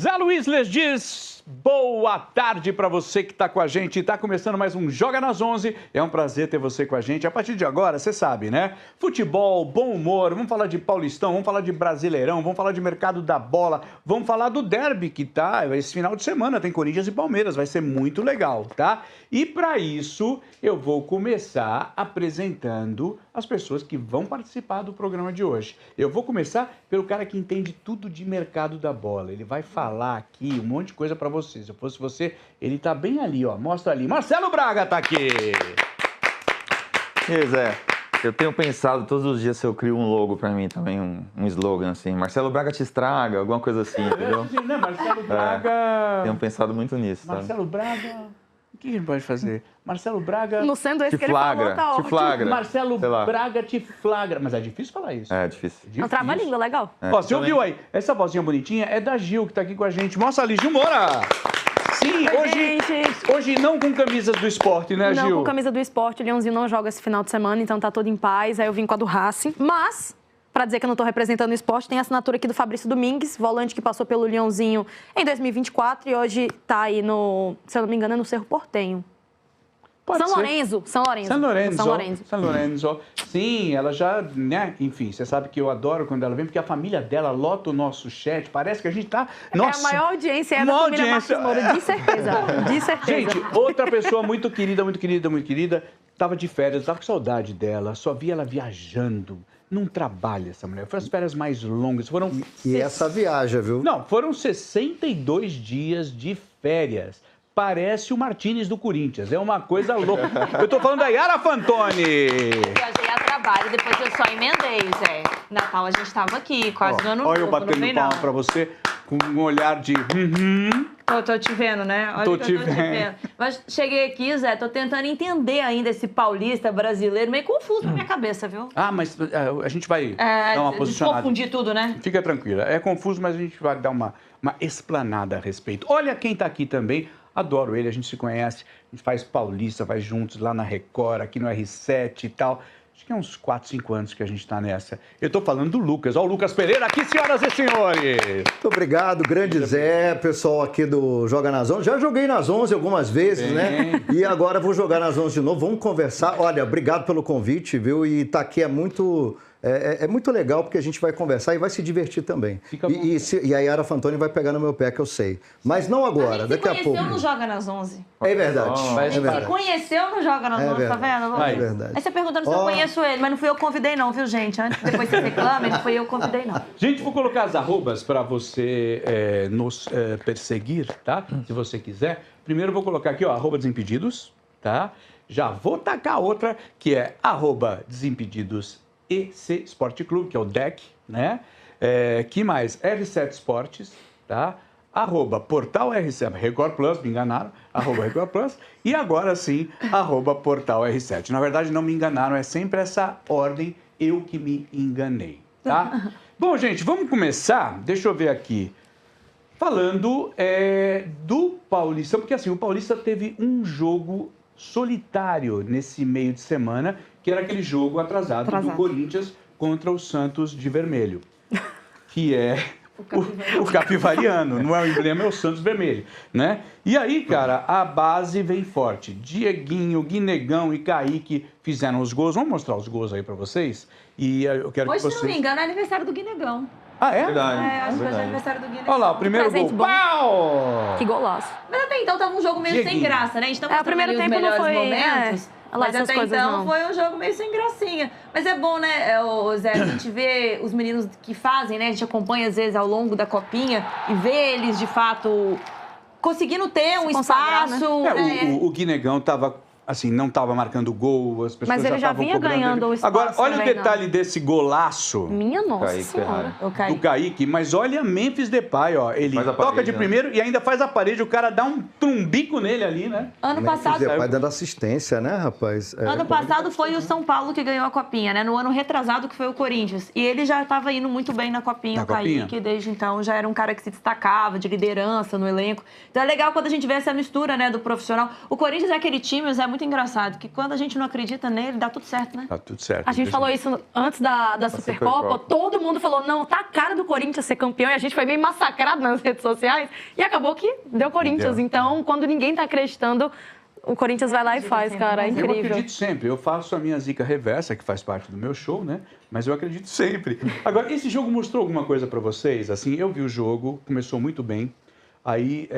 Zé Luiz lhes diz boa tarde para você que está com a gente. Está começando mais um Joga nas 11. É um prazer ter você com a gente. A partir de agora, você sabe, né? Futebol, bom humor, vamos falar de Paulistão, vamos falar de Brasileirão, vamos falar de mercado da bola, vamos falar do derby que tá esse final de semana. Tem Corinthians e Palmeiras, vai ser muito legal, tá? E para isso, eu vou começar apresentando as pessoas que vão participar do programa de hoje. Eu vou começar pelo cara que entende tudo de mercado da bola. Ele vai falar aqui um monte de coisa para você. Se eu fosse você, ele tá bem ali, ó. Mostra ali. Marcelo Braga tá aqui. E aí, Zé, eu tenho pensado todos os dias se eu crio um logo pra mim também, um slogan assim. Marcelo Braga te estraga, alguma coisa assim, entendeu? Não, Marcelo Braga... Tenho pensado muito nisso, sabe? Marcelo Braga... O que a gente pode fazer? Marcelo Braga... Não sendo esse te que ele flagra, falou, tá te ótimo. flagra. Marcelo sei lá. Braga te flagra. Mas é difícil falar isso. É difícil. É um trava-língua legal. Ó, você ouviu aí? Essa vozinha bonitinha é da Gil, que tá aqui com a gente. Mostra ali, Gil Moura! Sim, Oi, gente. hoje não com camisas do esporte, né, Gil? Não, com camisa do esporte, o Leãozinho não joga esse final de semana, então tá todo em paz. Aí eu vim com a do Racing. Mas, pra dizer que eu não tô representando o esporte, tem a assinatura aqui do Fabrício Domingues, volante que passou pelo Leãozinho em 2024 e hoje tá aí no, se eu não me engano, é no Cerro Portenho. Pode São ser. Lourenço. São Lourenço. São Lourenço. Sim, ela já, né? Enfim, você sabe que eu adoro quando ela vem, porque a família dela lota o nosso chat. Parece que a gente tá... Nossa, a maior audiência é da uma família audiência. Marques Moura, de certeza. De certeza. Gente, outra pessoa muito querida, tava de férias, tava com saudade dela, só via ela viajando. Não trabalha essa mulher. Foi as férias mais longas. Foram... E essa viaja, viu? Não, foram 62 dias de férias. Parece o Martínez do Corinthians. É uma coisa louca. Eu tô falando da Yara Fantoni. Viajei a trabalho, depois eu só emendei, Zé. Natal a gente tava aqui, quase no ano novo. Olha eu batendo palma pra você com um olhar de... Tô te vendo, né? Olha Tô que te eu tô te vendo. Mas cheguei aqui, Zé, tô tentando entender ainda esse paulista brasileiro, meio confuso na minha cabeça, viu? Ah, mas a gente vai dar uma posicionada. Confundir tudo, né? Fica tranquila. É confuso, mas a gente vai dar uma explanada a respeito. Olha quem tá aqui também. Adoro ele, a gente se conhece, a gente faz Paulista, vai juntos lá na Record, aqui no R7 e tal. Acho que é uns 4, 5 anos que a gente tá nessa. Eu tô falando do Lucas. Ó, o Lucas Pereira aqui, senhoras e senhores. Muito obrigado, grande Zé, pessoal aqui do Joga nas 11. Já joguei nas 11 algumas vezes, né? E agora vou jogar nas 11 de novo. Vamos conversar. Olha, obrigado pelo convite, viu? E tá aqui é muito legal, porque a gente vai conversar e vai se divertir também. Fica bom. E a Yara Fantoni vai pegar no meu pé, que eu sei. Mas não agora, daqui a pouco. A gente se conheceu no Joga nas 11. É verdade. A gente se conheceu no Joga nas 11, tá vendo? É verdade. Aí você perguntando se eu conheço ele, mas não fui eu que convidei não, viu, gente? Antes, depois você reclama, não fui eu que convidei não. Gente, vou colocar as arrobas para você nos perseguir, tá? Se você quiser. Primeiro eu vou colocar aqui, ó, arroba Desimpedidos, tá? Já vou tacar outra, que é arroba Desimpedidos EC Esporte Clube, que é o DEC, né? Que mais? R7 Esportes, tá? Arroba Portal R7, Record Plus, me enganaram, arroba Record Plus, e agora sim, arroba Portal R7. Na verdade, não me enganaram, é sempre essa ordem, eu que me enganei, tá? Bom, gente, vamos começar, deixa eu ver aqui, falando do Paulista, porque assim, o Paulista teve um jogo solitário nesse meio de semana, que era aquele jogo atrasado do Corinthians contra o Santos de Vermelho, que é o Capivariano, não é o emblema, é o Santos Vermelho, né? E aí, cara, a base vem forte. Dieguinho, Guinegão e Kaique fizeram os gols. Vamos mostrar os gols aí pra vocês? E eu quero Hoje, que vocês... se não me engano, é aniversário do Guinegão. Ah, é? Verdade. Acho que hoje é aniversário do Guinegão. Olha lá, o primeiro Presente gol. bom. Pau! Que golaço. Mas até então tava um jogo meio sem Dieguinho. graça, né? A gente tá O primeiro os tempo não melhores foi... momentos. Lá, Mas essas até coisas então não. foi um jogo meio sem gracinha. Mas é bom, né, Zé? A gente vê os meninos que fazem, né? A gente acompanha às vezes ao longo da copinha e vê eles, de fato, conseguindo ter um consagrar, espaço. O Guinegão tava... Assim, não estava marcando gol, as pessoas Mas ele já estavam vinha cobrando ganhando ele. o espaço Agora, olha o também, detalhe desse golaço Minha nossa Kaique senhora. Ferrari. do Kaique, mas olha Memphis Depay, ó. Ele Faz a toca parede, de né? primeiro e ainda faz a parede, o cara dá um trumbico nele ali, né? Ano passado, Zé, pai dando assistência, né, rapaz? ano passado foi o São Paulo que ganhou a Copinha, né? No ano retrasado que foi o Corinthians. E ele já estava indo muito bem na Copinha, Na o Kaique, Copinha? desde então já era um cara que se destacava, de liderança no elenco. Então é legal quando a gente vê essa mistura, né, do profissional. O Corinthians é aquele time, Zé, muito engraçado, que quando a gente não acredita nele, dá tudo certo, né? Tá tudo certo. A gente falou isso antes da Supercopa. Todo mundo falou, não, tá a cara do Corinthians ser campeão. E a gente foi meio massacrado nas redes sociais. E acabou que deu Corinthians. Então, quando ninguém tá acreditando, o Corinthians vai lá e faz, cara. É Eu incrível. acredito sempre. Eu faço a minha zica reversa, que faz parte do meu show, né? Mas eu acredito sempre. Agora, esse jogo mostrou alguma coisa pra vocês? Assim, eu vi o jogo, começou muito bem. Aí,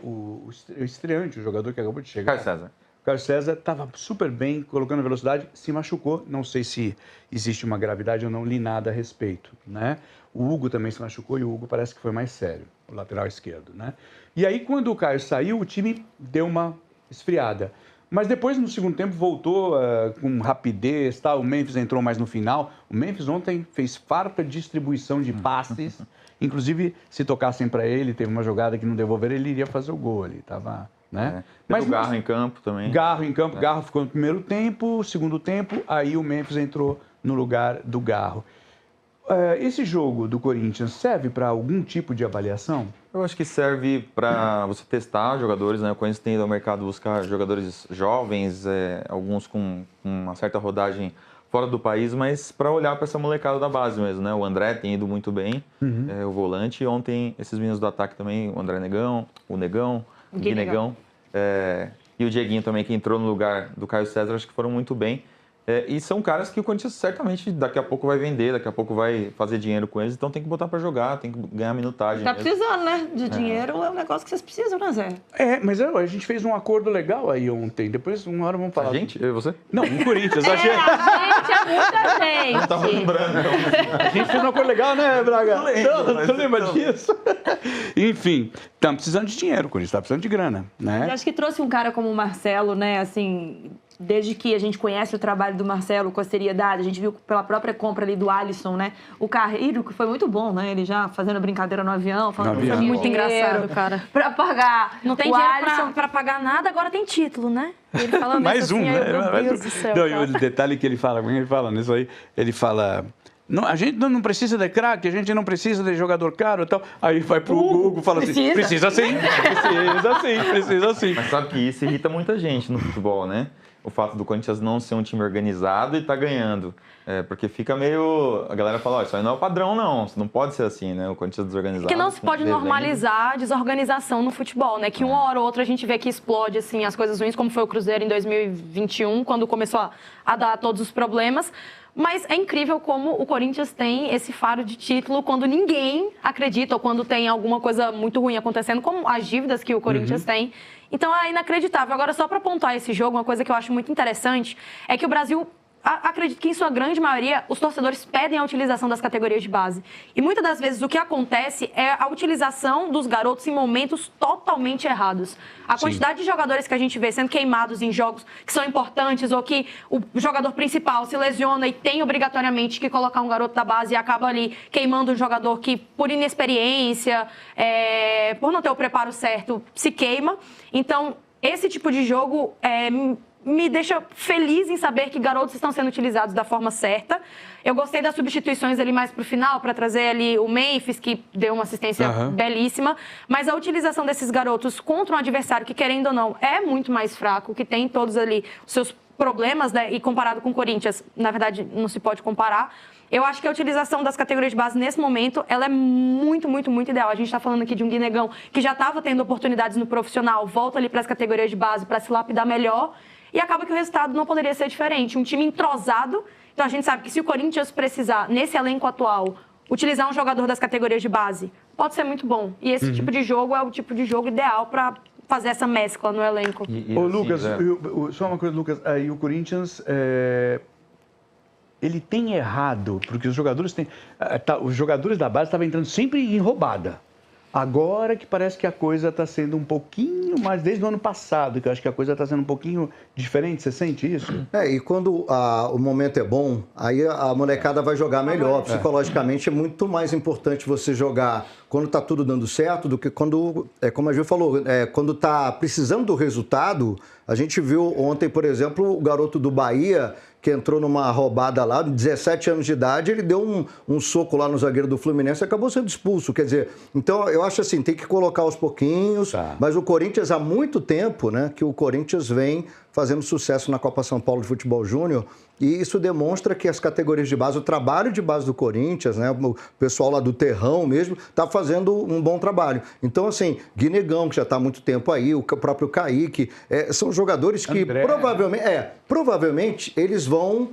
o estreante, o jogador que acabou de chegar... Caio César. Caio César estava super bem, colocando velocidade, se machucou. Não sei se existe uma gravidade, eu não li nada a respeito, né? O Hugo também se machucou e o Hugo parece que foi mais sério, o lateral esquerdo, né? E aí, quando o Caio saiu, o time deu uma esfriada. Mas depois, no segundo tempo, voltou com rapidez, tá? O Memphis entrou mais no final. O Memphis ontem fez farta distribuição de passes. Inclusive, se tocassem para ele, teve uma jogada que não devolveram, ele iria fazer o gol ali, tava... Né? Mas o Garro em campo também. Garro em campo, Garro ficou no primeiro tempo, segundo tempo, aí o Memphis entrou no lugar do Garro. Esse jogo do Corinthians serve para algum tipo de avaliação? Eu acho que serve para você testar jogadores, né? O Corinthians tem ido ao mercado buscar jogadores jovens, alguns com uma certa rodagem fora do país, mas para olhar para essa molecada da base mesmo, né? O André tem ido muito bem, o volante, e ontem esses meninos do ataque também, o André Negão, o Negão, o Gui Negão, e o Dieguinho também, que entrou no lugar do Caio César, acho que foram muito bem. E são caras que o Corinthians certamente daqui a pouco vai vender, daqui a pouco vai fazer dinheiro com eles, então tem que botar para jogar, tem que ganhar minutagem. Tá mesmo. precisando, né? De dinheiro é um negócio que vocês precisam, né, Zé? Mas a gente fez um acordo legal aí ontem, depois uma hora vamos falar. A gente? Eu e você? Não, o Corinthians. A gente é muita gente. Não tava lembrando. A gente fez um acordo legal, né, Braga? Não lembro, Você lembra disso? Enfim, estamos precisando de dinheiro, o Corinthians está precisando de grana, né? Eu acho que trouxe um cara como o Marcelo, né, assim... Desde que a gente conhece o trabalho do Marcelo com a seriedade, a gente viu pela própria compra ali do Alisson, né? O Carreiro, que foi muito bom, né? Ele já fazendo brincadeira no avião, falando que Foi muito engraçado, cara. Pra pagar. Não tem o dinheiro Alisson pra pagar nada, agora tem título, né? E ele falando Mais isso um, assim, né? Meu Deus do céu, Não, e cara. o detalhe que ele fala, como ele fala nisso aí, ele fala... Não, a gente não precisa de craque, a gente não precisa de jogador caro e tal. Aí vai pro Hugo e fala assim, precisa sim, precisa sim. Mas sabe que isso irrita muita gente no futebol, né? O fato do Corinthians não ser um time organizado e tá ganhando. Porque fica meio... A galera fala, isso aí não é o padrão, não. Isso não pode ser assim, né? O Corinthians desorganizado. Que não se pode normalizar a desorganização no futebol, né? Que uma hora ou outra a gente vê que explode, assim, as coisas ruins, como foi o Cruzeiro em 2021, quando começou a dar todos os problemas. Mas é incrível como o Corinthians tem esse faro de título quando ninguém acredita ou quando tem alguma coisa muito ruim acontecendo, como as dívidas que o Corinthians tem. Então é inacreditável. Agora, só para pontuar esse jogo, uma coisa que eu acho muito interessante é que o Brasil... Acredito que, em sua grande maioria, os torcedores pedem a utilização das categorias de base. E muitas das vezes o que acontece é a utilização dos garotos em momentos totalmente errados. A quantidade de jogadores que a gente vê sendo queimados em jogos que são importantes ou que o jogador principal se lesiona e tem obrigatoriamente que colocar um garoto da base e acaba ali queimando um jogador que, por inexperiência, por não ter o preparo certo, se queima. Então, esse tipo de jogo me deixa feliz em saber que garotos estão sendo utilizados da forma certa. Eu gostei das substituições ali mais pro final, para trazer ali o Memphis, que deu uma assistência belíssima. Mas a utilização desses garotos contra um adversário que, querendo ou não, é muito mais fraco, que tem todos ali os seus problemas, né? E comparado com o Corinthians, na verdade, não se pode comparar. Eu acho que a utilização das categorias de base nesse momento, ela é muito, muito, muito ideal. A gente está falando aqui de um Gui Negão que já estava tendo oportunidades no profissional, volta ali para as categorias de base para se lapidar melhor. E acaba que o resultado não poderia ser diferente. Um time entrosado. Então, a gente sabe que se o Corinthians precisar, nesse elenco atual, utilizar um jogador das categorias de base, pode ser muito bom. E esse tipo de jogo é o tipo de jogo ideal para fazer essa mescla no elenco. Ô, Lucas, só uma coisa, Lucas. Aí o Corinthians... Ele tem errado, porque os jogadores têm... os jogadores da base estavam entrando sempre em roubada. Agora que parece que a coisa está sendo um pouquinho mais, desde o ano passado, que eu acho que a coisa está sendo um pouquinho diferente, você sente isso? E quando o momento é bom, aí a molecada vai jogar melhor. Psicologicamente é muito mais importante você jogar quando está tudo dando certo do que quando, como a Gil falou, quando está precisando do resultado. A gente viu ontem, por exemplo, o garoto do Bahia, que entrou numa roubada lá, 17 anos de idade, ele deu um soco lá no zagueiro do Fluminense e acabou sendo expulso. Quer dizer, então eu acho assim, tem que colocar aos pouquinhos, mas o Corinthians há muito tempo, né, que o Corinthians vem fazendo sucesso na Copa São Paulo de Futebol Júnior. E isso demonstra que as categorias de base, o trabalho de base do Corinthians, né, o pessoal lá do Terrão mesmo, está fazendo um bom trabalho. Então, assim, Guinegão, que já está há muito tempo aí, o próprio Kaique, são jogadores que provavelmente eles vão,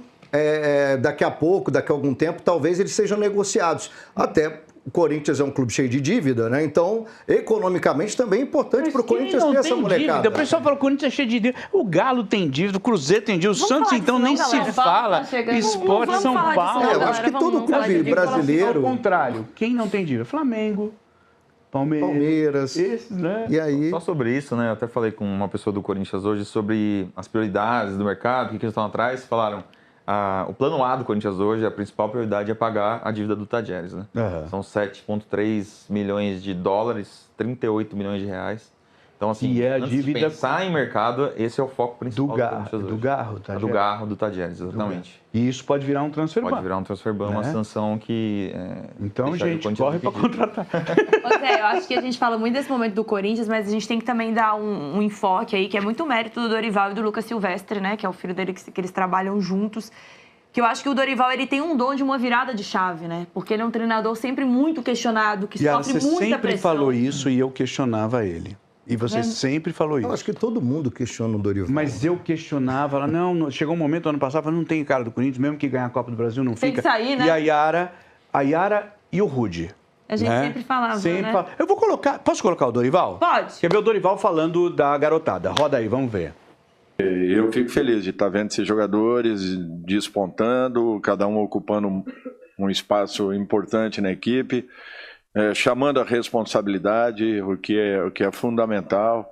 daqui a pouco, daqui a algum tempo, talvez eles sejam negociados. Até o Corinthians é um clube cheio de dívida, né? Então, economicamente também é importante para o Corinthians ter essa molecada. O pessoal fala que o Corinthians é cheio de dívida. O Galo tem dívida, o Cruzeiro tem dívida, o Santos, então, nem se fala. Esporte São Paulo. Eu acho que todo clube brasileiro... Ao contrário, quem não tem dívida? Flamengo, Palmeiras. Esses, né? E aí... Só sobre isso, né? Eu até falei com uma pessoa do Corinthians hoje sobre as prioridades do mercado, o que eles estão atrás. Falaram... o plano A do Corinthians hoje, a principal prioridade é pagar a dívida do Tadjeres, né? São 7,3 milhões de dólares, 38 milhões de reais. Então, assim, antes de pensar em mercado, esse é o foco principal do Corinthians hoje. Do Garro, Tadjeres. Do Garro, do Tadjeres, exatamente. E isso pode virar um transfer ban. Pode virar um transfer ban, uma sanção que... Então, gente, corre para contratar. Zé, eu acho que a gente fala muito desse momento do Corinthians, mas a gente tem que também dar um enfoque aí, que é muito mérito do Dorival e do Lucas Silvestre, né? Que é o filho dele, que eles trabalham juntos. Que eu acho que o Dorival, ele tem um dom de uma virada de chave, né? Porque ele é um treinador sempre muito questionado, que sofre muita pressão. Você sempre falou isso e eu questionava ele. E você sempre falou isso. Eu acho que todo mundo questiona o Dorival. Mas eu questionava, não, chegou um momento, ano passado, não tem cara do Corinthians, mesmo que ganhar a Copa do Brasil, não tem fica. Que sair, né? E a Yara e o Rudy. A gente sempre falava, né? Eu vou colocar, posso colocar o Dorival? Pode. Quer ver o Dorival falando da garotada? Roda aí, vamos ver. Eu fico feliz de estar vendo esses jogadores despontando, cada um ocupando um espaço importante na equipe, chamando a responsabilidade, o que é fundamental,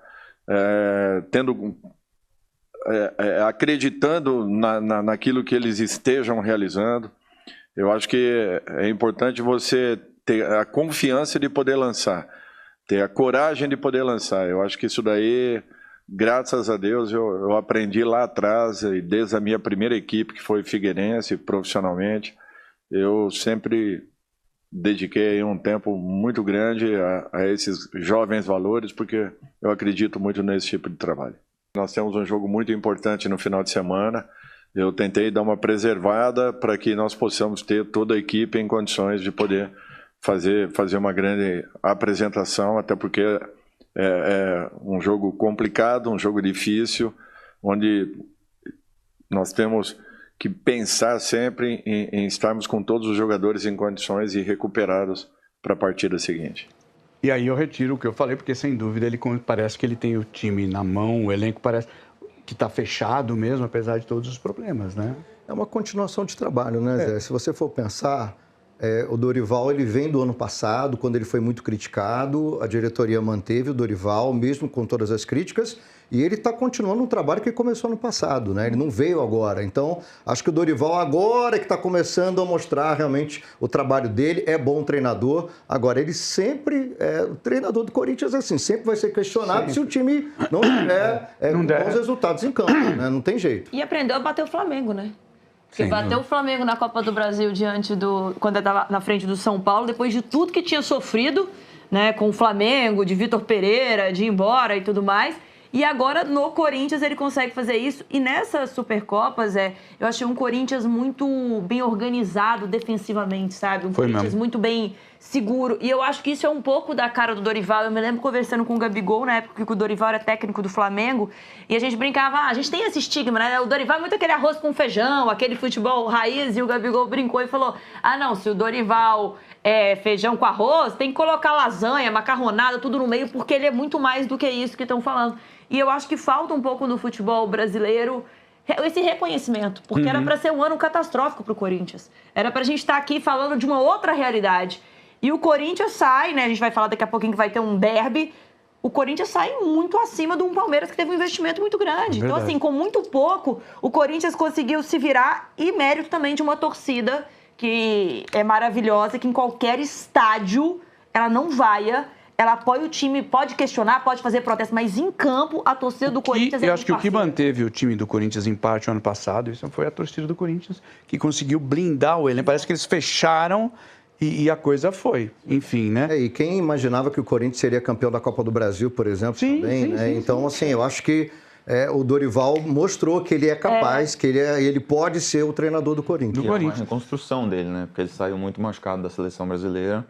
acreditando naquilo que eles estejam realizando. Eu acho que é importante você ter a confiança de poder lançar, ter a coragem de poder lançar. Eu acho que isso daí... Graças a Deus eu aprendi lá atrás, desde a minha primeira equipe, que foi Figueirense, profissionalmente. Eu sempre dediquei um tempo muito grande a esses jovens valores, porque eu acredito muito nesse tipo de trabalho. Nós temos um jogo muito importante no final de semana. Eu tentei dar uma preservada para que nós possamos ter toda a equipe em condições de poder fazer uma grande apresentação, até porque... É um jogo complicado, um jogo difícil, onde nós temos que pensar sempre em estarmos com todos os jogadores em condições e recuperados para a partida seguinte. E aí eu retiro o que eu falei, porque sem dúvida parece que ele tem o time na mão, o elenco parece que está fechado mesmo, apesar de todos os problemas, né? É uma continuação de trabalho, né, Zé? Se você for pensar... o Dorival, ele vem do ano passado, quando ele foi muito criticado, a diretoria manteve o Dorival, mesmo com todas as críticas, e ele está continuando um trabalho que começou no passado, né? Ele não veio agora. Então, acho que o Dorival agora que está começando a mostrar realmente o trabalho dele, é bom treinador. Agora, ele sempre, o treinador do Corinthians, assim, sempre vai ser questionado se o time não tiver bons resultados em campo, né? Não tem jeito. E aprendeu a bater o Flamengo, né? Porque bateu o Flamengo na Copa do Brasil quando estava na frente do São Paulo, depois de tudo que tinha sofrido, né, com o Flamengo, de Vitor Pereira, de ir embora e tudo mais. E agora, no Corinthians, ele consegue fazer isso. E nessas Supercopas, eu achei um Corinthians muito bem organizado defensivamente, sabe? Corinthians muito bem seguro. E eu acho que isso é um pouco da cara do Dorival. Eu me lembro conversando com o Gabigol, na época que o Dorival era técnico do Flamengo, e a gente brincava, a gente tem esse estigma, né? O Dorival é muito aquele arroz com feijão, aquele futebol raiz, e o Gabigol brincou e falou, não, se o Dorival é feijão com arroz, tem que colocar lasanha, macarronada, tudo no meio, porque ele é muito mais do que isso que estão falando. E eu acho que falta um pouco no futebol brasileiro esse reconhecimento, porque era para ser um ano catastrófico para o Corinthians. Era para a gente estar aqui falando de uma outra realidade. E o Corinthians sai, né? A gente vai falar daqui a pouquinho que vai ter um derby. O Corinthians sai muito acima de um Palmeiras que teve um investimento muito grande. Então, assim, com muito pouco, o Corinthians conseguiu se virar, e mérito também de uma torcida que é maravilhosa, que em qualquer estádio ela não vaia. Ela apoia o time, pode questionar, pode fazer protesto, mas em campo a torcida do Corinthians é muito parceira. Eu acho que o que manteve o time do Corinthians em parte o ano passado, isso foi a torcida do Corinthians, que conseguiu blindar o elenco. Parece que eles fecharam e a coisa foi, enfim, né? E quem imaginava que o Corinthians seria campeão da Copa do Brasil, por exemplo, também, né? Então, assim, eu acho que o Dorival mostrou que ele é capaz, que ele pode ser o treinador do Corinthians. E é uma reconstrução dele, né? Porque ele saiu muito machucado da seleção brasileira,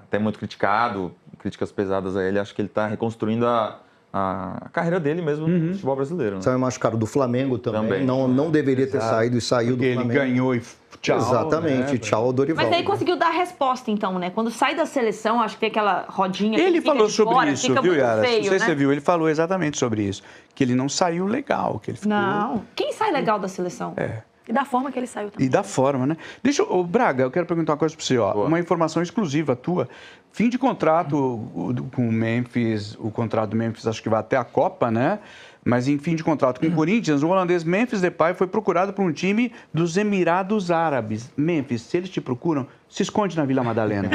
até muito criticado, críticas pesadas a ele. Acho que ele está reconstruindo a carreira dele mesmo no futebol brasileiro. Né? Saiu machucado do Flamengo também. Não deveria ter saído e saiu do Flamengo. Ele ganhou e tchau. Exatamente, né? tchau ao Dorival. Mas aí conseguiu dar a resposta, então, né? Quando sai da seleção, acho que tem aquela rodinha Ele que fica falou de sobre fora, isso, fica viu, muito Yara? feio, Não sei né? se você viu, ele falou exatamente sobre isso. Que ele não saiu legal, que ele ficou... Não. Quem sai legal da seleção? E da forma que ele saiu também. E da forma, né? Braga, eu quero perguntar uma coisa para você, ó. Uma informação exclusiva tua. Fim de contrato com o Memphis, o contrato do Memphis acho que vai até a Copa, né? Mas em fim de contrato com o Corinthians, o holandês Memphis Depay foi procurado por um time dos Emirados Árabes. Memphis, se eles te procuram, se esconde na Vila Madalena.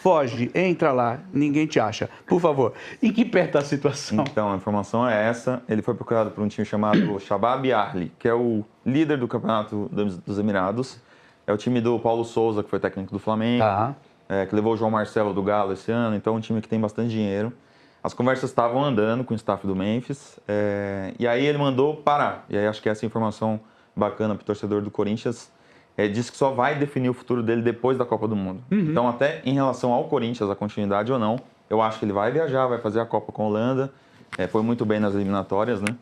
Foge, entra lá, ninguém te acha. Por favor, em que pé está a situação? Então, a informação é essa. Ele foi procurado por um time chamado Shabab Ahli, que é o líder do campeonato dos Emirados. É o time do Paulo Souza, que foi técnico do Flamengo, que levou o João Marcelo do Galo esse ano. Então, é um time que tem bastante dinheiro. As conversas estavam andando com o staff do Memphis, e aí ele mandou parar. E aí acho que essa informação bacana para o torcedor do Corinthians, diz que só vai definir o futuro dele depois da Copa do Mundo. Então, até em relação ao Corinthians, a continuidade ou não, eu acho que ele vai viajar, vai fazer a Copa com a Holanda, foi muito bem nas eliminatórias, né?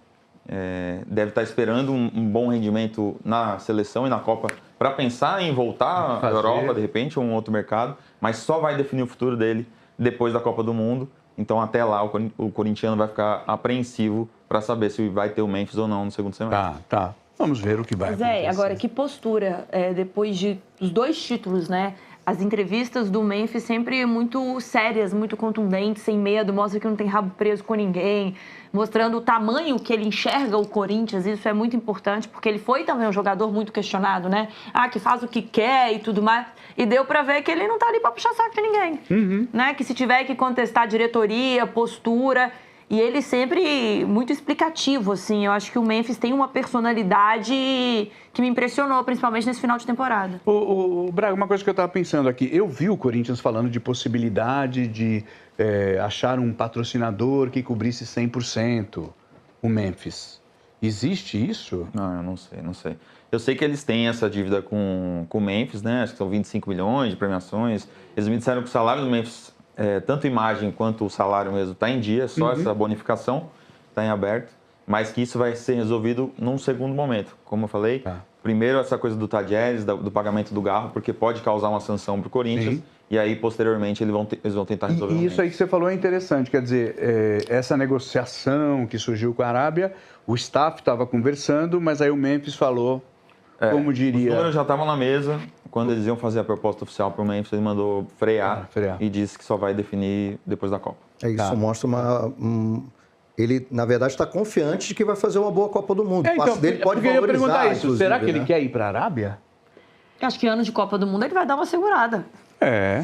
Deve estar esperando um bom rendimento na seleção e na Copa para pensar em voltar à Europa, de repente, ou um outro mercado, mas só vai definir o futuro dele depois da Copa do Mundo. Então, até lá, o corintiano vai ficar apreensivo para saber se vai ter o Memphis ou não no segundo semestre. Tá. Vamos ver o que vai acontecer. Agora, que postura, depois dos 2 títulos, né? As entrevistas do Memphis sempre muito sérias, muito contundentes, sem medo, mostra que não tem rabo preso com ninguém, mostrando o tamanho que ele enxerga o Corinthians. Isso é muito importante, porque ele foi também um jogador muito questionado, né? Que faz o que quer e tudo mais. E deu pra ver que ele não tá ali pra puxar saco de ninguém, né? Que se tiver que contestar diretoria, postura... E ele sempre muito explicativo, assim. Eu acho que o Memphis tem uma personalidade que me impressionou, principalmente nesse final de temporada. Braga, uma coisa que eu estava pensando aqui. Eu vi o Corinthians falando de possibilidade de achar um patrocinador que cobrisse 100% o Memphis. Existe isso? Não, eu não sei. Eu sei que eles têm essa dívida com o Memphis, né? Acho que são 25 milhões de premiações. Eles me disseram que o salário do Memphis... tanto imagem quanto o salário mesmo está em dia, só essa bonificação está em aberto, mas que isso vai ser resolvido num segundo momento. Como eu falei, primeiro essa coisa do Tadieres, do pagamento do Garro, porque pode causar uma sanção para o Corinthians, e aí posteriormente eles vão tentar resolver. E isso aí que você falou é interessante, quer dizer, essa negociação que surgiu com a Arábia, o staff estava conversando, mas aí o Memphis falou, como diria... Os números já estavam na mesa. Quando eles iam fazer a proposta oficial para o Memphis, ele mandou frear e disse que só vai definir depois da Copa. Isso mostra ele, na verdade, está confiante de que vai fazer uma boa Copa do Mundo. O passe dele pode valorizar, perguntar isso. Será que ele quer ir para a Arábia? Eu acho que ano de Copa do Mundo ele vai dar uma segurada.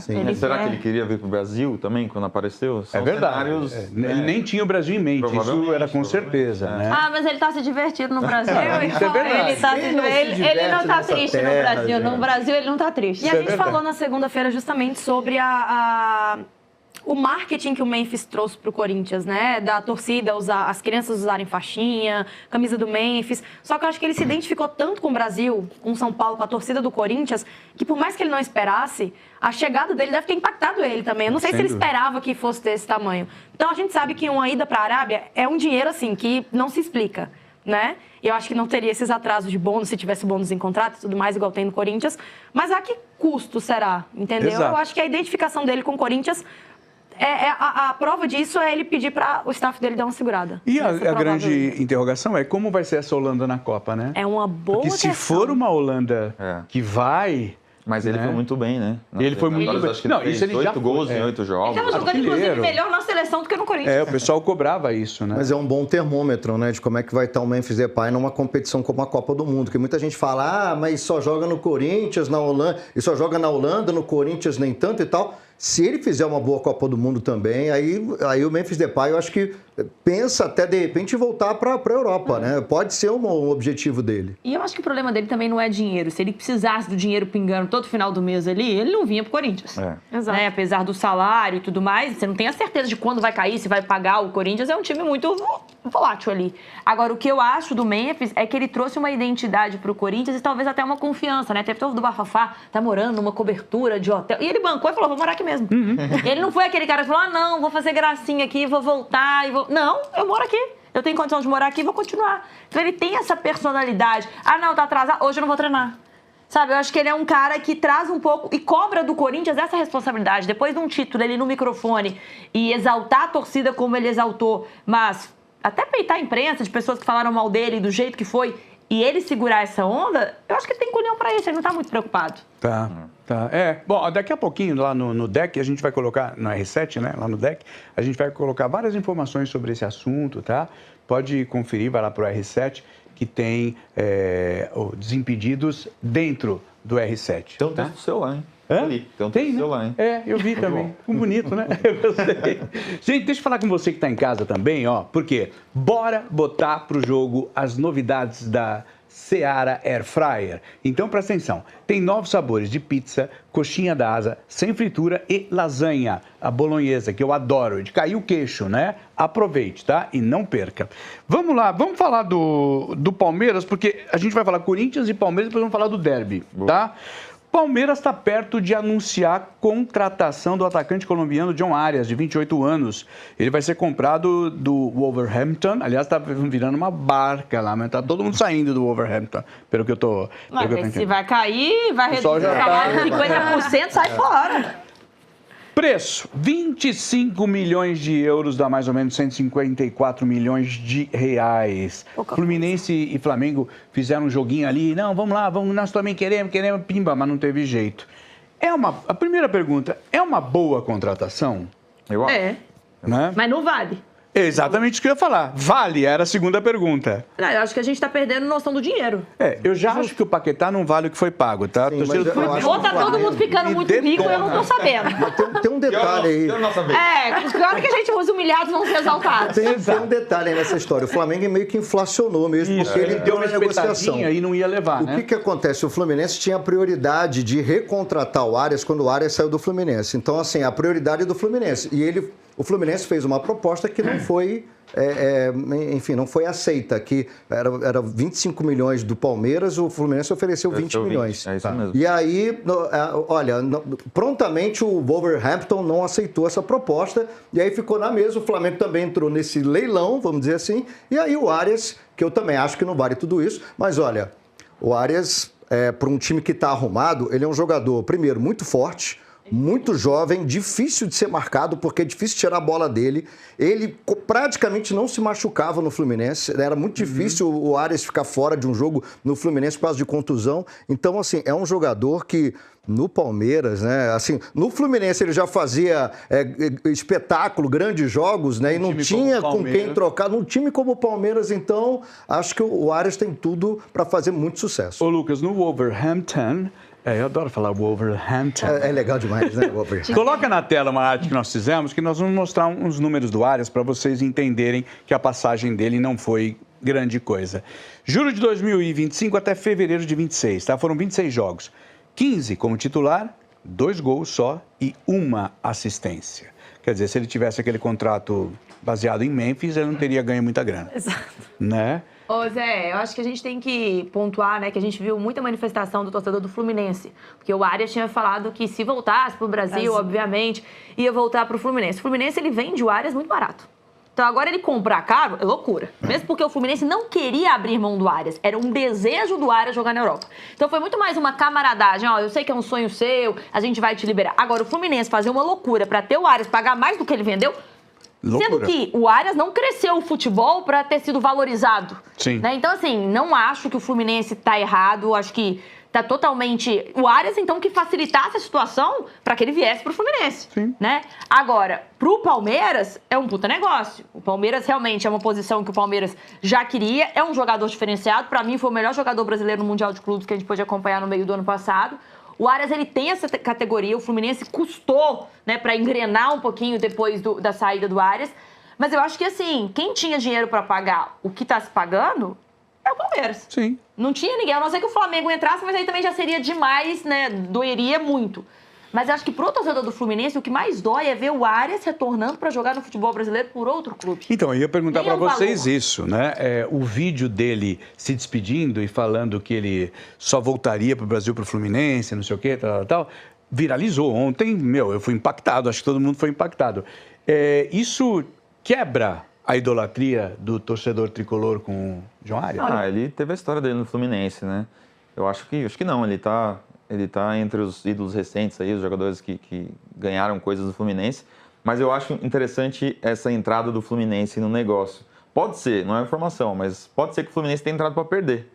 Sim. Será que ele queria vir para o Brasil também, quando apareceu? São verdade. Ele nem tinha o Brasil em mente, isso era com certeza. Né? Mas ele está se divertindo no Brasil. Isso é verdade. Ele não está triste no Brasil. No Brasil ele não está triste. E a gente falou na segunda-feira justamente sobre o marketing que o Memphis trouxe para o Corinthians, né? Da torcida, as crianças usarem faixinha, camisa do Memphis. Só que eu acho que ele se identificou tanto com o Brasil, com São Paulo, com a torcida do Corinthians, que por mais que ele não esperasse, a chegada dele deve ter impactado ele também. Eu não sei se ele esperava que fosse desse tamanho. Então a gente sabe que uma ida para a Arábia é um dinheiro assim que não se explica, né? Eu acho que não teria esses atrasos de bônus se tivesse bônus em contrato e tudo mais, igual tem no Corinthians. Mas a que custo será? Entendeu? Exato. Eu acho que a identificação dele com o Corinthians... A prova disso é ele pedir para o staff dele dar uma segurada. E a grande interrogação é como vai ser essa Holanda na Copa, né? É uma boa Porque se for uma Holanda que vai... Mas ele foi muito bem, né? Ele foi muito bem. Acho que ele fez 8 gols em 8 jogos. Ele estava jogando, inclusive, melhor na seleção do que no Corinthians. O pessoal cobrava isso, né? Mas é um bom termômetro, né? De como é que vai estar o Memphis Depay numa competição como a Copa do Mundo. Porque muita gente fala, mas só joga no Corinthians, na Holanda, e só joga na Holanda, no Corinthians nem tanto e tal. Se ele fizer uma boa Copa do Mundo também, aí o Memphis Depay, eu acho que pensa até, de repente, voltar para a Europa, né? Pode ser um objetivo dele. E eu acho que o problema dele também não é dinheiro. Se ele precisasse do dinheiro pingando todo final do mês ali, ele não vinha pro Corinthians. Exato. Né? Apesar do salário e tudo mais, você não tem a certeza de quando vai cair, se vai pagar o Corinthians. É um time muito volátil ali. Agora, o que eu acho do Memphis é que ele trouxe uma identidade pro Corinthians e talvez até uma confiança, né? Teve todo do bafafá, tá morando numa cobertura de hotel. E ele bancou e falou, vou morar aqui mesmo. Ele não foi aquele cara que falou, não, vou fazer gracinha aqui, vou voltar e vou... Não, eu moro aqui. Eu tenho condição de morar aqui e vou continuar. Então, ele tem essa personalidade. Ah, não, tá atrasado, hoje eu não vou treinar. Sabe, eu acho que ele é um cara que traz um pouco e cobra do Corinthians essa responsabilidade. Depois de um título, ele no microfone e exaltar a torcida como ele exaltou, mas até peitar a imprensa de pessoas que falaram mal dele do jeito que foi e ele segurar essa onda, eu acho que ele tem culhão pra isso, ele não tá muito preocupado. Tá. Bom, daqui a pouquinho lá no deck, a gente vai colocar, no R7, né, lá no deck, a gente vai colocar várias informações sobre esse assunto, tá? Pode conferir, vai lá pro R7, que tem o Desimpedidos dentro do R7. Então tá? tem o seu lá, hein? Ali. Então tem, né? seu lá, hein? Eu vi também. Ficou bonito, né? Eu gostei. Gente, deixa eu falar com você que está em casa também, ó. Porque bora botar pro jogo as novidades da Seara Air Fryer. Então, presta atenção. Tem 9 sabores de pizza, coxinha da asa, sem fritura e lasanha, a bolonhesa, que eu adoro, de cair o queixo, né? Aproveite, tá? E não perca. Vamos lá, vamos falar do Palmeiras, porque a gente vai falar Corinthians e Palmeiras, depois vamos falar do derby, tá? Palmeiras está perto de anunciar a contratação do atacante colombiano John Arias, de 28 anos. Ele vai ser comprado do Wolverhampton. Aliás, está virando uma barca lá, mas está todo mundo saindo do Wolverhampton, pelo que eu tô entendendo. Se vai cair, vai reduzir o salário de 50%, sai fora. Preço, 25 milhões de euros, dá mais ou menos 154 milhões de reais. Fluminense e Flamengo fizeram um joguinho ali, não, vamos lá, nós também queremos, pimba, mas não teve jeito. A primeira pergunta, é uma boa contratação? Eu acho. Né? Mas não vale. Exatamente o que eu ia falar. Vale, era a segunda pergunta. Não, eu acho que a gente tá perdendo noção do dinheiro. Eu já acho que o Paquetá não vale o que foi pago, tá? Sim, mas Ou tá todo mundo ficando muito rico, eu não tô sabendo. Tem um detalhe aí. Pior que a gente, os humilhados vão ser exaltados. Tem um detalhe aí nessa história. O Flamengo meio que inflacionou mesmo, porque ele deu uma negociação. E não ia levar, né? O que acontece? O Fluminense tinha a prioridade de recontratar o Arias quando o Arias saiu do Fluminense. Então, assim, a prioridade do Fluminense. E o Fluminense fez uma proposta que não foi, enfim, não foi aceita, que era 25 milhões do Palmeiras, o Fluminense ofereceu 20 milhões. É isso mesmo. E aí, olha, prontamente o Wolverhampton não aceitou essa proposta, e aí ficou na mesa, o Flamengo também entrou nesse leilão, vamos dizer assim, e aí o Arias, que eu também acho que não vale tudo isso, mas olha, o Arias, para um time que está arrumado, ele é um jogador, primeiro, muito forte, muito jovem, difícil de ser marcado, porque é difícil tirar a bola dele. Ele praticamente não se machucava no Fluminense. Era muito difícil o Arias ficar fora de um jogo no Fluminense por causa de contusão. Então, assim, é um jogador que no Palmeiras, né? Assim, no Fluminense ele já fazia espetáculo, grandes jogos, né? E não tinha com quem trocar. Num time como o Palmeiras, então, acho que o Arias tem tudo para fazer muito sucesso. Ô, Lucas, no Wolverhampton... eu adoro falar Wolverhampton. É legal demais, né, Wolverhampton? Coloca na tela uma arte que nós fizemos, que nós vamos mostrar uns números do Arias para vocês entenderem que a passagem dele não foi grande coisa. Julho de 2025 até fevereiro de 26, tá? Foram 26 jogos. 15 como titular, 2 gols só e 1 assistência. Quer dizer, se ele tivesse aquele contrato baseado em Memphis, ele não teria ganho muita grana. Exato. Né? Ô Zé, eu acho que a gente tem que pontuar, né, que a gente viu muita manifestação do torcedor do Fluminense, porque o Arias tinha falado que se voltasse pro Brasil, obviamente, ia voltar pro Fluminense. O Fluminense, ele vende o Arias muito barato. Então agora ele comprar caro é loucura. Mesmo porque o Fluminense não queria abrir mão do Arias. Era um desejo do Arias jogar na Europa. Então foi muito mais uma camaradagem. Ó, eu sei que é um sonho seu, a gente vai te liberar. Agora o Fluminense fazer uma loucura pra ter o Arias pagar mais do que ele vendeu... Loucura. Sendo que o Arias não cresceu o futebol para ter sido valorizado. Sim. Né? Então, assim, não acho que o Fluminense tá errado. Acho que tá totalmente... O Arias, então, que facilitasse a situação para que ele viesse pro Fluminense. Sim. Né? Agora, pro Palmeiras, é um puta negócio. O Palmeiras realmente é uma posição que o Palmeiras já queria. É um jogador diferenciado. Para mim, foi o melhor jogador brasileiro no Mundial de Clubes que a gente pôde acompanhar no meio do ano passado. O Arias, ele tem essa categoria, o Fluminense custou, né, para engrenar um pouquinho depois da saída do Arias, mas eu acho que, assim, quem tinha dinheiro para pagar o que tá se pagando é o Palmeiras. Sim. Não tinha ninguém, a não ser que o Flamengo entrasse, mas aí também já seria demais, né, doeria muito. Mas eu acho que pro torcedor do Fluminense, o que mais dói é ver o Arias retornando para jogar no futebol brasileiro por outro clube. Então, eu ia perguntar Nem para é um vocês valor. isso, né? O vídeo dele se despedindo e falando que ele só voltaria para o Brasil, para o Fluminense, não sei o quê, tal, viralizou ontem. Eu fui impactado, acho que todo mundo foi impactado. Isso quebra a idolatria do torcedor tricolor com o John Arias? Ele teve a história dele no Fluminense, né? Eu acho que não, ele tá entre os ídolos recentes aí, os jogadores que ganharam coisas no Fluminense, mas eu acho interessante essa entrada do Fluminense no negócio. Pode ser, não é informação, mas pode ser que o Fluminense tenha entrado para perder.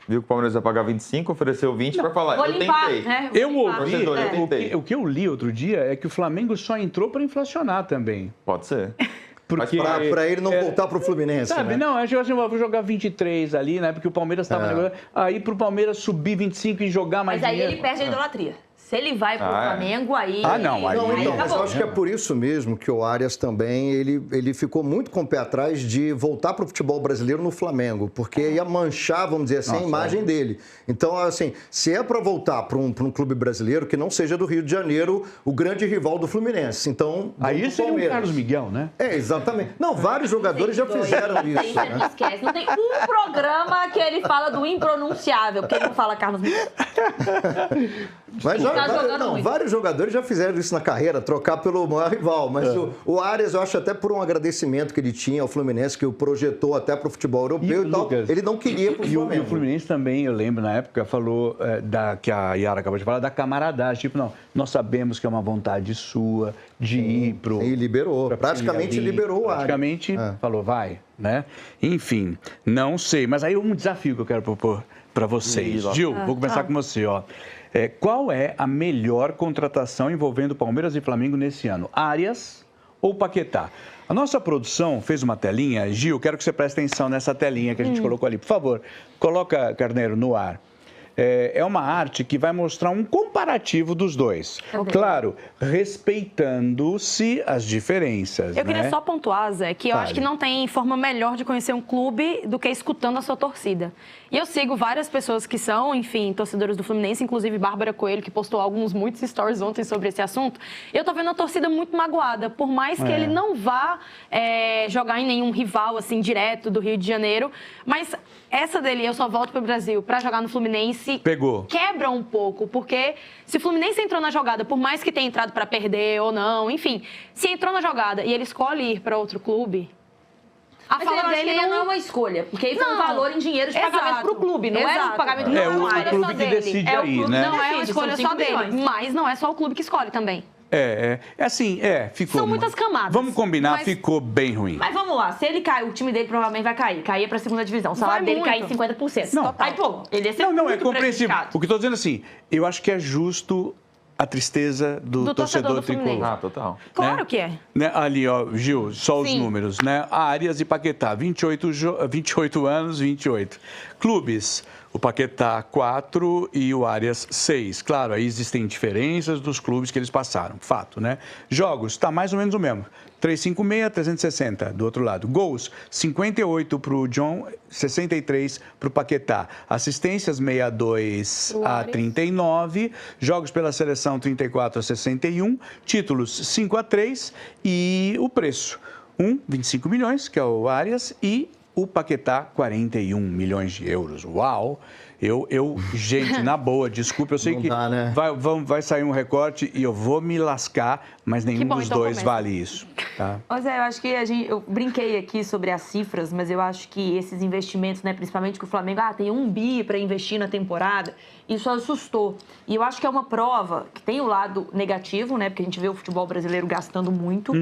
Viu que o Palmeiras ia pagar 25, ofereceu 20 para falar, Vou limpar, tentei. né? Eu ouvi, Torcedor, eu tentei. o que eu li outro dia é que o Flamengo só entrou para inflacionar também. Pode ser. Porque Para ele não voltar pro Fluminense, sabe, né? não, acho assim, eu vou jogar 23 ali, né? Porque o Palmeiras estava negociando. Aí pro Palmeiras subir 25 e jogar mais Mas aí dinheiro. ele perde a idolatria. Se ele vai pro Flamengo, aí... Não, aí Não, então, mas acabou. eu acho que é por isso mesmo que o Arias também, ele ficou muito com o pé atrás de voltar para o futebol brasileiro no Flamengo, porque ia manchar, vamos dizer assim, a imagem dele. Então, assim, se é para voltar para um clube brasileiro, que não seja do Rio de Janeiro, o grande rival do Fluminense. Então, Aí seria o Carlos Miguel, né? Exatamente. Não, vários jogadores já fizeram isso, Isso ele não né? esquece. Não tem um programa que ele fala do impronunciável, porque ele não fala Carlos Miguel. Mas Tá jogando muito. vários jogadores já fizeram isso na carreira, trocar pelo maior rival. Mas o Arias, eu acho até por um agradecimento que ele tinha ao Fluminense, que o projetou até para o futebol europeu e tal, Lucas, ele não queria para o E Flamengo. o Fluminense também, eu lembro na época, falou que a Yara acabou de falar, da camaradagem. Tipo, não, nós sabemos que é uma vontade sua de ir pro... E liberou, pra praticamente Premier League. liberou o Arias. Praticamente falou, vai, né? Enfim, não sei. Mas aí um desafio que eu quero propor para vocês. Gil, vou começar com você, ó. Qual é a melhor contratação envolvendo Palmeiras e Flamengo nesse ano? Arias ou Paquetá? A nossa produção fez uma telinha. Gil, quero que você preste atenção nessa telinha que a gente colocou ali. Por favor, coloca, Carneiro, no ar. É uma arte que vai mostrar um comparativo dos dois. Claro, respeitando-se as diferenças. Eu queria né? só pontuar, Zé, que eu acho que não tem forma melhor de conhecer um clube do que escutando a sua torcida. E eu sigo várias pessoas que são, enfim, torcedores do Fluminense, inclusive Bárbara Coelho, que postou muitos stories ontem sobre esse assunto. E eu tô vendo a torcida muito magoada, por mais que ele não vá jogar em nenhum rival, assim, direto do Rio de Janeiro. Mas essa dele, eu só volto pro Brasil para jogar no Fluminense, Pegou. quebra um pouco, porque se o Fluminense entrou na jogada, por mais que tenha entrado para perder ou não, enfim, se entrou na jogada e ele escolhe ir para outro clube, a Mas fala eu acho que dele não é uma escolha, porque aí foi um Não. valor em dinheiro de pagamento Exato. pro clube, não é um Exato. pagamento É não, o uma área clube só que dele. decide É o aí, clube né? não é uma decide, escolha são só 5 dele, milhões. mas não é só o clube que escolhe também. Ficou. São muitas camadas. Vamos combinar, Mas- ficou bem ruim. Mas vamos lá, se ele cai, o time dele provavelmente vai cair. Cair pra segunda divisão. O salário Vai dele cai em muito. 50%. Não. Aí, pô, ele ia ser Não, é muito compreensível. prejudicado. O que eu estou dizendo assim, eu acho que é justo a tristeza do Do torcedor do tricolor. Fluminense. Total. Claro né? que é. Né? Ali, ó, Gil, só os Sim. números, né? Arias e Paquetá, 28 anos, 28. Clubes, o Paquetá 4 e o Arias 6. Claro, aí existem diferenças dos clubes que eles passaram, fato, né? Jogos, tá mais ou menos o mesmo. 356, 360 do outro lado. Gols, 58 para o John, 63 para o Paquetá. Assistências, 62 a 39. Jogos pela seleção, 34 a 61. Títulos, 5 a 3. E o preço, 25 milhões, que é o Arias, e o Paquetá, 41 milhões de euros. Uau! Gente, na boa, desculpa, eu sei Não que dá, né? vai sair um recorte e eu vou me lascar, mas nenhum bom, dos então dois começa. vale isso, tá? Mas eu acho que eu brinquei aqui sobre as cifras, mas eu acho que esses investimentos, né, principalmente que o Flamengo tem 1 bi para investir na temporada, isso assustou. E eu acho que é uma prova que tem o lado negativo, né, porque a gente vê o futebol brasileiro gastando muito,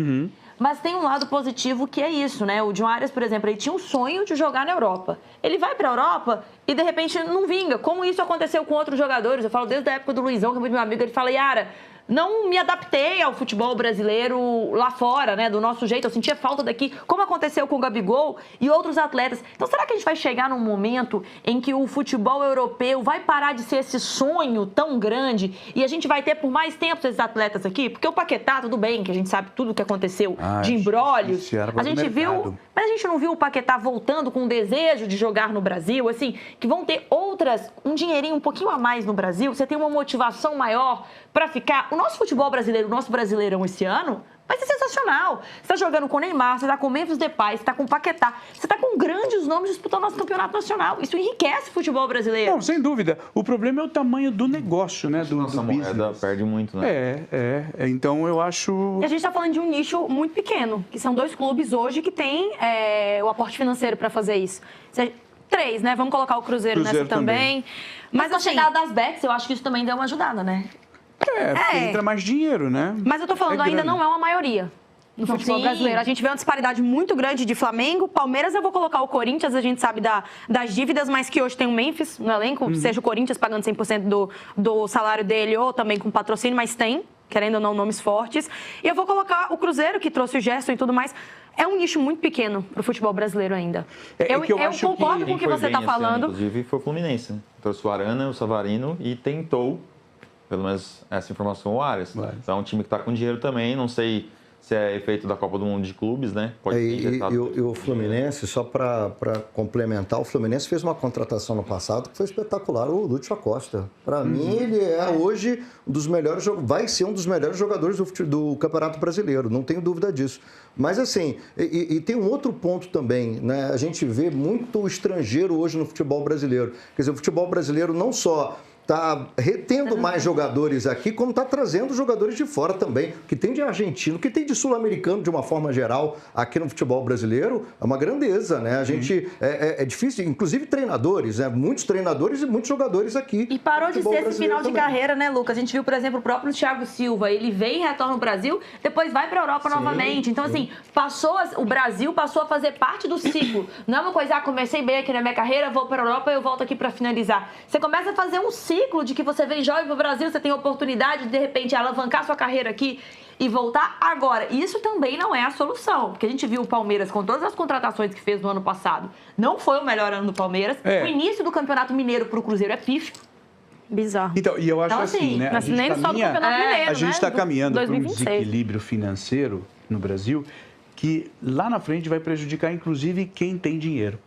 mas tem um lado positivo que é isso, né? O John Arias, por exemplo, ele tinha um sonho de jogar na Europa. Ele vai para a Europa e, de repente, não vinga. Como isso aconteceu com outros jogadores. Eu falo desde a época do Luizão, que é muito meu amigo, ele fala, Yara, não me adaptei ao futebol brasileiro lá fora, né? Do nosso jeito, eu sentia falta daqui, como aconteceu com o Gabigol e outros atletas. Então, será que a gente vai chegar num momento em que o futebol europeu vai parar de ser esse sonho tão grande e a gente vai ter por mais tempo esses atletas aqui? Porque o Paquetá, tudo bem, que a gente sabe tudo o que aconteceu de imbrólios. isso era A gente do viu... mercado. Mas a gente não viu o Paquetá voltando com o desejo de jogar no Brasil, assim, que vão ter um dinheirinho um pouquinho a mais no Brasil, você tem uma motivação maior para ficar. O nosso futebol brasileiro, o nosso Brasileirão esse ano, vai ser sensacional. Você tá jogando com o Neymar, você tá com o Memphis Depay, você tá com o Paquetá, você tá com grandes nomes disputando nosso campeonato nacional. Isso enriquece o futebol brasileiro. Não, sem dúvida. O problema é o tamanho do negócio, né? Do Nossa moeda business. perde muito, né? Então eu acho... E a gente está falando de um nicho muito pequeno, que são 2 clubes hoje que têm o aporte financeiro para fazer isso. 3, né? Vamos colocar o Cruzeiro nessa também. Mas a chegada das bets, eu acho que isso também deu uma ajudada, né? Porque entra mais dinheiro, né? Mas eu tô falando, ainda não é uma maioria no futebol brasileiro. A gente vê uma disparidade muito grande de Flamengo, Palmeiras, eu vou colocar o Corinthians, a gente sabe das dívidas, mas que hoje tem o Memphis no elenco, seja o Corinthians pagando 100% do salário dele ou também com patrocínio, mas tem, querendo ou não, nomes fortes. E eu vou colocar o Cruzeiro, que trouxe o Gerson e tudo mais. É um nicho muito pequeno pro futebol brasileiro ainda. Eu concordo com o que você está falando. Inclusive, foi o Fluminense, né? Trouxe o Arana, o Savarino e tentou, pelo menos essa informação, o Arias. Então é um time que está com dinheiro também, não sei se é efeito da Copa do Mundo de Clubes, né? Pode ter injetado. E o Fluminense, só para complementar, o Fluminense fez uma contratação no passado que foi espetacular, o Lúcio Acosta. Para mim, ele é hoje um dos melhores, vai ser um dos melhores jogadores do Campeonato Brasileiro, não tenho dúvida disso. Mas assim, e tem um outro ponto também, né? A gente vê muito estrangeiro hoje no futebol brasileiro. Quer dizer, o futebol brasileiro não só está retendo mais jogadores aqui, como está trazendo jogadores de fora também, que tem de argentino, que tem de sul-americano de uma forma geral aqui no futebol brasileiro, é uma grandeza, né? A gente, é difícil, inclusive treinadores, né? Muitos treinadores e muitos jogadores aqui. E parou de ser esse final de carreira, né, Lucas? A gente viu, por exemplo, o próprio Thiago Silva, ele vem e retorna ao Brasil, depois vai para a Europa novamente. Então, assim, o Brasil passou a fazer parte do ciclo. Não é uma coisa, comecei bem aqui na minha carreira, vou para a Europa e eu volto aqui para finalizar. Você começa a fazer um ciclo de que você vem jovem para o Brasil, você tem a oportunidade de repente, alavancar sua carreira aqui e voltar agora. Isso também não é a solução, porque a gente viu o Palmeiras com todas as contratações que fez no ano passado. Não foi o melhor ano do Palmeiras. O início do Campeonato Mineiro para o Cruzeiro é pífio. Bizarro. Então, e eu acho assim, né? A gente está caminhando para um desequilíbrio financeiro no Brasil que lá na frente vai prejudicar, inclusive, quem tem dinheiro.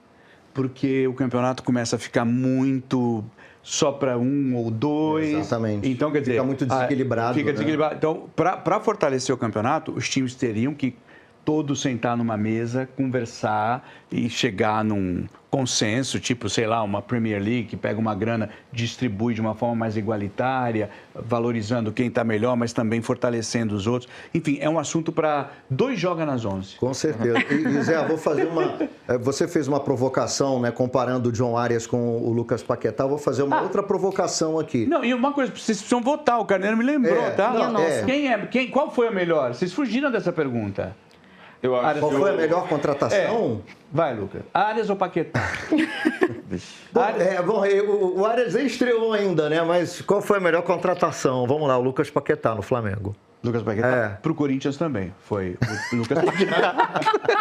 Porque o campeonato começa a ficar muito só para 1 ou 2. Exatamente. Então, quer dizer, fica muito desequilibrado. Fica desequilibrado. Então, para fortalecer o campeonato, os times teriam que todos sentar numa mesa, conversar e chegar num consenso, tipo, sei lá, uma Premier League que pega uma grana, distribui de uma forma mais igualitária, valorizando quem está melhor, mas também fortalecendo os outros. Enfim, é um assunto para 2 joga nas 11. Com certeza. E Zé, vou fazer uma... Você fez uma provocação, né, comparando o John Arias com o Lucas Paquetá. Eu vou fazer uma outra provocação aqui. Não, e uma coisa, vocês precisam votar. O Carneiro me lembrou, tá? Não, qual foi a melhor? Vocês fugiram dessa pergunta. Eu acho Qual foi a melhor contratação? Vai, Lucas. Arias ou Paquetá? O Arias nem estreou ainda, né? Mas qual foi a melhor contratação? Vamos lá, o Lucas Paquetá no Flamengo. Lucas Paquetá? Pro Corinthians também. Foi o Lucas Paquetá.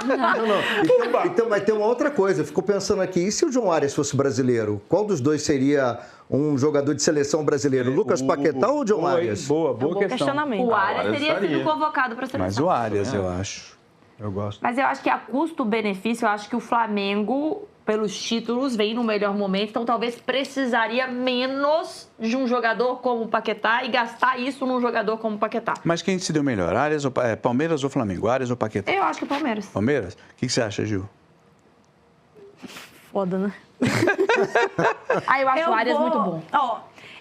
Não. Então, mas tem uma outra coisa. Eu fico pensando aqui, e se o John Arias fosse brasileiro? Qual dos dois seria um jogador de seleção brasileiro? Lucas Paquetá ou o John Arias? Boa questão. O Arias teria sido convocado para a seleção. Mas o Arias, eu acho. Eu gosto. Mas eu acho que a custo-benefício, eu acho que o Flamengo, pelos títulos, vem no melhor momento. Então, talvez precisaria menos de um jogador como o Paquetá e gastar isso num jogador como o Paquetá. Mas quem se deu melhor? Palmeiras ou Flamengo? Arias ou Paquetá? Eu acho que o Palmeiras. Palmeiras? O que você acha, Gil? Foda, né? Eu acho o Arias muito bom.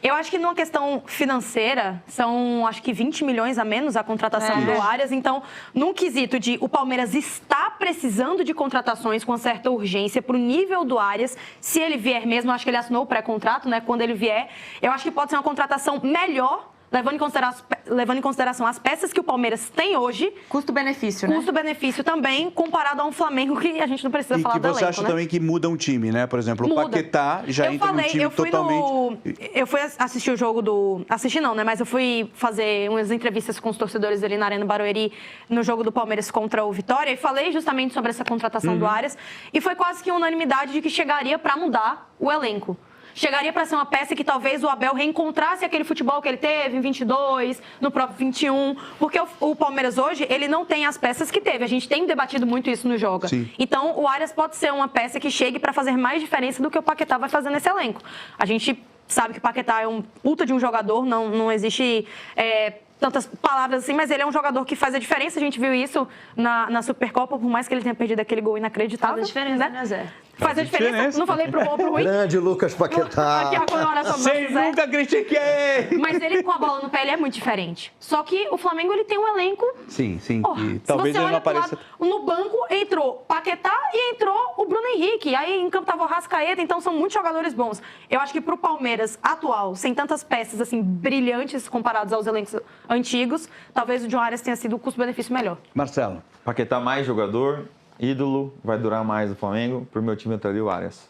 Eu acho que numa questão financeira, são acho que 20 milhões a menos a contratação do Arias. Então, num quesito de o Palmeiras está precisando de contratações com certa urgência para o nível do Arias, se ele vier mesmo, acho que ele assinou o pré-contrato, né? Quando ele vier, eu acho que pode ser uma contratação melhor, levando em consideração as peças que o Palmeiras tem hoje. Custo-benefício, né? Custo-benefício também, comparado a um Flamengo que a gente não precisa falar do elenco, E que você acha também que muda um time, né? Por exemplo, o Paquetá já entra num time totalmente... Eu fui assistir o jogo do... Assistir não, né? Mas eu fui fazer umas entrevistas com os torcedores ali na Arena Barueri no jogo do Palmeiras contra o Vitória e falei justamente sobre essa contratação do Arias e foi quase que unanimidade de que chegaria para mudar o elenco. Chegaria para ser uma peça que talvez o Abel reencontrasse aquele futebol que ele teve em 22, no próprio 21, porque o Palmeiras hoje, ele não tem as peças que teve. A gente tem debatido muito isso no Joga. Sim. Então, o Arias pode ser uma peça que chegue para fazer mais diferença do que o Paquetá vai fazer nesse elenco. A gente sabe que o Paquetá é um puta de um jogador, não existe tantas palavras assim, mas ele é um jogador que faz a diferença. A gente viu isso na Supercopa, por mais que ele tenha perdido aquele gol inacreditável. Faz a diferença, né, Zé? Faz a diferença. Não falei pro bom ou pro ruim. Grande Lucas Paquetá. Aqui a comemoração do Sem Zé. nunca critiquei! Mas ele com a bola no pé, ele é muito diferente. Só que o Flamengo, ele tem um elenco... Sim. Porra, E se talvez você ele não olha pro apareça. lado, no banco entrou Paquetá e entrou o Bruno Henrique. Aí em campo tava o Arrascaeta, então são muitos jogadores bons. Eu acho que pro Palmeiras atual, sem tantas peças assim brilhantes comparados aos elencos antigos, talvez o John Arias tenha sido o custo-benefício melhor. Marcelo. Paquetá mais jogador, ídolo, vai durar mais no Flamengo. Pro meu time eu traria o Arias.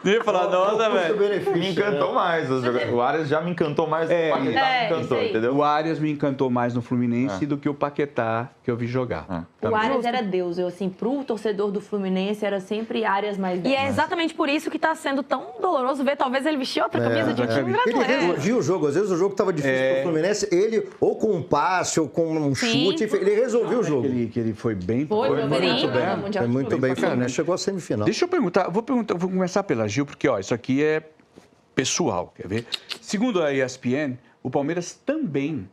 Nem ia falar, nossa, velho. Me encantou mais. O Arias já me encantou mais do que o Paquetá me encantou, isso aí. entendeu? O Arias me encantou mais no Fluminense do que o Paquetá que eu vi jogar. O Arias era Deus. Eu, assim, pro torcedor do Fluminense, era sempre Arias mais 10. E é exatamente por isso que tá sendo tão doloroso ver, talvez ele vestir outra camisa de um time Ele brasileiro. resolvia o jogo. Às vezes o jogo estava difícil pro Fluminense. Ele, ou com um passe, ou com um Sim. chute, ele resolveu o jogo. Que ele foi bem. Foi muito muito bem. bem. Foi muito bem. O Fluminense chegou à semifinal. Deixa eu perguntar, vou começar pela Gil, porque ó, isso aqui é pessoal, quer ver? Segundo a ESPN, o Palmeiras também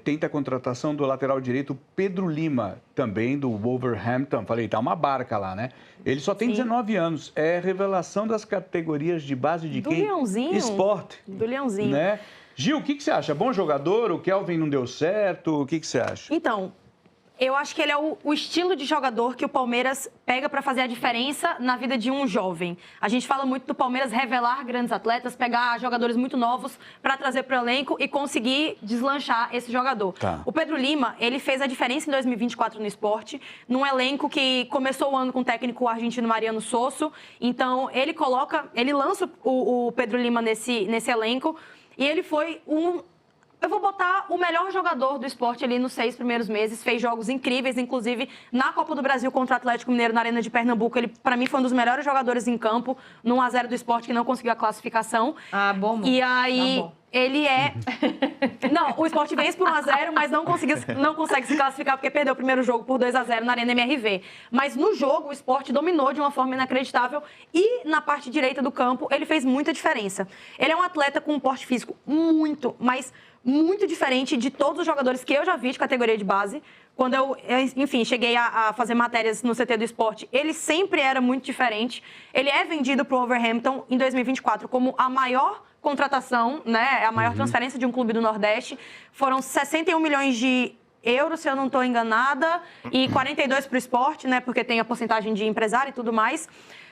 tenta a contratação do lateral direito Pedro Lima, também do Wolverhampton. Falei, tá uma barca lá, né? Ele só tem 19 anos, é revelação das categorias de base de Do quem? Leãozinho. Esporte. Do Leãozinho. Né? Gil, o que você acha? Bom jogador? O Kelvin não deu certo? O que você acha? Então, eu acho que ele é o estilo de jogador que o Palmeiras pega para fazer a diferença na vida de um jovem. A gente fala muito do Palmeiras revelar grandes atletas, pegar jogadores muito novos para trazer para o elenco e conseguir deslanchar esse jogador. Tá. O Pedro Lima, ele fez a diferença em 2024 no esporte, num elenco que começou o ano com o técnico argentino Mariano Sosso. Então, ele lança o Pedro Lima nesse elenco e ele foi eu vou botar o melhor jogador do esporte ali nos 6 primeiros meses. Fez jogos incríveis, inclusive na Copa do Brasil contra o Atlético Mineiro na Arena de Pernambuco. Ele, para mim, foi um dos melhores jogadores em campo, no 1-0 do esporte, que não conseguiu a classificação. Ah, bom. E aí, Tá bom. ele é... Não, o esporte vence por 1-0, mas não consegue se classificar porque perdeu o primeiro jogo por 2-0 na Arena MRV. Mas no jogo, o esporte dominou de uma forma inacreditável e na parte direita do campo, ele fez muita diferença. Ele é um atleta com um porte físico muito, mas muito diferente de todos os jogadores que eu já vi de categoria de base. Quando eu enfim, cheguei a fazer matérias no CT do esporte, ele sempre era muito diferente. Ele é vendido para o Wolverhampton em 2024 como a maior contratação, né? A maior transferência de um clube do Nordeste. Foram 61 milhões de euros, se eu não estou enganada, e 42 para o esporte, né? Porque tem a porcentagem de empresário e tudo mais.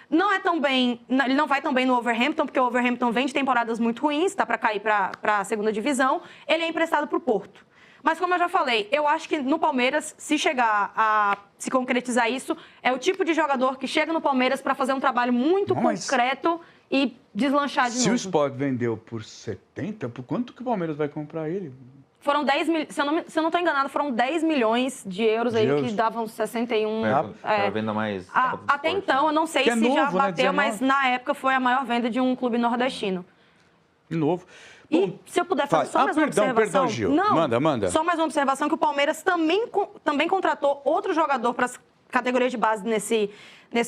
Ele não vai tão bem no Wolverhampton, porque o Wolverhampton vem de temporadas muito ruins, está para cair para a segunda divisão. Ele é emprestado para o Porto. Mas, como eu já falei, eu acho que no Palmeiras, se chegar a se concretizar isso, é o tipo de jogador que chega no Palmeiras para fazer um trabalho muito concreto e deslanchar de novo. Se o Sport vendeu por 70, por quanto que o Palmeiras vai comprar ele? Foram 10 milhões, se eu não estou enganado, foram 10 milhões de euros aí que davam 61. A venda mais. Até então, eu não sei se já bateu, mas na época foi a maior venda de um clube nordestino. Novo. E se eu puder fazer só mais uma observação... Perdão, Gil. Não, manda. Só mais uma observação, que o Palmeiras também contratou outro jogador para as categorias de base nesse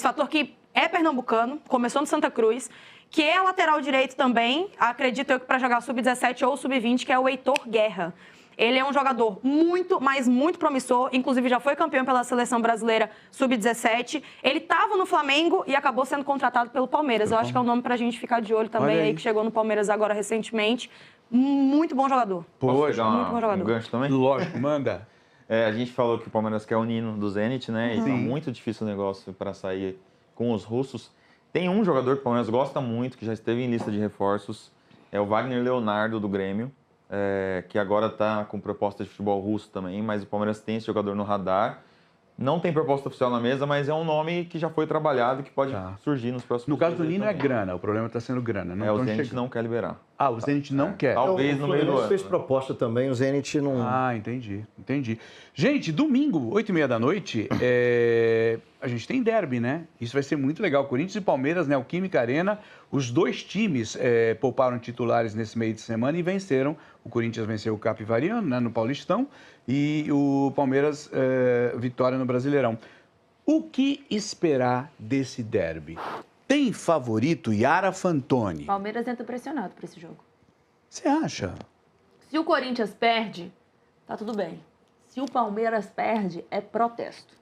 fator, que é pernambucano, começou no Santa Cruz, que é lateral direito também, acredito eu que para jogar sub-17 ou sub-20, que é o Heitor Guerra. Ele é um jogador muito, mas muito promissor, inclusive já foi campeão pela seleção brasileira sub-17. Ele estava no Flamengo e acabou sendo contratado pelo Palmeiras. Eu acho que é um nome para a gente ficar de olho também, aí que chegou no Palmeiras agora recentemente. Muito bom jogador. Posso pegar muito bom jogador. um gancho também? Lógico, manda. A gente falou que o Palmeiras quer o Nino do Zenit, né? E tá muito difícil o negócio para sair com os russos. Tem um jogador que o Palmeiras gosta muito, que já esteve em lista de reforços, é o Wagner Leonardo, do Grêmio. Que agora está com proposta de futebol russo também, mas o Palmeiras tem esse jogador no radar. Não tem proposta oficial na mesa, mas é um nome que já foi trabalhado e que pode surgir nos próximos No caso do dias Nino também. é grana, o problema está sendo grana. Não o Zenit não quer liberar. Ah, o Zenit não quer. Talvez no meio do ano. fez proposta também, o Zenit não... Ah, entendi. Gente, domingo, 8h30 da noite, a gente tem derby, né? Isso vai ser muito legal. Corinthians e Palmeiras, Neoquímica Arena. Os dois times pouparam titulares nesse meio de semana e venceram. O Corinthians venceu o Capivariano, né, no Paulistão, e o Palmeiras, vitória no Brasileirão. O que esperar desse derby? Tem favorito Yara Fantoni? Palmeiras entra pressionado para esse jogo. Você acha? Se o Corinthians perde, tá tudo bem. Se o Palmeiras perde, é protesto.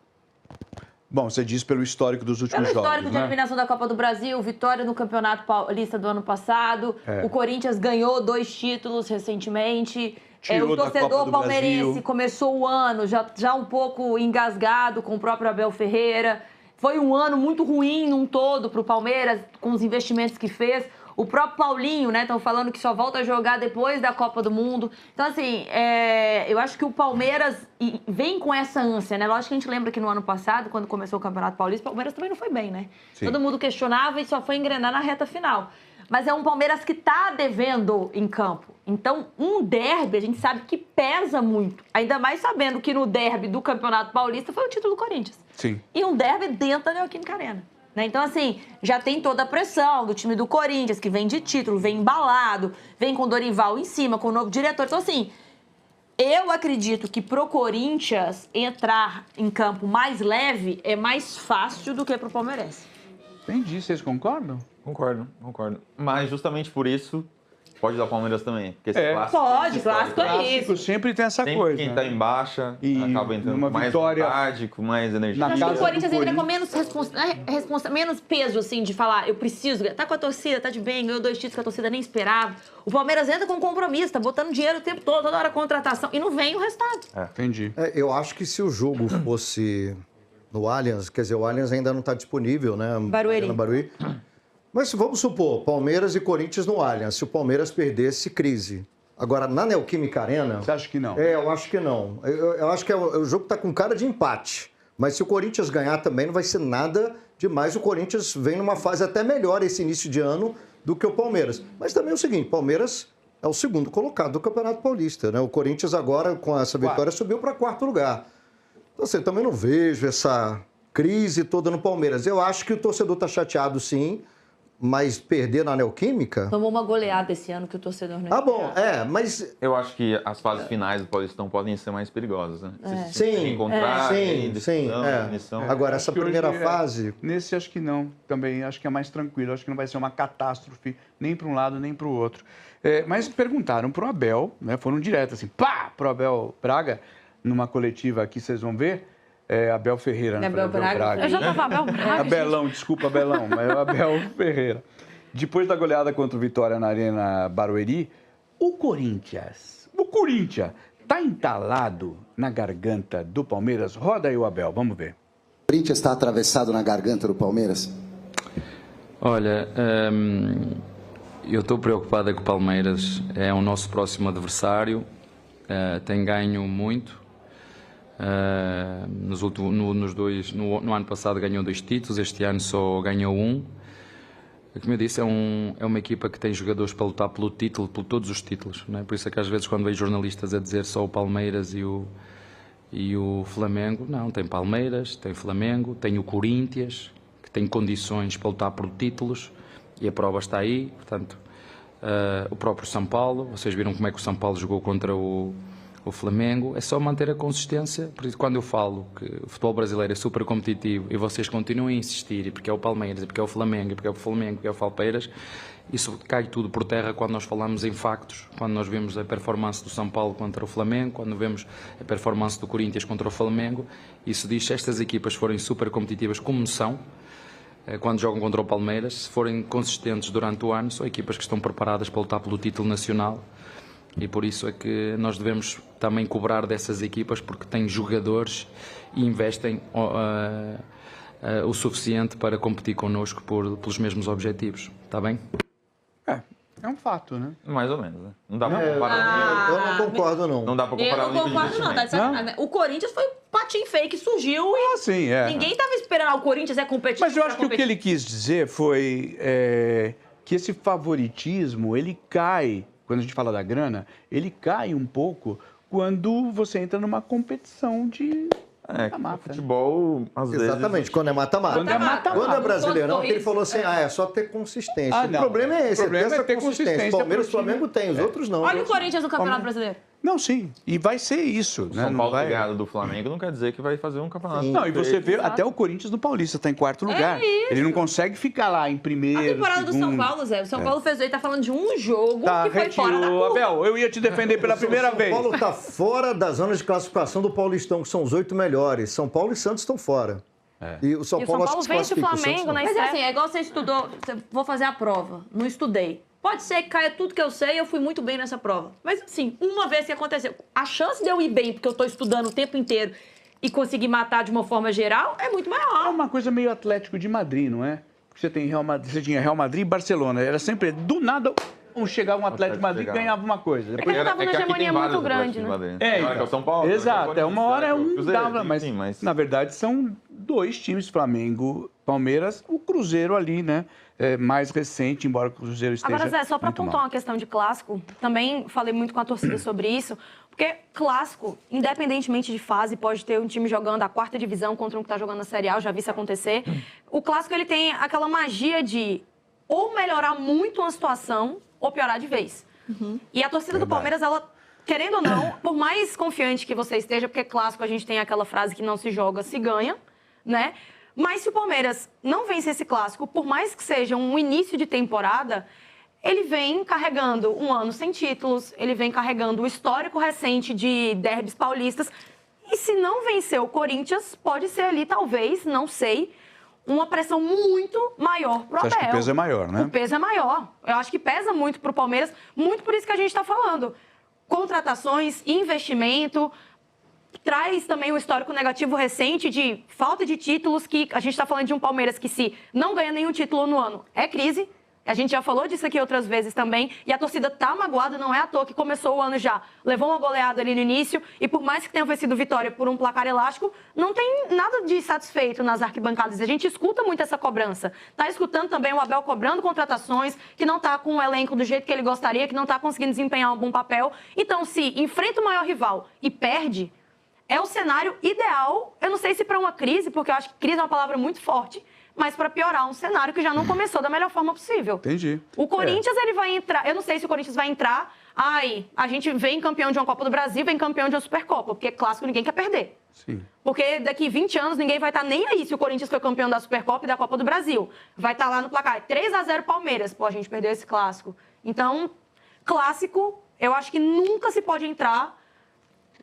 Bom, você diz pelo histórico dos últimos Pelo histórico jogos, de né? eliminação da Copa do Brasil, vitória no Campeonato Paulista do ano passado. O Corinthians ganhou 2 títulos recentemente. Tirou O da Copa torcedor do palmeirense Brasil. começou o ano já um pouco engasgado com o próprio Abel Ferreira. Foi um ano muito ruim num todo para o Palmeiras, com os investimentos que fez. O próprio Paulinho, né? Estão falando que só volta a jogar depois da Copa do Mundo. Então, assim, eu acho que o Palmeiras vem com essa ânsia, né? Lógico que a gente lembra que no ano passado, quando começou o Campeonato Paulista, o Palmeiras também não foi bem, né? Sim. Todo mundo questionava e só foi engrenar na reta final. Mas é um Palmeiras que está devendo em campo. Então, um derby, a gente sabe que pesa muito. Ainda mais sabendo que no derby do Campeonato Paulista foi o título do Corinthians. Sim. E um derby dentro da Neoquímica Arena. Né? Então, assim, já tem toda a pressão do time do Corinthians, que vem de título, vem embalado, vem com o Dorival em cima, com o novo diretor. Então, assim, eu acredito que pro Corinthians entrar em campo mais leve é mais fácil do que pro Palmeirense. Entendi, vocês concordam? Concordo. Mas justamente por isso, pode dar o Palmeiras também. Porque esse clássico, Pode, esse histórico, clássico é né? isso. Sempre tem essa Sempre coisa. quem tá em baixa E acaba entrando numa com mais vitória vontade, com mais energia. na Acho que casa o do Corinthians entra com Corinthians. menos peso, assim, de falar, eu preciso, tá com a torcida, tá de bem, ganhou 2 títulos que a torcida nem esperava. O Palmeiras entra com compromisso, tá botando dinheiro o tempo todo, toda hora contratação, e não vem o resultado. Entendi. Eu acho que se o jogo fosse no Allianz, quer dizer, o Allianz ainda não está disponível, né? Barueri. No Barueri. Mas vamos supor, Palmeiras e Corinthians no Allianz. Se o Palmeiras perdesse, crise. Agora, na Neoquímica Arena... Você acha que não? Eu acho que não. Eu acho que o jogo está com cara de empate. Mas se o Corinthians ganhar também, não vai ser nada demais. O Corinthians vem numa fase até melhor esse início de ano do que o Palmeiras. Mas também é o seguinte, Palmeiras é o segundo colocado do Campeonato Paulista, né? O Corinthians agora, com essa vitória, subiu para 4º lugar. Então, assim, também não vejo essa crise toda no Palmeiras. Eu acho que o torcedor está chateado, sim, mas perder na Neoquímica... Tomou uma goleada esse ano que o torcedor não bom, mas... Eu acho que as fases finais do Paulistão podem ser mais perigosas, né? Se Sim, encontrar, sim. Agora, essa Acho que primeira hoje, fase... Nesse, acho que não. Também, acho que é mais tranquilo. Acho que não vai ser uma catástrofe nem para um lado, nem para o outro. Mas perguntaram para o Abel, né? Foram direto assim, pá, para o Abel Braga, numa coletiva aqui, vocês vão ver. Abel Ferreira, né? Abel Braga. Eu já tava Abel Braga. Abelão, desculpa, Abelão, mas é o Abel Ferreira. Depois da goleada contra o Vitória na Arena Barueri, o Corinthians tá entalado na garganta do Palmeiras? Roda aí o Abel, vamos ver. O Corinthians está atravessado na garganta do Palmeiras? Olha, eu estou preocupado com o Palmeiras, é o nosso próximo adversário, tem ganho muito. No ano passado ganhou 2 títulos, este ano só ganhou 1. Como eu disse, é uma equipa que tem jogadores para lutar pelo título, por todos os títulos, não é? Por isso é que às vezes quando vejo jornalistas a dizer só o Palmeiras e o Flamengo, não, tem Palmeiras, tem Flamengo, tem o Corinthians, que tem condições para lutar por títulos, e a prova está aí. Portanto, o próprio São Paulo, vocês viram como é que o São Paulo jogou contra o Flamengo, é só manter a consistência. Por isso, quando eu falo que o futebol brasileiro é super competitivo e vocês continuam a insistir, porque é o Palmeiras, porque é o Flamengo, porque é o Flamengo, porque é o Palmeiras, isso cai tudo por terra quando nós falamos em factos, quando nós vemos a performance do São Paulo contra o Flamengo, quando vemos a performance do Corinthians contra o Flamengo. Isso diz que estas equipas forem super competitivas, como são, quando jogam contra o Palmeiras, se forem consistentes durante o ano, são equipas que estão preparadas para lutar pelo título nacional. E por isso é que nós devemos também cobrar dessas equipas, porque têm jogadores e investem o suficiente para competir connosco pelos mesmos objetivos. Está bem? É um fato, né? Mais ou menos, né? Não dá para comparar Eu não concordo, não. Não dá para comparar Eu o não nível de concordo, não. investimento. Tá? O Corinthians foi um patinho feio que surgiu e Sim, ninguém estava esperando. O Corinthians é competitivo. Mas eu acho que o que ele quis dizer foi que esse favoritismo, ele cai, quando a gente fala da grana, ele cai um pouco quando você entra numa competição de mata-mata. Futebol, às vezes... Exatamente, quando é mata-mata. Quando é mata-mata. Quando é Brasileirão, Quando ele falou assim, é só ter consistência. Ah, o não. problema é esse, O problema ter é ter consistência Palmeiras e pro time. Flamengo tem, os outros não. Olha o Corinthians no Campeonato Brasileiro. Não, sim. E vai ser isso. Né? São Não Paulo vai... ter ganhado do Flamengo não quer dizer que vai fazer um campeonato. Não, e você vê até o Corinthians no Paulista, está em quarto lugar. isso. Ele não consegue ficar lá em primeiro, A temporada do São segundo. Paulo, Zé. O São Paulo fez aí, tá falando de um jogo Tá, que foi fora da retirou. curva. Abel, eu ia te defender pela primeira São vez. Paulo está fora da zona de classificação do Paulistão, que são os 8 melhores. São Paulo e Santos estão fora. E o São E o Paulo, São Paulo acho que vence o classifica, Santos Flamengo não. na Mas é estreia. assim, é igual você estudou, vou fazer a prova, não estudei. Pode ser que caia tudo que eu sei, eu fui muito bem nessa prova. Mas assim, uma vez que aconteceu, a chance de eu ir bem, porque eu estou estudando o tempo inteiro e conseguir matar de uma forma geral, é muito É maior. uma coisa meio Atlético de Madrid, não é? Porque você tem Real Madrid, você tinha Real Madrid e Barcelona. Era sempre, do nada, chegava um Atlético de Madrid e chegava. ganhava uma coisa. que ele tava numa aqui tem hegemonia vários muito grande, Atléticos de né? Madrid. É, Tem hora que é o São Paulo. Exato, uma hora é um Cruzeiro, dava, mas, enfim, mas na verdade são dois times, Flamengo, Palmeiras, o Cruzeiro ali, né? É mais recente, embora o Cruzeiro esteja Agora, Zé, só para muito pontuar mal. uma questão de clássico, também falei muito com a torcida sobre isso, porque clássico, independentemente de fase, pode ter um time jogando a 4ª divisão contra um que está jogando a Série A, eu já vi isso acontecer. O clássico, ele tem aquela magia de ou melhorar muito uma situação ou piorar de vez. E a torcida do Palmeiras, ela, querendo ou não, por mais confiante que você esteja, porque clássico a gente tem aquela frase que não se joga, se ganha, né? Mas se o Palmeiras não vence esse clássico, por mais que seja um início de temporada, ele vem carregando um ano sem títulos, ele vem carregando o histórico recente de derbys paulistas. E se não vencer o Corinthians, pode ser ali, talvez, não sei, uma pressão muito maior pro Você Abel. acha que o peso é maior, né? O peso é maior. Eu acho que pesa muito pro Palmeiras, muito por isso que a gente está falando. Contratações, investimento, traz também um histórico negativo recente de falta de títulos, que a gente está falando de um Palmeiras que, se não ganha nenhum título no ano, é crise. A gente já falou disso aqui outras vezes também. E a torcida tá magoada, não é à toa que começou o ano já. Levou uma goleada ali no início. E por mais que tenha vencido vitória por um placar elástico, não tem nada de satisfeito nas arquibancadas. A gente escuta muito essa cobrança. Tá escutando também o Abel cobrando contratações, que não tá com o elenco do jeito que ele gostaria, que não tá conseguindo desempenhar um bom papel. Então, se enfrenta o maior rival e perde, é o cenário ideal. Eu não sei se para uma crise, porque eu acho que crise é uma palavra muito forte, mas para piorar um cenário que já não começou da melhor forma possível. Entendi. O Corinthians, ele vai entrar... Eu não sei se o Corinthians vai entrar... Ai, a gente vem campeão de uma Copa do Brasil, vem campeão de uma Supercopa, porque clássico ninguém quer perder. Sim. Porque daqui 20 anos ninguém vai estar nem aí se o Corinthians foi campeão da Supercopa e da Copa do Brasil. Vai estar lá no placar 3-0 Palmeiras. Pô, a gente perdeu esse clássico. Então, clássico, eu acho que nunca se pode entrar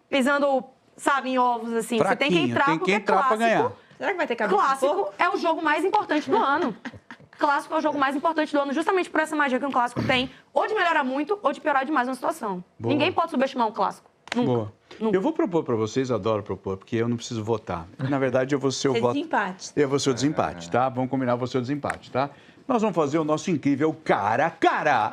pisando, sabe, em ovos, assim. Você tem que Fraquinho, entrar tem que porque entrar pra clássico... ganhar. Será que vai ter cabeça de porco? Clássico é o jogo mais importante do ano. Clássico é o jogo mais importante do ano, justamente por essa magia que um clássico tem, ou de melhorar muito, ou de piorar demais uma situação. Boa. Ninguém pode subestimar um clássico. Nunca. Boa. Nunca. Eu vou propor para vocês, adoro propor, porque eu não preciso votar. Na verdade, eu vou ser o Você voto... desempate. Eu vou ser o desempate, tá? Vamos combinar, eu vou ser o desempate, tá? Nós vamos fazer o nosso incrível cara a cara.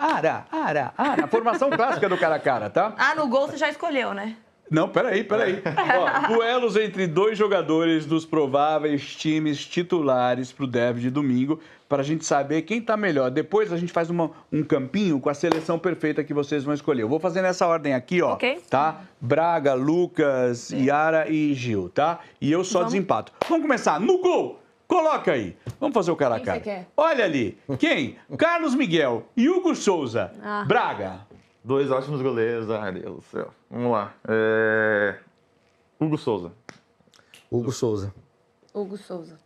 A formação clássica do cara a cara, tá? Ah, no gol você já escolheu, né? Não, peraí. Ó, duelos entre dois jogadores dos prováveis times titulares pro derby de domingo, para a gente saber quem tá melhor. Depois a gente faz um campinho com a seleção perfeita que vocês vão escolher. Eu vou fazer nessa ordem aqui, ó. Ok. Tá? Braga, Lucas, Yara e Gil, tá? E eu só desempato. Vamos começar no gol! Coloca aí. Vamos fazer o cara a Quem cara. você quer? Olha ali. Quem? Carlos Miguel e Hugo Souza. Braga. Dois ótimos goleiros, ai Deus do céu. Vamos lá. Hugo Souza. Hugo Souza. Hugo Souza.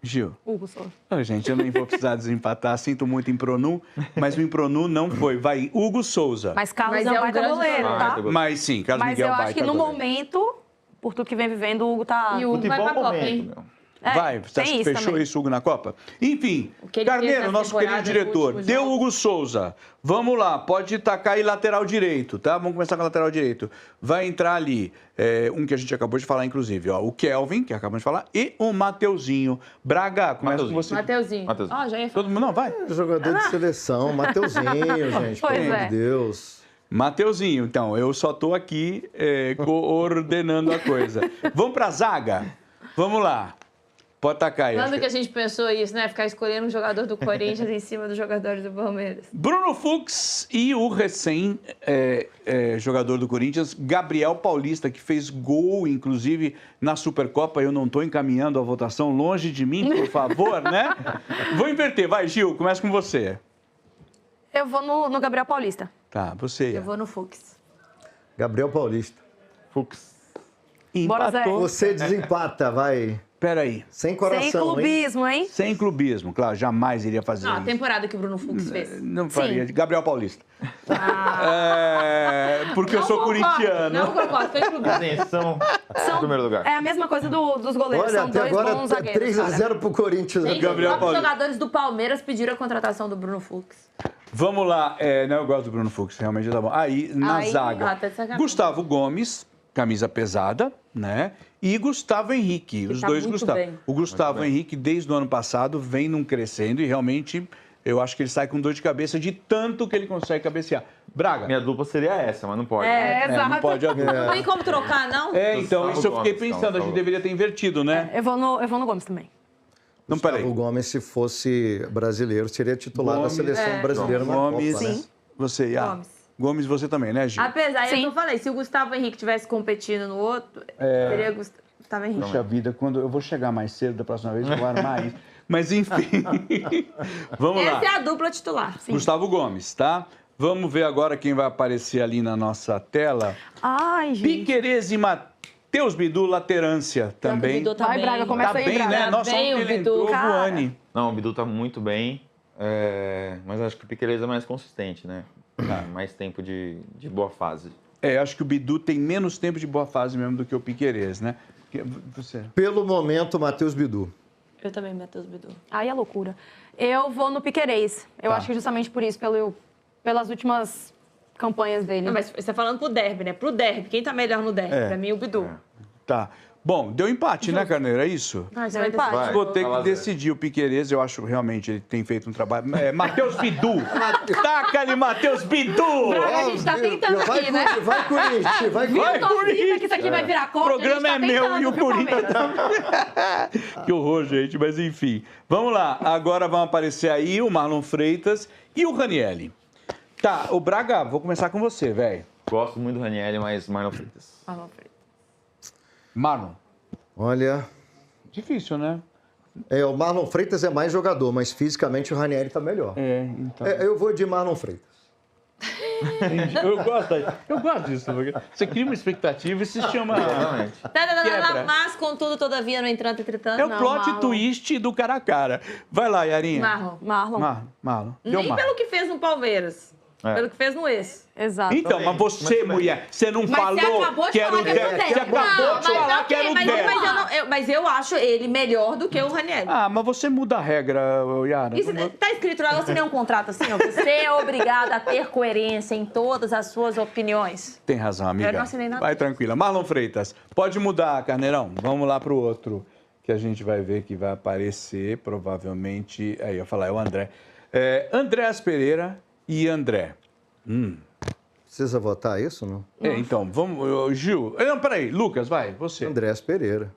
Gil. Hugo Souza. Ô, gente, eu nem vou precisar desempatar. Sinto muito em Pronu, mas o Impronu não foi. Vai Hugo Souza. Mas Carlos Mas é um é um baita grande goleiro, goleiro. tá? Baita Mas sim, Carlos Mas Miguel eu acho baita que no goleiro. momento, por tudo que vem vivendo, o Hugo tá... E o Hugo vai pra Copa, hein? meu. Vai, você acha que isso fechou também. isso, Hugo, na Copa? Enfim, O que ele fez Carneiro, nessa nosso querido temporada, diretor, no último deu jogo. Hugo Souza. Vamos lá, pode tacar aí lateral direito, tá? Vamos começar com o lateral direito. Vai entrar ali, um que a gente acabou de falar, inclusive, ó, o Kelvin, que acabamos de falar, e o Mateuzinho. Braga, começa com você. Mateuzinho. Mateuzinho. Ó, já ia falar. Todo mundo, não, vai. Jogador de seleção, Mateuzinho, gente, Pois pelo amor é. de Deus. Mateuzinho, então, eu só tô aqui coordenando a coisa. Vamos pra zaga? Vamos lá. Pode tacar aí. acho Quando que- que a gente pensou isso, né? Ficar escolhendo um jogador do Corinthians em cima dos jogadores do Palmeiras. Bruno Fux e o jogador do Corinthians, Gabriel Paulista, que fez gol, inclusive, na Supercopa. Eu não estou encaminhando a votação longe de mim, por favor, né? Vou inverter. Vai, Gil, começa com você. Eu vou no Gabriel Paulista. Tá, você. Eu vou no Fux. Gabriel Paulista. Fux. Bora, Zé. Empatou. Você desempata, vai. Peraí. Sem coração, Sem clubismo, hein? Sem clubismo, claro, jamais iria fazer Não, a isso. temporada que o Bruno Fux fez. Não faria. Sim. Gabriel Paulista. Ah. Porque eu sou corintiano. Não concordo, foi clubismo. Atenção, em primeiro lugar. É a mesma coisa dos goleiros. Olha, São até dois agora bons zagueiros, 3-0 pro Corinthians. Gente, Gabriel os próprios Paulista. jogadores do Palmeiras pediram a contratação do Bruno Fux. Vamos lá. Não, eu gosto do Bruno Fux, realmente tá bom. Aí, na Aí, zaga, tá de sacanagem. Gustavo Gomes, camisa pesada, né? E Gustavo Henrique, os tá dois muito Gustavo. bem. O Gustavo Henrique, desde o ano passado, vem num crescendo e realmente eu acho que ele sai com dor de cabeça de tanto que ele consegue cabecear. Braga. Minha dupla seria essa, mas não pode. Não pode a dupla. Não tem como trocar, não? Então, isso eu fiquei Gomes, pensando, a gente Gustavo. deveria ter invertido, né? Eu vou no Gomes também. Não, peraí. O Gomes, se fosse brasileiro, seria titular Gomes, da seleção brasileira na Gomes, Copa, né? Sim. você, Gomes. Gomes, você também, né, Gil? Apesar, Sim. eu falei, se o Gustavo Henrique tivesse competindo no outro, seria Gustavo Henrique. Puxa vida, quando eu vou chegar mais cedo da próxima vez, eu vou armar isso. Mas enfim, vamos lá. Essa é a dupla titular. Gustavo Gomes, tá? Vamos ver agora quem vai aparecer ali na nossa tela. Ai, gente. Piquerez e Matheus Bidu, laterância também. Bidu tá Vai, bem. Braga, começa Tá aí, bem, Braga. né? Tá Nossa, bem, ontem o ele Bidu. entrou Cara. voando. Não, o Bidu tá muito bem, mas acho que o Piquerez é mais consistente, né? Mais tempo de boa fase. Acho que o Bidu tem menos tempo de boa fase mesmo do que o Piquerez, né? Você. Pelo momento, Matheus Bidu. Eu também, Matheus Bidu. Aí é loucura. Eu vou no Piquerez. Eu Tá. acho que justamente por isso, pelas últimas campanhas dele. Não, mas você tá falando pro derby, né? Pro derby. Quem tá melhor no derby? Pra mim, o Bidu. Tá. Bom, deu empate, né, Carneiro? É isso? Ah, Deu empate. Vai. Vou ter que Fala, Zé. decidir o Piquerez, eu acho realmente ele tem feito um trabalho. Matheus Bidu! Taca-lhe, Matheus Bidu! Braga, a gente tá tentando Vai, aqui, né? Vai, Corinthians, vai, Vai, Torcida Corinthians! que isso aqui vai virar O Copa. programa a é gente tá meu tentando e o pro Corinthians Palmeiras. também. Que horror, gente, mas enfim. Vamos lá, agora vão aparecer aí o Marlon Freitas e o Ranielli. Tá, o Braga, vou começar com você, velho. Gosto muito do Ranieri, mas Marlon Freitas. Marlon, Olha, difícil, né? o Marlon Freitas é mais jogador, mas fisicamente o Ranieri tá melhor. Então. Eu vou de Marlon Freitas. Eu gosto disso, porque você cria uma expectativa e se chama. Exatamente. Quebra. Mas, contudo, todavia, no entanto, entretanto, É o não. plot Marlon. twist do cara a cara. Vai lá, Yarinha. Marlon. Marlon. Deu Nem Marlon. pelo que fez no Palmeiras. Pelo que fez no ex. Exato. Então, mas você, mulher, você não falou você acabou de que era falar o que era o Dé. Você Dé. acabou de falar que era o Dé. Mas eu acho ele melhor do que o Ranieri. Ah, mas você muda a regra, Yara. Isso tá escrito lá, você tem um contrato assim, ó. Você é obrigado a ter coerência em todas as suas opiniões. Tem razão, amiga. Eu não assinei nada. Vai tranquila. Marlon Freitas, pode mudar, Carneirão. Vamos lá pro outro, que a gente vai ver que vai aparecer, provavelmente... Aí, eu ia falar, é o André. Andréas Pereira e André. Precisa votar isso, não? Então, vamos... Gil... Não, peraí. Lucas, vai, você. Andrés Pereira.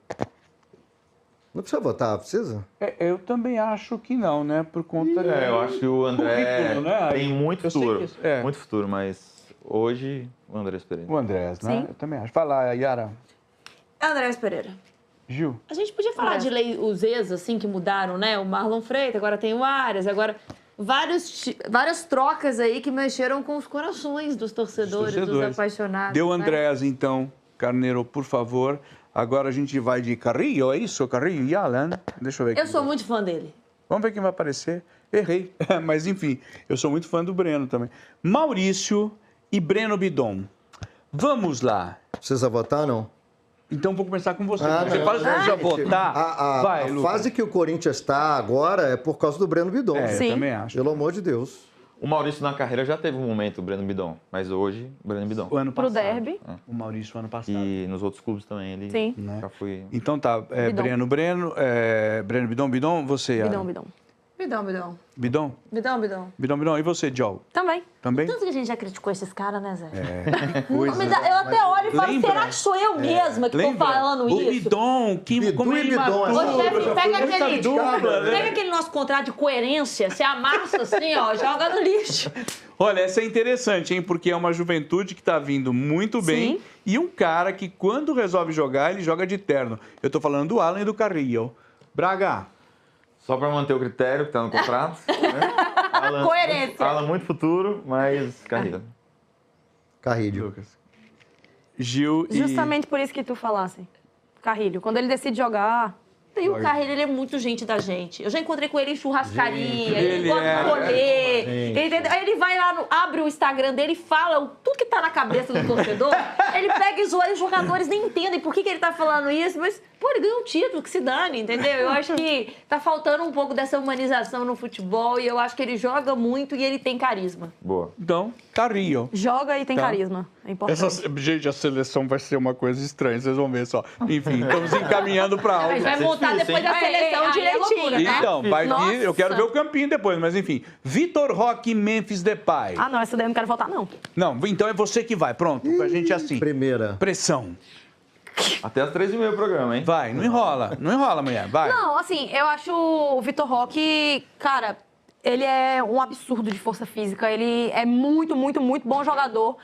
Não precisa votar, precisa? Eu também acho que não, né? Por conta... Eu acho que o André Currículo, né? tem muito Eu sei futuro. que- é. Muito futuro, mas hoje o André Pereira. O Andrés, né? Sim. Eu também acho. Fala, Yara. Andrés Pereira. Gil. A gente podia falar de os ex, assim, que mudaram, né? O Marlon Freitas, agora tem o Arias, agora... Várias trocas aí que mexeram com os corações dos torcedores, dos apaixonados. Deu né? Andréas, então. Carneiro, por favor. Agora a gente vai de Carrillo, é isso? Carrillo e Alan. Deixa eu ver aqui. Eu sou muito fã dele. Vamos ver quem vai aparecer. Errei. Mas, enfim, eu sou muito fã do Breno também. Maurício e Breno Bidon. Vamos lá. Precisa votar, não? Então, vou começar com você. Ah, Você não. fala que precisa Gente, votar. Vai, a Lucas. fase que o Corinthians está agora é por causa do Breno Bidon. Eu Sim. também acho. Pelo amor de Deus. O Maurício na carreira já teve um momento, o Breno Bidon, mas hoje, o Breno Bidon. O ano Pro passado. derby. O Maurício, o ano passado. E nos outros clubes também ele Sim. já foi. Então tá, Bidon. Breno, Bidon, você, Yara? Bidão. Bidão. Bidon? Bidon. E você, Joel? Também. Também? Tanto que a gente já criticou esses caras, né, Zé? Coisa. Eu até olho e falo, Lembra? será que sou eu mesma que tô Lembra? falando O isso? Bidon, Bidu como e ele Bidon, matou. essa Ô, chefe, dupla já pega foi aquele, muito criticada, né? pega aquele nosso contrato de coerência, se amassa assim, ó, joga no lixo. Olha, essa é interessante, hein? Porque é uma juventude que tá vindo muito bem Sim. e um cara que, quando resolve jogar, ele joga de terno. Eu tô falando do Alan e do Carrillo. Braga, Só para manter o critério que tá no contrato. Né? Alan, Coerência. Alan muito futuro, mas carreira. Carrilho. Lucas. Gil e... Justamente por isso que tu falasse. Carrilho, quando ele decide jogar... E o Carrilho, ele é muito gente da gente. Eu já encontrei com ele em churrascaria, ele gosta é, de rolê. Entendeu? Aí ele vai lá, abre o Instagram dele e fala tudo que tá na cabeça do torcedor. Ele pega e zoa, e os jogadores nem entendem por que ele tá falando isso, mas, pô, ele ganhou um título, que se dane, entendeu? Eu acho que tá faltando um pouco dessa humanização no futebol e eu acho que ele joga muito e ele tem carisma. Boa. Então, Carrilho. Joga e tem carisma. É importante. Gente, a seleção vai ser uma coisa estranha, vocês vão ver só. Enfim, estamos encaminhando para algo. Mas vai montar depois da seleção direitinho, né? Então, vai Nossa. vir, eu quero ver o campinho depois, mas enfim. Vitor Roque e Memphis Depay. Ah, não, essa daí eu não quero voltar, não. Não, então é você que vai, pronto, pra gente assim. Primeira. Pressão. Até as 3h30 o programa, hein? Vai, não enrola, mulher, vai. Não, assim, eu acho o Vitor Roque, cara, ele é um absurdo de força física. Ele é muito, muito, muito bom jogador.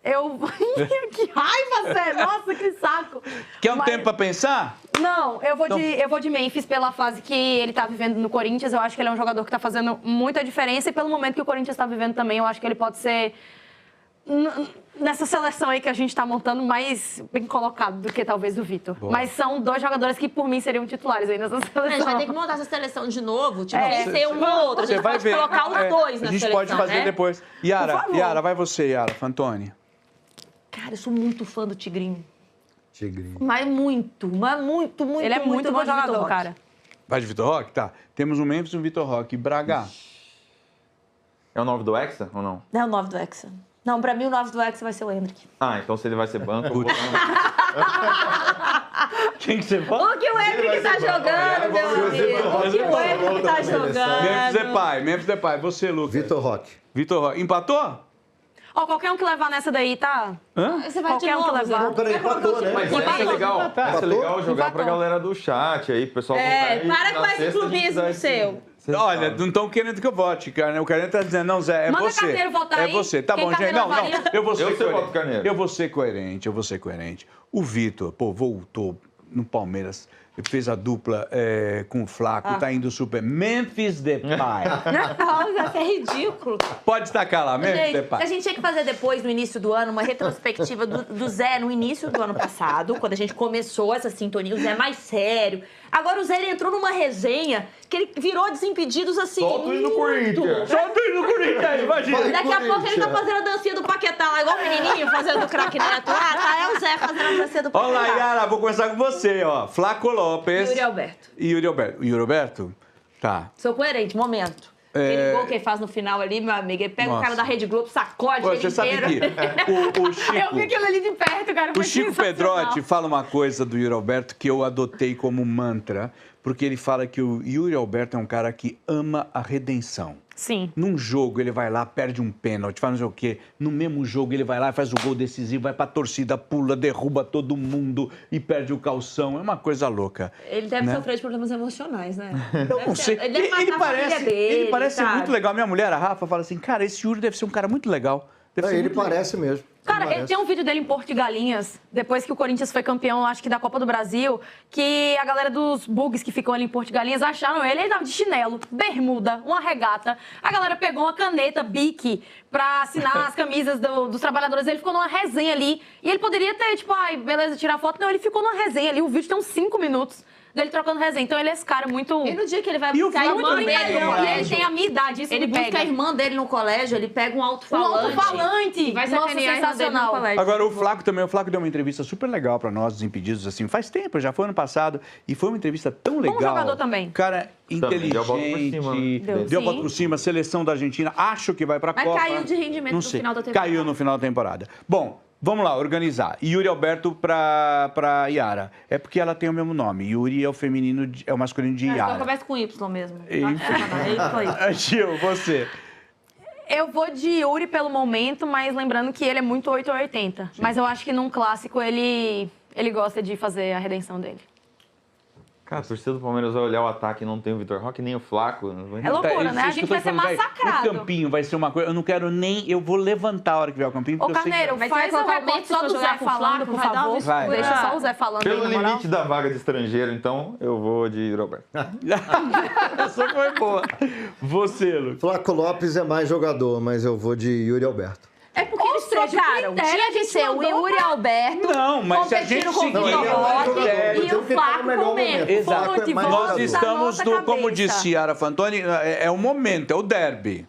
Que raiva, sério! Nossa, que saco! Quer um Mas- tempo pra pensar? Não, eu vou de Memphis pela fase que ele tá vivendo no Corinthians. Eu acho que ele é um jogador que tá fazendo muita diferença. E pelo momento que o Corinthians tá vivendo também, eu acho que ele pode ser, nessa seleção aí que a gente tá montando, mais bem colocado do que talvez o Vitor. Mas são dois jogadores que, por mim, seriam titulares aí nessa seleção. A gente vai ter que montar essa seleção de novo, tipo, É. ser um ou outro. A Você gente vai pode ver. colocar os dois na A gente seleção, pode fazer né? depois. Por Yara, favor. Yara, vai você, Yara Fantoni. Cara, eu sou muito fã do Tigrinho. Tigrinho. Mas muito. Ele é muito bom eu gosto do Vitor jogador, Roque. cara. Vai de Vitor Roque? Tá. Temos um Memphis e um Vitor Roque. Braga. É o 9 do Hexa ou não? Não é o 9 do Hexa. Não, pra mim o 9 do Hexa vai ser o Hendrick. Ah, então se ele vai ser banco, eu vou... Quem que você fala? O que o Hendrick tá jogando, meu amigo? O que o Hendrick tá jogando? Memphis Depay. Você, Lucas. Vitor Roque. Vitor Roque. Empatou? Ó, qualquer um que levar nessa daí, tá? Hã? Você vai de Qualquer um que novo, levar. Zé. Peraí, empatou, né? Mas essa é legal. Essa é legal jogar pra galera do chat aí, pessoal. É, votar aí. para Na com esse sexta a gente clubismo dá esse- seu. Olha, não estão querendo que eu vote, cara. O Carneiro tá dizendo, não, Zé, é Manda você. Carneiro votar É aí. você. Tá Quem bom, gente. Carneiro Não, votaria? eu vou ser Eu sei coerente. voto Carneiro. Eu vou ser coerente. O Vitor, pô, voltou no Palmeiras. Fez a dupla com o Flaco, tá indo super. Memphis Depay. Não, isso é ridículo. Pode destacar lá, Memphis Gente, Depay. a gente tinha que fazer depois, no início do ano, uma retrospectiva do Zé no início do ano passado, quando a gente começou essa sintonia, o Zé mais sério. Agora o Zé ele entrou numa resenha que ele virou Desimpedidos assim. Solta ele no muito. Corinthians. Solta ele no Corinthians aí, imagina. Daqui a pouco ele tá fazendo a dancinha do Paquetá lá, igual o menininho fazendo do craque Neto. Ah, tá, é o Zé fazendo a dancinha do Paquetá. Olha lá, Yara, vou começar com você, ó. Flaco Lopes. Yuri Alberto. E Yuri Alberto. O Yuri Alberto? Tá. Sou coerente, momento. Aquele gol que ele faz no final ali, meu amigo, ele pega Nossa. o cara da Rede Globo, sacode Pô, ele você sabe inteiro. que o Chico... Eu vi aquilo ali de perto, cara. O foi Chico sensacional. Pedrotti fala uma coisa do Yuri Alberto que eu adotei como mantra, porque ele fala que o Yuri Alberto é um cara que ama a redenção. Sim. Num jogo, ele vai lá, perde um pênalti, faz não sei o quê. No mesmo jogo, ele vai lá, faz o gol decisivo, vai pra torcida, pula, derruba todo mundo e perde o calção. É uma coisa louca. Ele deve né? sofrer de problemas emocionais, né? Eu não sei. Ele deve matar a família dele, ele parece ser sabe? muito legal. Minha mulher, a Rafa, fala assim, cara, esse Yuri deve ser um cara muito legal. Deve ser Ele muito legal. parece mesmo. Cara, Parece. tem um vídeo dele em Porto de Galinhas, depois que o Corinthians foi campeão, acho que da Copa do Brasil, que a galera dos bugs que ficam ali em Porto de Galinhas acharam ele tava de chinelo, bermuda, uma regata. A galera pegou uma caneta, Bic, pra assinar as camisas dos trabalhadores. Ele ficou numa resenha ali. E ele poderia ter, tipo, ai, beleza, tirar foto. Não, ele ficou numa resenha ali. O vídeo tem uns 5 minutos dele trocando resenha. Então ele é esse cara muito... E no dia que ele vai E o buscar a Flamengo irmã também, dele no né? E ele colégio, tem a minha idade, isso ele me busca pega. a irmã dele no colégio, ele pega um Um alto-falante. alto-falante! E vai Nossa, sacanear a irmã dele no sensacional. colégio. Agora, o Flaco também, o Flaco deu uma entrevista super legal pra nós, Desimpedidos, assim, faz tempo, já foi ano passado, e foi uma entrevista tão legal. jogador também. Cara, inteligente, deu a volta por cima, né? deu a Sim. volta por cima, seleção da Argentina, acho que vai pra Mas Copa. caiu de rendimento Não no sei. final da temporada. Caiu no final da temporada. Bom, vamos lá, organizar. Yuri Alberto pra Yara. É porque ela tem o mesmo nome. Yuri é o feminino, é o masculino de Então Yara. começa com Y mesmo. Enfim. Gil, você. Eu vou de Yuri pelo momento, mas lembrando que ele é muito 8 ou 80. Mas eu acho que num clássico ele gosta de fazer a redenção dele. Cara, a torcida do Palmeiras vai olhar o ataque e não tem o Vitor Roque nem o Flaco. É loucura, Isso né? A que gente eu tô vai ser falando, velho. massacrado. O campinho vai ser uma coisa. Eu não quero nem. Eu vou levantar a hora que vier o campinho. Ô, Porque eu sei que- Carneiro, Mas faz você vai o colocar recorte Memphis só pra do Zé jogar com o falando, Flaco, por vai dar uma favor. mistura. Deixa só o Zé falando aí, Pelo na moral. limite da vaga de estrangeiro, então, eu vou de Yuri Alberto. Essa foi boa. Você, Lu. Flaco Lopes é mais jogador, mas eu vou de Yuri Alberto. É trocaram. Tinha que ser o Yuri Alberto Não, mas se a gente competindo com o seguir Vitor o Roque critério- e o Flaco com o Memphis. Exato. Foram de Mas volta Nós da estamos, nossa como cabeça. disse Chiara Fantoni, é o momento, é o derby.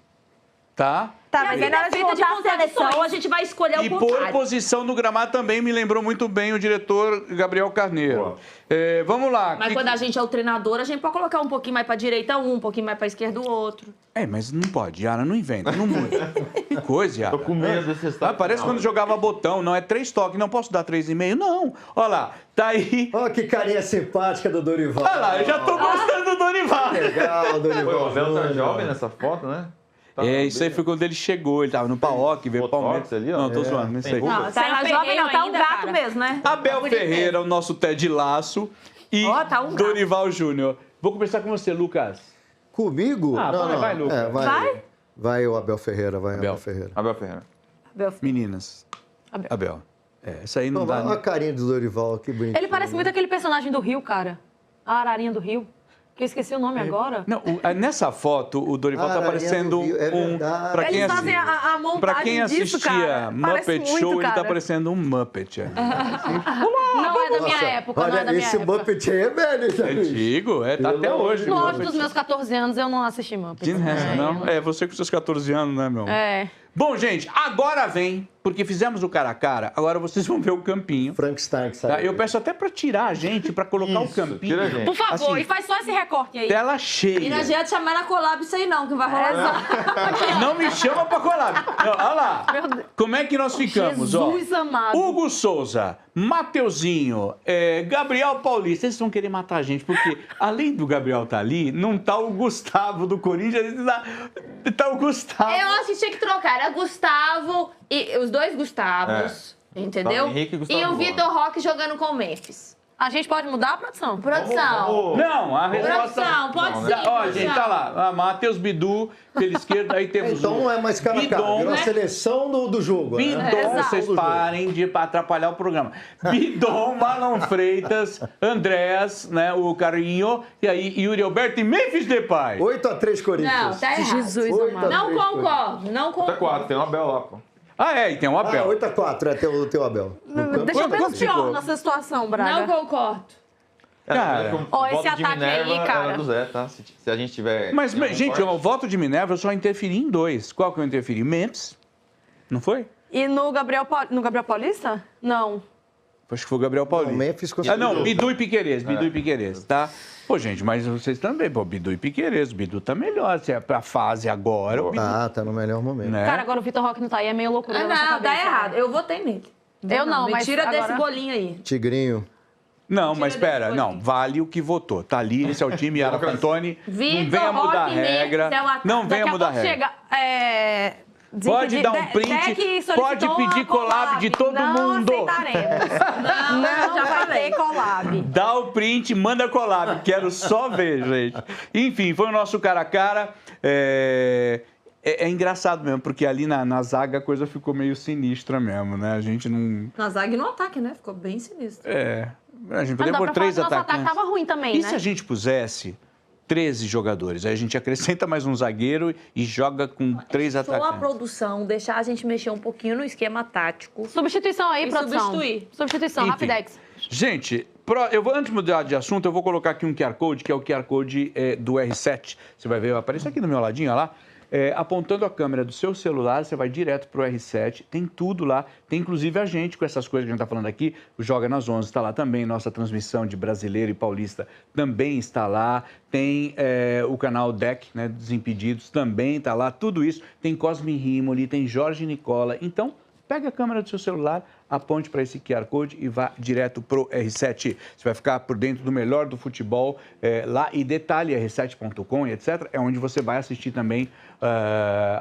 Tá? Tá, mas aí na hora de montar a seleção, a gente vai escolher E o por contrário. posição no gramado também me lembrou muito bem o diretor Gabriel Carneiro. Vamos lá. Mas quando a gente é o treinador, a gente pode colocar um pouquinho mais pra direita um pouquinho mais pra esquerda o outro. Mas não pode, Yara, não inventa, não muda. Que coisa, Yara. Tô com medo desse resultado. Parece quando jogava botão, não é 3 toques, não posso dar 3,5, não. Olha lá, tá aí. Olha que carinha simpática do Dorival. Olha lá, eu já tô gostando do Dorival. Legal, Pô, Dorival. o Abel tá Júnior. jovem nessa foto, né? Tá Isso aí foi quando ele chegou, ele tava no Paok, veio Botox Palmeiras. ali, ó. Não, tô zoando, não sei. ruga. Não, tá jovem não, tá um gato cara. mesmo, né? Abel Ferreira, o nosso Ted Laço e Ó, tá um gato. Dorival Júnior. Vou começar com você, Lucas. Comigo? Ah, vai, Lucas. vai. Vai o Abel Ferreira, vai Abel. Abel Ferreira. Abel Ferreira. Meninas. Abel. Essa aí não Não, dá. olha a carinha do Dorival, que bonitinho. Ele parece muito aquele personagem do Rio, cara. A Ararinha do Rio. Que eu esqueci o nome agora. Não, nessa foto, o Dorival tá Ararinha parecendo do Rio, é verdade. Pra quem, Eles fazem a montagem pra quem disso, assistia cara. Parece Muppet muito, Show, ele tá cara. parecendo um Muppet. Não é da minha época, não é Olha, da minha esse época. Muppet aí é velho, já viu? Antigo, tá até Pelo hoje. No o auge Muppet. dos meus 14 anos, eu não assisti Muppets. Jim Henson, não? Você com seus 14 anos, né, meu? É. Bom, gente, agora vem, porque fizemos o cara a cara, agora vocês vão ver o campinho. Frankenstein que Tá? saiu. Eu peço até pra tirar a gente, pra colocar o campinho. tira a gente. Por favor, Assim, e faz só esse recorte aí. Tela E não cheia. adianta chamar na collab isso aí não, que vai rolar. Não me chama pra colar. Não, olha lá. Meu Deus. Como é que nós ficamos, Jesus ó? amado. Hugo Souza, Mateuzinho, Gabriel Paulista. Eles vão querer matar a gente, porque além do Gabriel tá ali, não tá o Gustavo do Corinthians, tá o Gustavo. Eu acho que tinha que trocar. Era Gustavo e os dois Gustavos, entendeu? Gustavo Henrique e Gustavo E o Gomes. Vitor Roque jogando com o Memphis. A gente pode mudar a produção? Produção. Não, a resposta... Produção, pode sim. Ó, produção. gente, tá lá. Matheus Bidu, pela esquerda, aí temos Então o não é mais cara a cara, Bidon, virou a né? seleção do jogo. Bidon, né? vocês parem de atrapalhar o programa. Bidon, Marlon Freitas, Andréas, né, o Carrinho, e aí Yuri Alberto e Memphis Depay. 8-3 Corinthians. Não, tá errado. Jesus 8 amado. a Não 3 concordo, não Tá concordo. 4, tem um Abel lá, pô. E tem o Abel. 8-4 é teu Abel. Deixa eu ver Quanto o pior ficou? nessa situação, Braga. Não concordo. Cara, o ó, esse voto de ataque aí, Minerva cara. era do Zé, tá? Se a gente tiver... Mas, algum gente, corte. o voto de Minerva eu só interferi em 2. Qual que eu interferi? Memphis. Não foi? E no Gabriel Paulista? Não. Acho que foi o Gabriel O Paulista. Memphis conseguiu. Não, Bidu e Piquerez, tá? Pô, gente, mas vocês também, pô, Bidu e Piquerez, o Bidu tá melhor, se é pra fase agora, o Bidu, Tá no melhor momento. né? Cara, agora o Vitor Roque não tá aí, é meio loucura. Ah, na nossa não, tá cabeça. errado. Eu votei nele. Eu não, Me mas tira agora- desse bolinho aí. Tigrinho. Não, mas Tira espera, desse não, bolinho. vale o que votou. Tá ali, esse é o time, Yara Fantoni. Não Vitor venha mudar a Roque, regra. Memphis, é o ataque. Não venha Daqui a mudar a pouco regra. chega. Pode dar um print, pode pedir collab de todo mundo. Não aceitaremos. Não, já vai ter collab. Dá o print, manda collab. Quero só ver, gente. Enfim, foi o nosso cara a cara. É engraçado mesmo, porque ali na zaga a coisa ficou meio sinistra mesmo, né? A gente não... Na zaga e no ataque, né? Ficou bem sinistro. A gente Não poderia dá pôr pra falar 3 que nosso ataque atacantes. tava ruim também, E né? se a gente pusesse 13 jogadores? Aí a gente acrescenta mais um zagueiro e joga com 3 Só a atacantes. produção, deixar a gente mexer um pouquinho no esquema tático. Substituição aí, E produção. substituir. Substituição, Enfim. Rapidex. Gente, antes de mudar de assunto, eu vou colocar aqui um QR Code, que é o QR Code do R7. Você vai ver, vai aparecer aqui do meu ladinho, olha lá. Apontando a câmera do seu celular, você vai direto pro R7, tem tudo lá, tem inclusive a gente com essas coisas que a gente está falando aqui, o Joga nas 11 está lá também, nossa transmissão de Brasileiro e Paulista também está lá, tem o canal DEC, né, Desimpedidos, também está lá, tudo isso, tem Cosme Rimoli, tem Jorge Nicola, então pega a câmera do seu celular, aponte para esse QR Code e vá direto pro R7. Você vai ficar por dentro do melhor do futebol lá. E detalhe, r7.com e etc. é onde você vai assistir também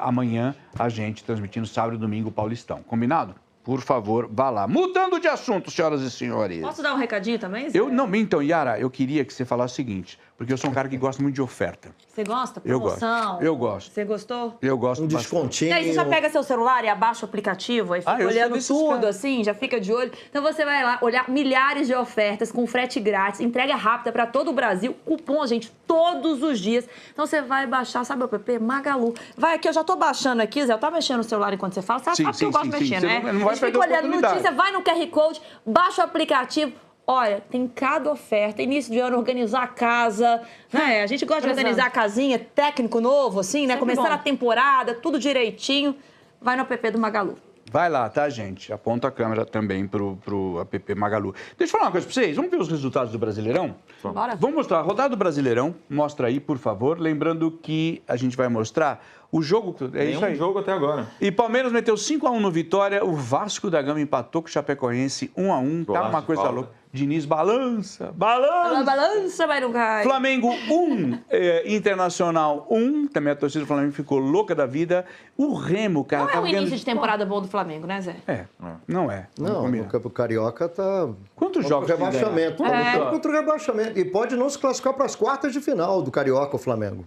amanhã a gente transmitindo sábado e domingo o Paulistão. Combinado? Por favor, vá lá. Mudando de assunto, senhoras e senhores. Posso dar um recadinho também, Zé? Então, Yara, eu queria que você falasse o seguinte, porque eu sou um cara que gosta muito de oferta. Você gosta? Eu gosto. Promoção? Eu gosto. Você gostou? Eu gosto Um bastante. descontinho. E aí você já pega seu celular e abaixa o aplicativo, aí fica eu sou olhando desses tudo, caras. assim, já fica de olho. Então você vai lá olhar milhares de ofertas com frete grátis, entrega rápida pra todo o Brasil, cupom, gente, todos os dias. Então você vai baixar, sabe o app? Magalu. Vai aqui, eu já tô baixando aqui, Zé, eu tava mexendo no celular enquanto você fala, sabe Sim, que eu gosto de mexer, Você né? não vai a gente perder fica a olhando oportunidade. notícia, vai no QR Code, baixa o aplicativo. Olha, tem cada oferta, início de ano, organizar a casa, né? A gente gosta de organizar a casinha, técnico novo, assim, né? Sempre Começando bom. a temporada, tudo direitinho. Vai no app do Magalu. Vai lá, tá, gente? Aponta a câmera também pro app Magalu. Deixa eu falar uma coisa pra vocês. Vamos ver os resultados do Brasileirão? Bora. Vamos mostrar a rodada do Brasileirão. Mostra aí, por favor. Lembrando que a gente vai mostrar o jogo. É isso aí. Nenhum jogo até agora. E Palmeiras meteu 5-1 no Vitória. O Vasco da Gama empatou com o Chapecoense 1-1. Tá Golaço uma de coisa falta. louca. Diniz balança. Balança, mas não cai. Flamengo 1, Internacional 1. Também a torcida do Flamengo ficou louca da vida. O Remo, cara, Não é tava o ganhando início de temporada bom do Flamengo, né, Zé? Não é. Vamos Não, combinar. no Campo Carioca tá... Quantos jogos contra o tem rebaixamento. Tá contra o rebaixamento. E pode não se classificar para as quartas de final do Carioca, o Flamengo.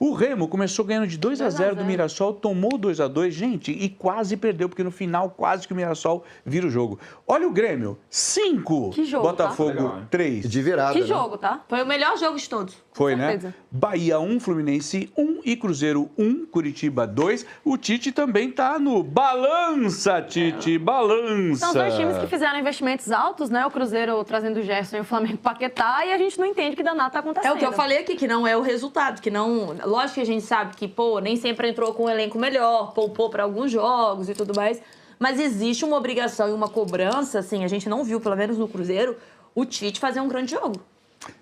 O Remo começou ganhando de 2-0 do Mirassol, tomou 2-2, gente, e quase perdeu, porque no final quase que o Mirassol vira o jogo. Olha o Grêmio, 5. Que jogo, Botafogo, tá? Legal, hein? 3. De virada, Que né? jogo, tá? Foi o melhor jogo de todos. Foi, né? certeza. Bahia 1, Fluminense 1 e Cruzeiro 1, Curitiba 2. O Tite também tá no balança, Tite, balança. São os dois times que fizeram investimentos altos, né? O Cruzeiro trazendo o Gerson e o Flamengo Paquetá, e a gente não entende que danado tá acontecendo. É o que eu falei aqui, que não é o resultado, que não... Lógico que a gente sabe que, nem sempre entrou com um elenco melhor, poupou para alguns jogos e tudo mais, mas existe uma obrigação e uma cobrança, assim, a gente não viu, pelo menos no Cruzeiro, o Tite fazer um grande jogo.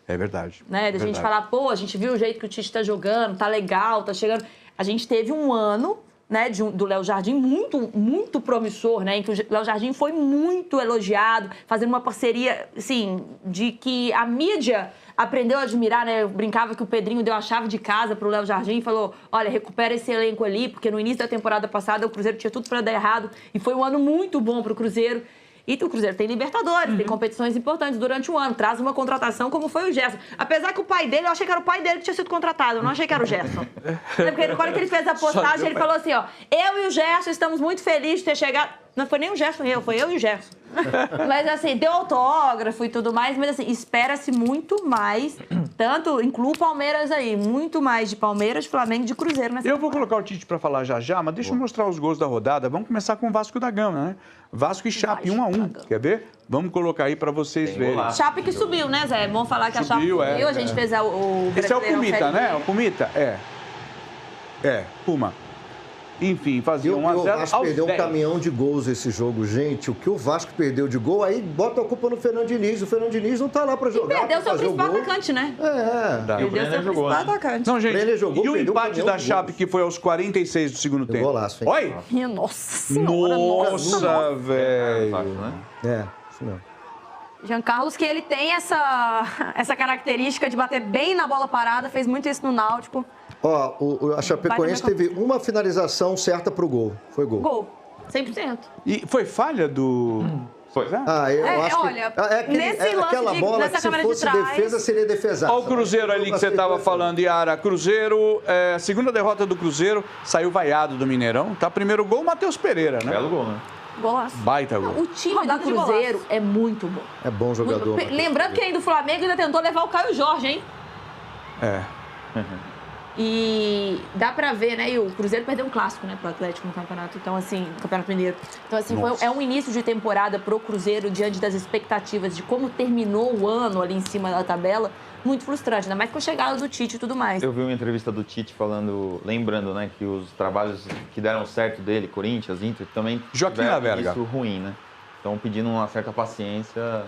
É verdade. Né? Da gente falar, a gente viu o jeito que o Tite tá jogando, tá legal, tá chegando. A gente teve um ano, né, do Léo Jardim muito, muito promissor, né? Em que o Léo Jardim foi muito elogiado, fazendo uma parceria, assim, de que a mídia aprendeu a admirar, né? Eu brincava que o Pedrinho deu a chave de casa pro Léo Jardim e falou, olha, recupera esse elenco ali, porque no início da temporada passada o Cruzeiro tinha tudo para dar errado e foi um ano muito bom pro Cruzeiro. E o Cruzeiro tem Libertadores, tem competições importantes durante o ano. Traz uma contratação como foi o Gerson. Apesar que o pai dele, eu achei que era o pai dele que tinha sido contratado. Eu não achei que era o Gerson. Porque quando ele fez a postagem, ele falou assim, eu e o Gerson estamos muito felizes de ter chegado... Não foi nem o Gerson e foi eu e o Gerson. Mas assim, deu autógrafo e tudo mais, mas assim, espera-se muito mais, tanto, inclui o Palmeiras aí, muito mais de Palmeiras, Flamengo e de Cruzeiro nessa Eu vou colocar o Tite para falar já, mas deixa eu mostrar os gols da rodada. Vamos começar com o Vasco da Gama, né? Vasco e Chape 1-1. Quer ver? Vamos colocar aí para vocês verem. golaço. Chape que subiu, né, Zé? Vamos falar que a Chape Subiu, subiu, a gente fez o Esse é o Brasileirão Pumita, Série né? B. O Pumita? Puma. Enfim, fazia O 1-0 Vasco aos perdeu 10. um caminhão de gols esse jogo, gente. O que o Vasco perdeu de gol, aí bota a culpa no Fernando Diniz. O Fernando Diniz não tá lá pra jogar. Perdeu pra seu fazer o principal gol. atacante, né? É. E o Perdeu Brenner seu jogou, principal né? atacante. Não, gente, Ele jogou, e o perdeu um empate caminhão da de Chape, gols. que foi aos 46 do segundo tempo? Golaço, hein? Oi! Minha nossa senhora, Nossa, velho. Fácil, né? Isso mesmo. Jean Carlos, que ele tem essa característica de bater bem na bola parada, fez muito isso no Náutico. Ó, a Chapecoense Vai teve uma finalização certa pro gol. Foi gol. Gol. 100%. E foi falha do... Foi. Eu acho olha, que nesse lance aquela bola nessa que se câmera de fosse trás- defesa seria defesável. Olha o Cruzeiro ali que você estava falando, Yara. Cruzeiro, segunda derrota do Cruzeiro, saiu vaiado do Mineirão. Tá, primeiro gol, Matheus Pereira, né? Belo gol, né? Golaço. Baita gol. O time Rodada do de Cruzeiro golaço. é muito bom. É bom jogador. Matheus. Lembrando que aí do Flamengo ainda tentou levar o Caio Jorge, hein? É. E dá pra ver, né? E o Cruzeiro perdeu um clássico, né, pro Atlético no campeonato. Então, assim, no Campeonato Mineiro. Então, assim, é um início de temporada pro Cruzeiro diante das expectativas de como terminou o ano ali em cima da tabela. Muito frustrante, ainda mais com a chegada do Tite e tudo mais. Eu vi uma entrevista do Tite falando, lembrando, né, que os trabalhos que deram certo dele, Corinthians, Inter, também Joaquim tiveram Laverga. início ruim, né? Então pedindo uma certa paciência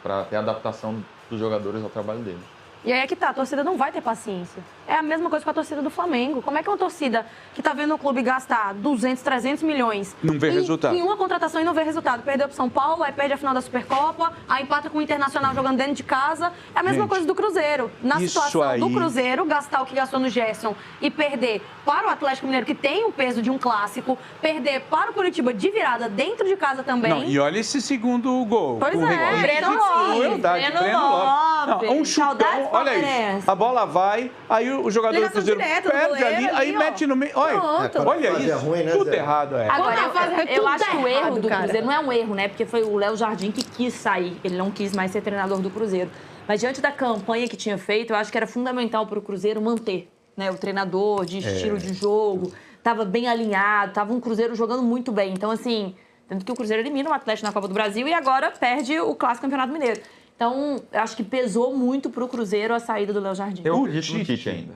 para ter adaptação dos jogadores ao trabalho dele. E aí é que tá, a torcida não vai ter paciência. É a mesma coisa com a torcida do Flamengo. Como é que uma torcida que tá vendo o clube gastar 200, 300 milhões... Não vê resultado. Em uma contratação e não vê resultado. Perdeu pro São Paulo, aí perde a final da Supercopa, aí empata com o Internacional jogando dentro de casa. É a mesma coisa do Cruzeiro. Na situação do Cruzeiro, gastar o que gastou no Gerson e perder para o Atlético Mineiro, que tem o peso de um clássico, perder para o Curitiba de virada dentro de casa também. Não, e olha esse segundo gol. Pois é, Breno Lopes. Breno Lopes. Não, um chutão, Saudades olha palmeirense. isso. A bola vai, aí o jogador do Ligação Cruzeiro direta do perde goleiro ali, ali, aí ó. mete no meio. Olha, Pronto. olha Fase isso. é ruim, né, Tudo Zé? errado, é. Agora, tudo eu acho que o erro errado, do cara. Cruzeiro não é um erro, né? Porque foi o Léo Jardim que quis sair. Ele não quis mais ser treinador do Cruzeiro. Mas diante da campanha que tinha feito, eu acho que era fundamental para o Cruzeiro manter, né, o treinador de estilo de jogo. Estava bem alinhado, estava um Cruzeiro jogando muito bem. Então, assim, tanto que o Cruzeiro elimina o Atlético na Copa do Brasil e agora perde o Clássico Campeonato Mineiro. Então, eu acho que pesou muito para o Cruzeiro a saída do Léo Jardim. Eu acredito no Tite ainda.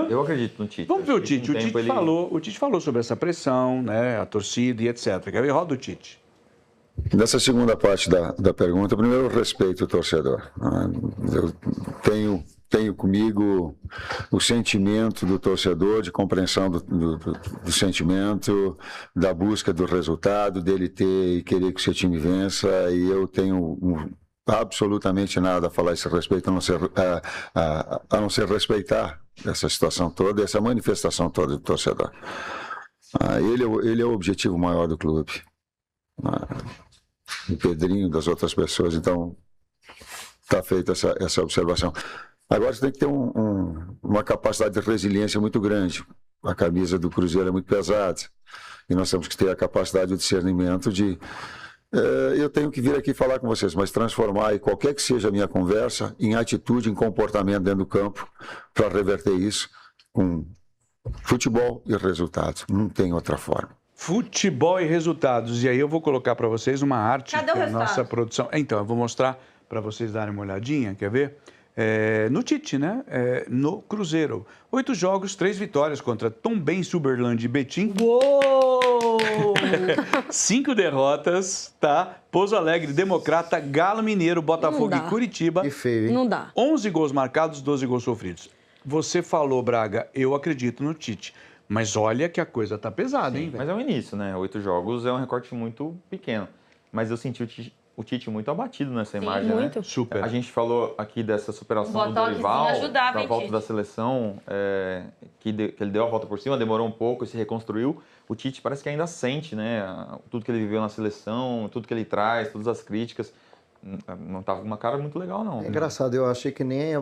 Eu acredito no Tite. Vamos ver o Tite. Um tempo ele- O Tite falou sobre essa pressão, né, a torcida e etc. Quer ver? Roda o Tite. Nessa segunda parte da pergunta, primeiro eu respeito o torcedor. Eu tenho comigo o sentimento do torcedor, de compreensão do sentimento, da busca do resultado, dele ter e querer que o seu time vença, e eu tenho absolutamente nada a falar a esse respeito, a não ser respeitar essa situação toda, essa manifestação toda do torcedor. Ele é o objetivo maior do clube. O Pedrinho, das outras pessoas, então está feita essa observação. Agora você tem que ter uma capacidade de resiliência muito grande. A camisa do Cruzeiro é muito pesada e nós temos que ter a capacidade de discernimento de... eu tenho que vir aqui falar com vocês, mas transformar qualquer que seja a minha conversa em atitude, em comportamento dentro do campo para reverter isso com futebol e resultados. Não tem outra forma. Futebol e resultados. E aí eu vou colocar para vocês uma arte Cadê o que a resultado? nossa produção... Então, eu vou mostrar para vocês darem uma olhadinha, quer ver? No Tite, né? No Cruzeiro. 8 jogos, 3 vitórias contra Tombense, Uberlândia e Betim. Uou! 5 derrotas, tá? Pouso Alegre, Democrata, Galo Mineiro, Botafogo dá. e Curitiba. Que feio, hein? Não dá. 11 gols marcados, 12 gols sofridos. Você falou, Braga, eu acredito no Tite. Mas olha que a coisa tá pesada, hein, velho? Mas é o início, né? 8 jogos é um recorte muito pequeno. Mas eu senti o Tite muito abatido nessa imagem, muito. né? Super. A gente falou aqui dessa superação Um do botoxzinho Dorival, ajudava, da hein, volta Tite? da seleção, que ele deu a volta por cima, demorou um pouco, se reconstruiu. O Tite parece que ainda sente, né? Tudo que ele viveu na seleção, tudo que ele traz, todas as críticas. Não tava com uma cara muito legal, não. É engraçado, eu achei que nem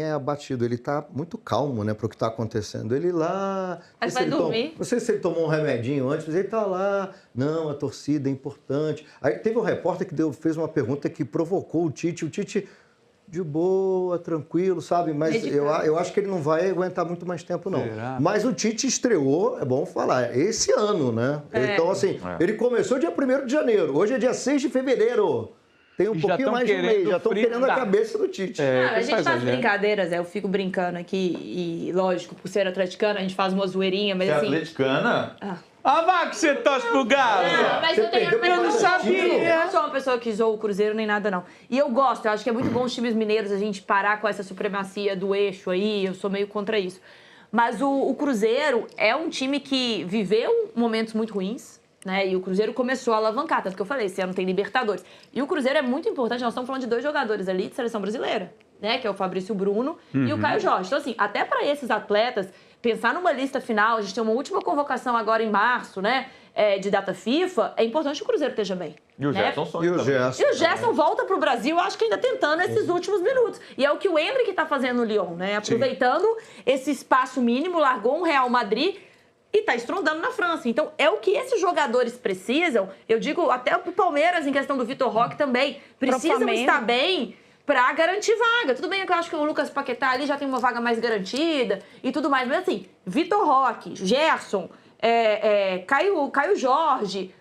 é abatido. Ele tá muito calmo, né, pro que tá acontecendo. Ele lá... Mas vai dormir? Não sei se ele tomou um remedinho antes, mas ele tá lá. Não, a torcida é importante. Aí teve um repórter que fez uma pergunta que provocou o Tite. De boa, tranquilo, sabe? Mas eu acho que ele não vai aguentar muito mais tempo, não. Será? Mas o Tite estreou, é bom falar, esse ano, né? Então, assim, ele começou dia 1º de janeiro. Hoje é dia 6 de fevereiro. Tem um Já pouquinho tão mais de um mês. querendo Já estão querendo a fritar. cabeça do Tite. Cara, a gente faz exagero. brincadeiras, eu fico brincando aqui e, lógico, por ser atleticana, a gente faz uma zoeirinha, mas Você é assim... atleticana? Ah, vá que você torce pro Galo! Não, mas eu tenho... perdeu Eu não sabia. Eu não sou uma pessoa que zoa o Cruzeiro nem nada, não. E eu gosto, eu acho que é muito bom os times mineiros a gente parar com essa supremacia do eixo aí, eu sou meio contra isso. Mas o Cruzeiro é um time que viveu momentos muito ruins, né? E o Cruzeiro começou a alavancar, tanto que eu falei, esse ano tem Libertadores. E o Cruzeiro é muito importante, nós estamos falando de 2 jogadores ali de seleção brasileira, né? Que é o Fabrício Bruno e o Caio Jorge. Então, assim, até para esses atletas, pensar numa lista final, a gente tem uma última convocação agora em março, né? De data FIFA, é importante que o Cruzeiro esteja bem. E o né? Gerson E sonha o também. Gerson? E o Gerson volta pro Brasil, acho que ainda tentando esses últimos minutos. E é o que o Endrick tá fazendo no Lyon, né? Aproveitando esse espaço mínimo, largou um Real Madrid e tá estrondando na França. Então, é o que esses jogadores precisam. Eu digo até pro Palmeiras, em questão do Vitor Roque também. Precisam Flamengo. estar bem pra garantir vaga. Tudo bem que eu acho que o Lucas Paquetá ali já tem uma vaga mais garantida e tudo mais. Mas assim, Vitor Roque, Gerson, Caio Jorge...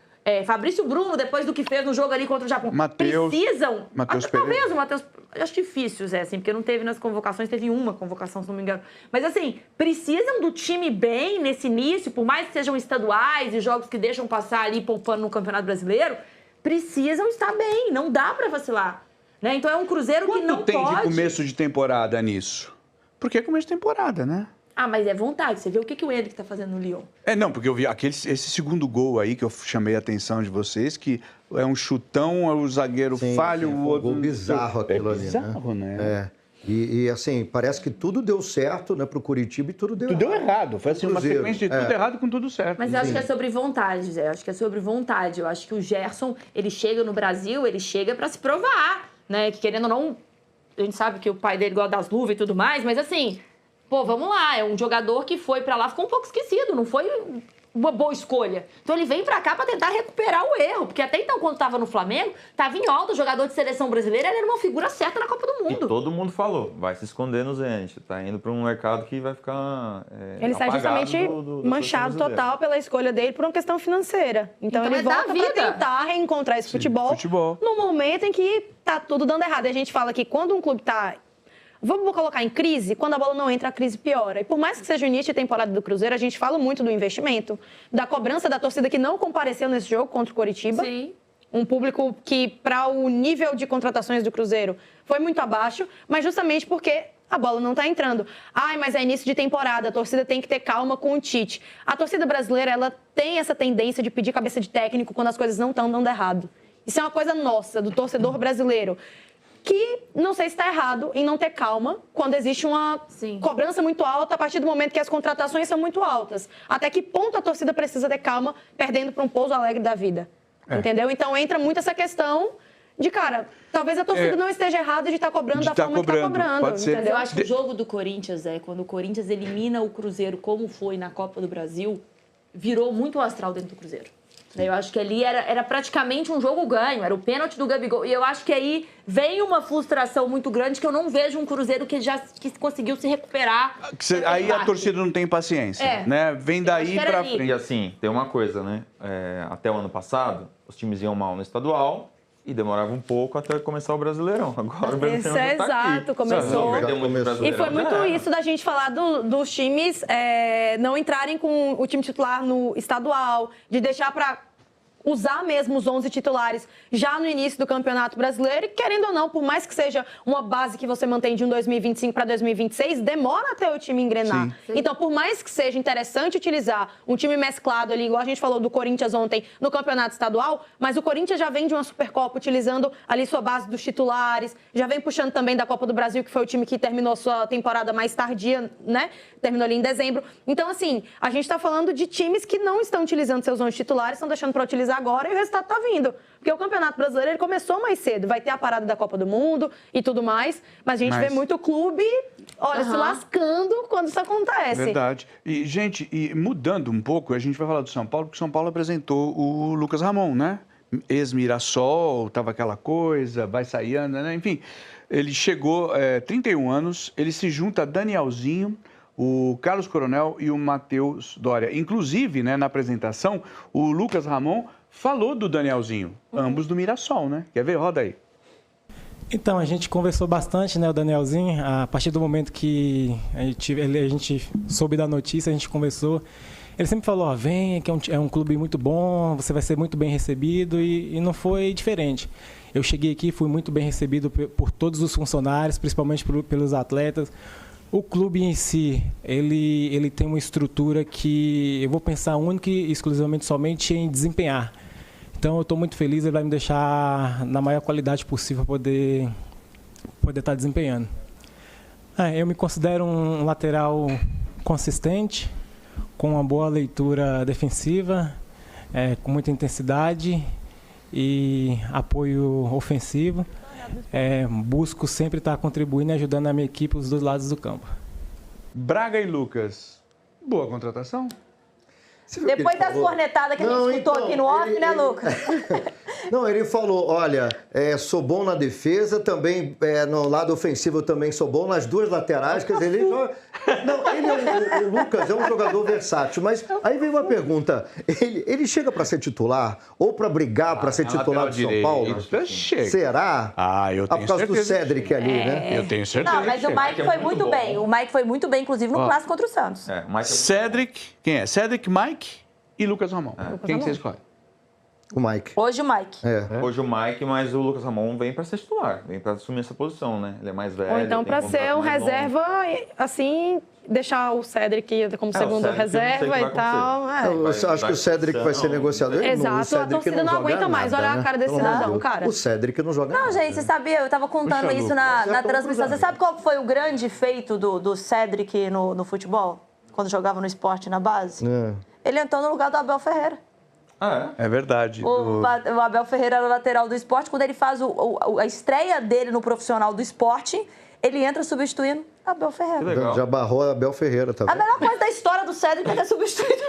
Fabrício Bruno, depois do que fez no jogo ali contra o Japão, Mateus precisam... Pereira. Talvez o Matheus... Acho difícil, Zé, assim, porque não teve nas convocações, teve uma convocação, se não me engano. Mas, assim, precisam do time bem nesse início, por mais que sejam estaduais e jogos que deixam passar ali poupando no Campeonato Brasileiro, precisam estar bem, não dá pra vacilar. Né? Então é um Cruzeiro que não tem pode... de começo de temporada nisso? Porque é começo de temporada, né? Ah, mas é vontade. Você vê o que o Henrique tá fazendo no Lyon. Não, porque eu vi esse segundo gol aí que eu chamei a atenção de vocês, que é um chutão, o zagueiro falha, o outro... Um gol bizarro aquilo ali, bizarro, né? E assim, parece que tudo deu certo, né, pro Curitiba e tudo deu errado. Tudo deu errado. Foi assim, uma Cruzeiro, sequência de tudo errado com tudo certo. Mas eu acho que é sobre vontade, Zé. Eu acho que é sobre vontade. Eu acho que o Gerson, ele chega no Brasil, ele chega pra se provar, né? Que querendo ou não, a gente sabe que o pai dele gosta das luvas e tudo mais, mas assim, pô, vamos lá. É um jogador que foi pra lá, ficou um pouco esquecido, não foi uma boa escolha. Então ele vem pra cá pra tentar recuperar o erro, porque até então, quando tava no Flamengo, tava em alta, o jogador de seleção brasileira, ele era uma figura certa na Copa do Mundo. E todo mundo falou, vai se esconder no Zenit, tá indo pra um mercado que vai ficar ele sai justamente manchado total pela escolha dele por uma questão financeira. Então ele volta pra tentar reencontrar esse futebol no momento em que tá tudo dando errado. E a gente fala que quando um clube tá... Vamos colocar em crise, quando a bola não entra, a crise piora. E por mais que seja o início de temporada do Cruzeiro, a gente fala muito do investimento, da cobrança da torcida que não compareceu nesse jogo contra o Coritiba. Sim. Um público que, para o nível de contratações do Cruzeiro, foi muito abaixo, mas justamente porque a bola não está entrando. Mas é início de temporada, a torcida tem que ter calma com o Tite. A torcida brasileira, ela tem essa tendência de pedir cabeça de técnico quando as coisas não estão dando errado. Isso é uma coisa nossa, do torcedor brasileiro. Que não sei se está errado em não ter calma quando existe uma cobrança muito alta a partir do momento que as contratações são muito altas. Até que ponto a torcida precisa ter calma perdendo para um Pouso Alegre da vida? Entendeu? Então entra muito essa questão de, cara, talvez a torcida não esteja errada de estar cobrando da forma que está cobrando. Pode ser. Entendeu? Eu acho que o jogo do Corinthians, quando o Corinthians elimina o Cruzeiro como foi na Copa do Brasil, virou muito o astral dentro do Cruzeiro. Eu acho que ali era praticamente um jogo ganho, era o pênalti do Gabigol. E eu acho que aí vem uma frustração muito grande que eu não vejo um Cruzeiro que conseguiu se recuperar. Aí a torcida não tem paciência, né? Vem daí pra frente. E assim, tem uma coisa, né? Até o ano passado, os times iam mal no estadual e demorava um pouco até começar o Brasileirão. Agora o Brasileirão Isso é exato, começou. E foi muito isso da gente falar dos times não entrarem com o time titular no estadual, de deixar para usar mesmo os 11 titulares já no início do Campeonato Brasileiro e, querendo ou não, por mais que seja uma base que você mantém de 2025 para 2026, demora até o time engrenar. Sim. Então, por mais que seja interessante utilizar um time mesclado ali, igual a gente falou do Corinthians ontem no Campeonato Estadual, mas o Corinthians já vem de uma Supercopa utilizando ali sua base dos titulares, já vem puxando também da Copa do Brasil, que foi o time que terminou sua temporada mais tardia, né? Terminou ali em dezembro. Então, assim, a gente está falando de times que não estão utilizando seus 11 titulares, estão deixando para utilizar agora e o resultado está vindo. Porque o Campeonato Brasileiro ele começou mais cedo. Vai ter a parada da Copa do Mundo e tudo mais, mas a gente vê muito clube, se lascando quando isso acontece. Verdade. E, gente, mudando um pouco, a gente vai falar do São Paulo, porque o São Paulo apresentou o Lucas Ramon, né? Ex-Mirassol, tava aquela coisa, vai sair, né? Enfim, ele chegou, 31 anos, ele se junta a Danielzinho, o Carlos Coronel e o Matheus Doria. Inclusive, né, na apresentação, o Lucas Ramon falou do Danielzinho, ambos do Mirassol, né? Quer ver? Roda aí. Então, a gente conversou bastante, né, o Danielzinho, a partir do momento que a gente soube da notícia, a gente conversou. Ele sempre falou, vem, que é um clube muito bom, você vai ser muito bem recebido, e não foi diferente. Eu cheguei aqui, fui muito bem recebido por todos os funcionários, principalmente pelos atletas. O clube em si, ele tem uma estrutura que eu vou pensar única e exclusivamente somente em desempenhar. Então eu estou muito feliz, ele vai me deixar na maior qualidade possível para poder estar desempenhando. Eu me considero um lateral consistente, com uma boa leitura defensiva, com muita intensidade e apoio ofensivo. Busco sempre estar contribuindo e ajudando a minha equipe dos dois lados do campo. Braga e Lucas, boa contratação? Depois das cornetadas que a gente escutou aqui no off, né, Lucas? Não, ele falou, olha, sou bom na defesa, também no lado ofensivo eu também sou bom, nas duas laterais, quer dizer, ele joga... Não, o Lucas é um jogador versátil, mas aí vem uma pergunta, ele chega para ser titular ou para brigar para ser titular do São Paulo? Será? Eu tenho por causa do Cédric ali, né? Eu tenho certeza. Não, mas o Mike foi muito bem. O Mike foi muito bem, inclusive, no clássico contra o Santos. Cédric, quem é? Cédric, Mike e Lucas Ramon. Quem que você escolhe? O Mike. Hoje o Mike. Hoje o Mike, mas o Lucas Ramon vem para ser titular, vem para assumir essa posição, né? Ele é mais velho. Ou então para ser um reserva, assim, deixar o Cedric como segundo reserva e tal. Eu acho que o Cedric vai ser negociador. Exato, a torcida não aguenta mais. Olha a cara desse cidadão, cara. O Cedric não joga nada. Não, gente, você sabia? Eu tava contando isso na transmissão. Você sabe qual foi o grande feito do Cedric no futebol? Quando jogava no esporte na base? Ele entrou no lugar do Abel Ferreira. É verdade. O Abel Ferreira era o lateral do esporte. Quando ele faz a estreia dele no profissional do esporte, ele entra substituindo Abel Ferreira. Já barrou a Abel Ferreira, tá vendo? A melhor coisa da história do Cedric é ter substituído.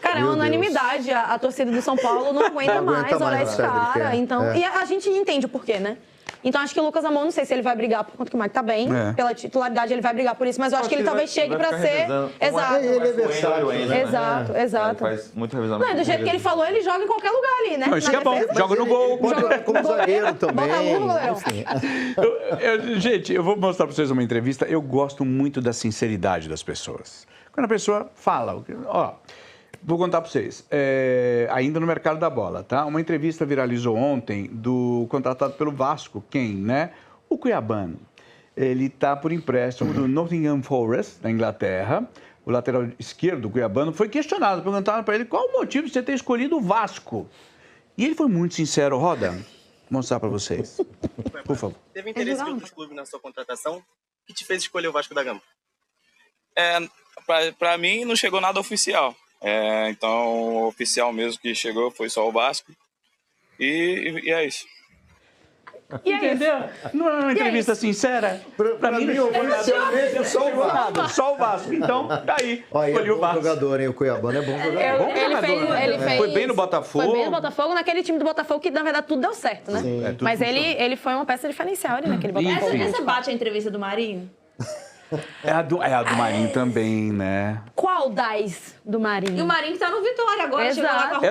Cara, é unanimidade. A torcida do São Paulo não aguenta mais olhar esse cara. Então, e a gente entende o porquê, né? Então, acho que o Lucas Ramon, não sei se ele vai brigar por conta que o Mike tá bem. Pela titularidade, ele vai brigar por isso. Mas eu acho que ele talvez chegue pra ser... Exato. Ele é versátil. Exato. Faz muito revezamento. Não, do jeito que ele falou, ele joga em qualquer lugar ali, né? Não, isso que é bom. Joga no gol. Pode jogar como zagueiro também. Bota a luva, goleirão. Gente, eu vou mostrar pra vocês uma entrevista. Eu gosto muito da sinceridade das pessoas. Quando a pessoa fala... Ó, vou contar para vocês, ainda no mercado da bola, tá? Uma entrevista viralizou ontem do contratado pelo Vasco, quem, né? O Cuiabano. Ele está por empréstimo do Nottingham Forest, na Inglaterra. O lateral esquerdo, o Cuiabano, foi questionado, perguntaram para ele qual o motivo de você ter escolhido o Vasco. E ele foi muito sincero. Roda, vou mostrar para vocês. Por favor. Teve interesse de outros clubes na sua contratação? O que te fez escolher o Vasco da Gama? Para mim, não chegou nada oficial. Então, o oficial mesmo que chegou foi só o Vasco. E é isso. Entendeu? Não é uma entrevista sincera? Pra mim, só o Vasco. Então, tá aí. Escolhi o Vasco. Jogador, hein? O Cuiabano é bom jogador. Ele fez, foi bem no Botafogo. Foi bem no Botafogo, naquele time do Botafogo que, na verdade, tudo deu certo, né? Sim. Mas ele foi uma peça diferencial ali naquele Botafogo. Essa bate a entrevista do Marinho? É a do Marinho também, né? Qual das do Marinho? E o Marinho que tá no Vitória agora. Exato. Chegou lá com a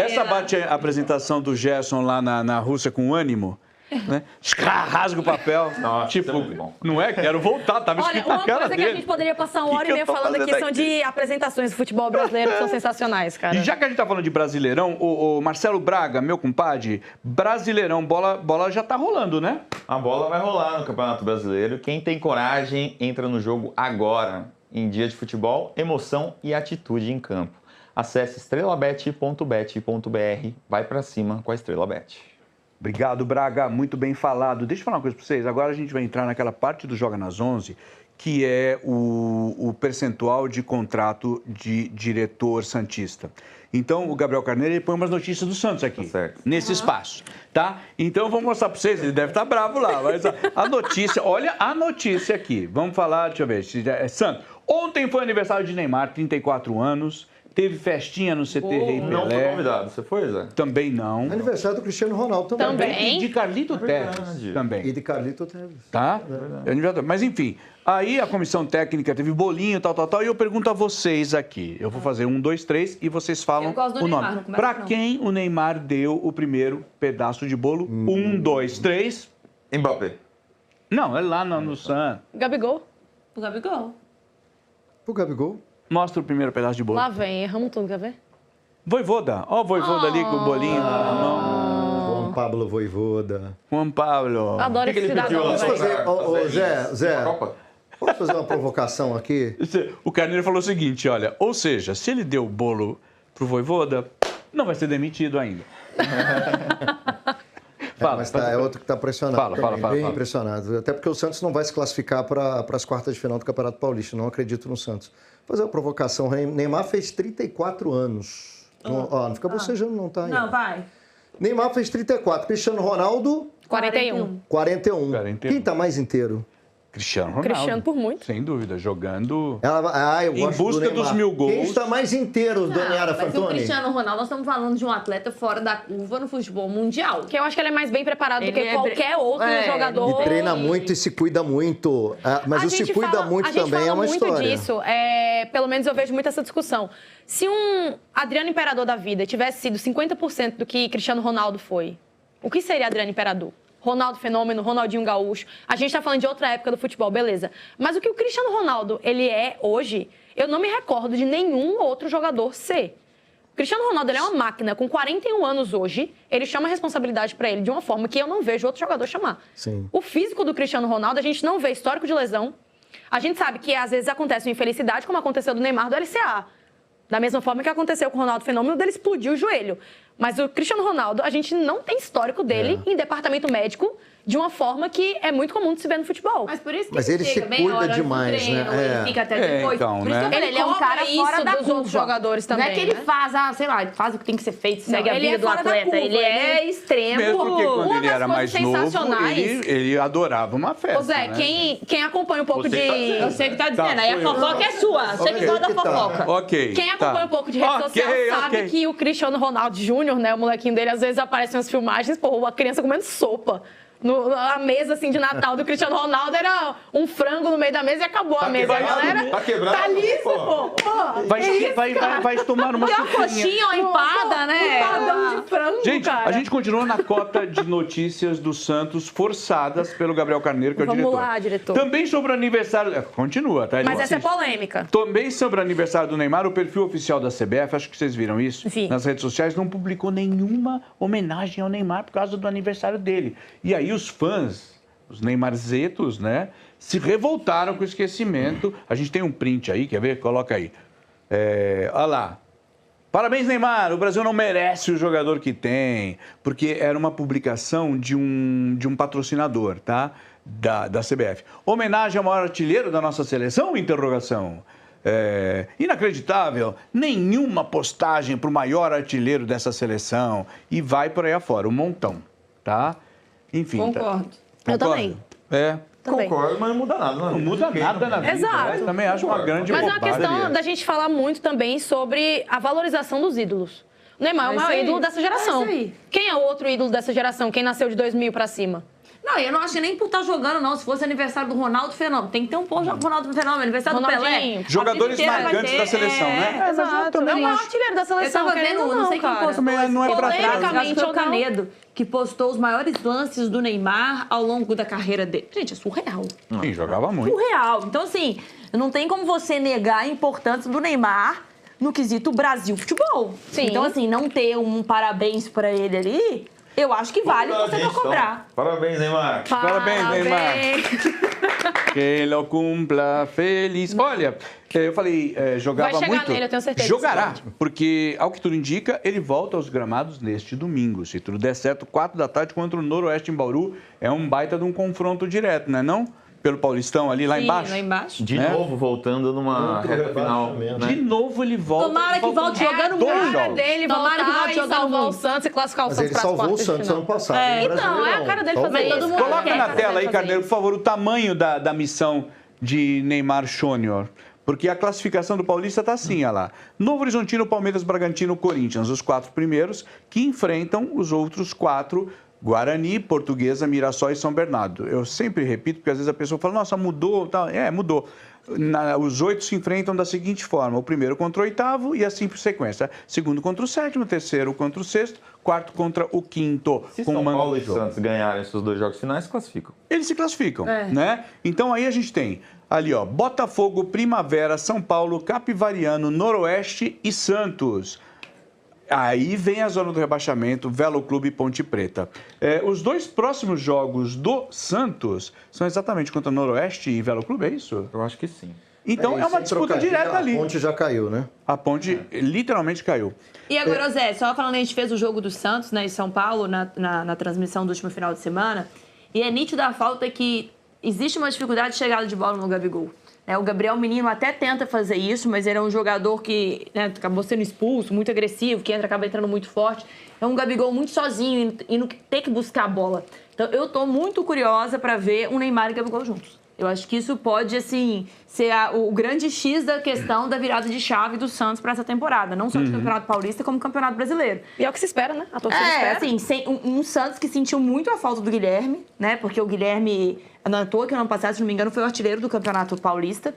Essa bate a apresentação do Gerson lá na Rússia com ânimo. Né? Rasga o papel. Nossa, tipo, é muito bom. não é? Quero voltar, tava escrito na cara Olha, uma coisa dele. que a gente poderia passar uma hora e meia falando aqui são de apresentações do futebol brasileiro que são sensacionais, cara. E já que a gente tá falando de Brasileirão, o Marcelo Braga, meu compadre, Brasileirão, bola já tá rolando, né? A bola vai rolar no Campeonato Brasileiro. Quem tem coragem entra no jogo agora. Em dia de futebol, emoção e atitude em campo. Acesse estrelabet.bet.br. Vai pra cima com a Estrela Bet. Obrigado, Braga. Muito bem falado. Deixa eu falar uma coisa para vocês. Agora a gente vai entrar naquela parte do Joga nas 11, que é o percentual de contrato de diretor santista. Então, o Gabriel Carneiro ele põe umas notícias do Santos aqui, nesse espaço, tá? Então, eu vou mostrar para vocês. Ele deve estar bravo lá, mas a notícia... Olha a notícia aqui. Vamos falar, deixa eu ver. Santos. Ontem foi aniversário de Neymar, 34 anos. Teve festinha no CT Rei Pelé. Não foi convidado. Você foi, Zé? Também não. Aniversário do Cristiano Ronaldo também. E de Carlito Teves também. E de Carlito Teves. Tá? Mas enfim, aí a comissão técnica teve bolinho, tal. E eu pergunto a vocês aqui. Eu vou fazer 1, 2, 3 e vocês falam o nome. Pra quem o Neymar deu o primeiro pedaço de bolo? 1, 2, 3. Mbappé. Não, é lá no Santos. Gabigol. O Gabigol. O Gabigol. Mostra o primeiro pedaço de bolo. Lá vem, erramos tudo, quer ver? Voivoda. Ó o Voivoda ali com o bolinho na mão. Juan Pablo Voivoda. Juan Pablo. Adoro esse cidadão. Posso fazer, Zé, posso fazer uma provocação aqui? O Carneiro falou o seguinte, olha, ou seja, se ele deu o bolo pro Voivoda, não vai ser demitido ainda. Mas é outro que está pressionado. Fala. Bem impressionado. Até porque o Santos não vai se classificar para as quartas de final do Campeonato Paulista. Não acredito no Santos. Vou fazer uma provocação. Neymar fez 34 anos. Não fica bocejando, não, tá? Não, vai. Neymar fez 34. Cristiano Ronaldo... 41. 41. Quem está mais inteiro? Cristiano Ronaldo. Cristiano por muito. Sem dúvida, jogando eu em gosto busca dos 1000 gols. Quem está mais inteiro, Doniara Mas Fantoni? o Cristiano Ronaldo, nós estamos falando de um atleta fora da curva no futebol mundial. Que eu acho que ele é mais bem preparado do que qualquer outro E jogador. treina muito e se cuida muito. Mas o se cuida muito também é uma história. A gente fala muito disso. Pelo menos eu vejo muito essa discussão. Se um Adriano Imperador da vida tivesse sido 50% do que Cristiano Ronaldo foi, o que seria Adriano Imperador? Ronaldo Fenômeno, Ronaldinho Gaúcho. A gente tá falando de outra época do futebol, beleza. Mas o que o Cristiano Ronaldo, ele é hoje, eu não me recordo de nenhum outro jogador ser. Cristiano Ronaldo, ele é uma máquina. Com 41 anos hoje, ele chama a responsabilidade para ele de uma forma que eu não vejo outro jogador chamar. Sim. O físico do Cristiano Ronaldo, a gente não vê histórico de lesão. A gente sabe que às vezes acontece uma infelicidade, como aconteceu do Neymar do LCA. Da mesma forma que aconteceu com o Ronaldo Fenômeno, dele explodiu o joelho. Mas o Cristiano Ronaldo, a gente não tem histórico dele em departamento médico de uma forma que é muito comum de se ver no futebol. Mas por isso que Mas ele se chega bem cuida hora do demais, treino, né? Ele fica até depois. então, por isso né? que Ele é um cara fora da dos outros jogadores também. Não é que ele faz, sei lá, ele faz o que tem que ser feito, segue a vida do atleta. Ele é extremo. Mesmo porque quando Uma ele das era mais coisas novo, sensacionais- ele adorava uma festa. Ô Zé, né? quem acompanha um pouco Você de... tá dizendo. Eu sei o que tá dizendo. Tá, Aí a sou eu. fofoca é sua. Você que Ok, gosta da que tá. fofoca. Ok. Quem acompanha um pouco de rede social sabe que o Cristiano Ronaldo Júnior, né, o molequinho dele, às vezes aparece nas filmagens, pô, a criança comendo sopa. A mesa, assim, de Natal do Cristiano Ronaldo era um frango no meio da mesa e acabou a mesa. A galera Tá quebrado, tá liso, pô. pô. Vai tomar uma Tem uma sopinha. coxinha, uma empada, né? Empadão de frango, Gente, cara. a gente continua na cota de notícias do Santos forçadas pelo Gabriel Carneiro, que é o Vamos diretor. lá, diretor. Também sobre o aniversário... Continua, tá? Ele Mas essa é assiste. polêmica. Também sobre o aniversário do Neymar, o perfil oficial da CBF, acho que vocês viram isso, Vi. nas redes sociais, não publicou nenhuma homenagem ao Neymar por causa do aniversário dele. E aí os fãs, os Neymarzetos, né, se revoltaram com o esquecimento. A gente tem um print aí, quer ver? Coloca aí. Olha lá. Parabéns, Neymar. O Brasil não merece o jogador que tem. Porque era uma publicação de um patrocinador, tá? Da CBF. Homenagem ao maior artilheiro da nossa seleção? Interrogação. Inacreditável. Nenhuma postagem para o maior artilheiro dessa seleção. E vai por aí afora. Um montão, tá? Enfim. Concordo. Tá. Eu também. Também. Concordo, mas não muda nada. Não muda nada na vida. Exato. Né? Também acho uma grande Mas é uma bobagem. questão da gente falar muito também sobre a valorização dos ídolos. O Neymar é o isso maior aí. ídolo dessa geração. É isso aí. Quem é o outro ídolo dessa geração? Quem nasceu de 2000 pra cima? Não, eu não acho nem por estar jogando, não. Se fosse aniversário do Ronaldo Fenômeno. Tem que ter um pôr Ronaldo Fenômeno. Aniversário do Pelé. Ronaldinho. Jogadores A vida inteira vai marcantes ter, da seleção, né? Exato. É o maior artilheiro da Eu seleção. tava querendo vendo, ou não sei quem cara. postou. Também não é pra trás. Acho que foi ou o não. Canedo, que postou os maiores lances do Neymar ao longo da carreira dele. Gente, é surreal. Sim, jogava muito. Surreal. Então, assim, não tem como você negar a importância do Neymar no quesito Brasil Futebol. Sim. Então, assim, não ter um parabéns pra ele ali, eu acho que vale você não cobrar. Parabéns, Neymar. Parabéns, Neymar. Que lo cumpla feliz. Olha, eu falei, jogava Vai chegar muito. nele, eu tenho certeza. Jogará, porque, ao que tudo indica, ele volta aos gramados neste domingo. Se tudo der certo, 4 da tarde contra o Noroeste em Bauru. É um baita de um confronto direto, né não? Pelo Paulistão ali, lá Sim, embaixo. lá embaixo. De né? novo, voltando numa reta final. Né? De novo ele volta. Tomara que Faltam volte jogando dois muito. jogos. dele Tomara que voltar volte e jogando salvar o muito. Santos e classificar o Mas Santos ele para as salvou o quartas de Santos final. ano passado. É, no então, é a Brasileirão. cara dele Salvou. fazer Todo isso. mundo cara. Coloca quer na fazer tela aí, isso. Carneiro, por favor, o tamanho da missão de Neymar Júnior. Porque a classificação do Paulista está assim, olha lá. Novo Horizontino, Palmeiras, Bragantino, Corinthians, os 4 primeiros, que enfrentam os outros 4, Guarani, Portuguesa, Mirassol e São Bernardo. Eu sempre repito, porque às vezes a pessoa fala, nossa, mudou, tal. Mudou. Os 8 se enfrentam da seguinte forma, o primeiro contra o 8º e assim por sequência. Segundo contra o 7º, terceiro contra o 6º, quarto contra o 5º. Se São Paulo e Santos ganharem esses 2 jogos finais, classificam. Eles se classificam, né? Então aí a gente tem ali, ó, Botafogo, Primavera, São Paulo, Capivariano, Noroeste e Santos. Aí vem a zona do rebaixamento, Velo Clube e Ponte Preta. Os 2 próximos jogos do Santos são exatamente contra Noroeste e Velo Clube, é isso? Eu acho que sim. Então é uma sem disputa trocadilho, direta ali. A ponte já caiu, né? A ponte literalmente caiu. E agora, Zé, só falando, a gente fez o jogo do Santos, né, em São Paulo, na transmissão do último final de semana, e é nítido a falta que existe uma dificuldade de chegada de bola no Gabigol. O Gabriel Menino até tenta fazer isso, mas ele é um jogador que, né, acabou sendo expulso, muito agressivo, que acaba entrando muito forte. É um Gabigol muito sozinho e não ter que buscar a bola. Então, eu tô muito curiosa para ver um Neymar e Gabigol juntos. Eu acho que isso pode, assim, ser o grande X da questão da virada de chave do Santos para essa temporada. Não só do Campeonato Paulista, como Campeonato Brasileiro. E é o que se espera, né? A torcida espera. Assim, um Santos que sentiu muito a falta do Guilherme, né? Porque o Guilherme, não é à toa que no ano passado, se não me engano, foi o artilheiro do Campeonato Paulista.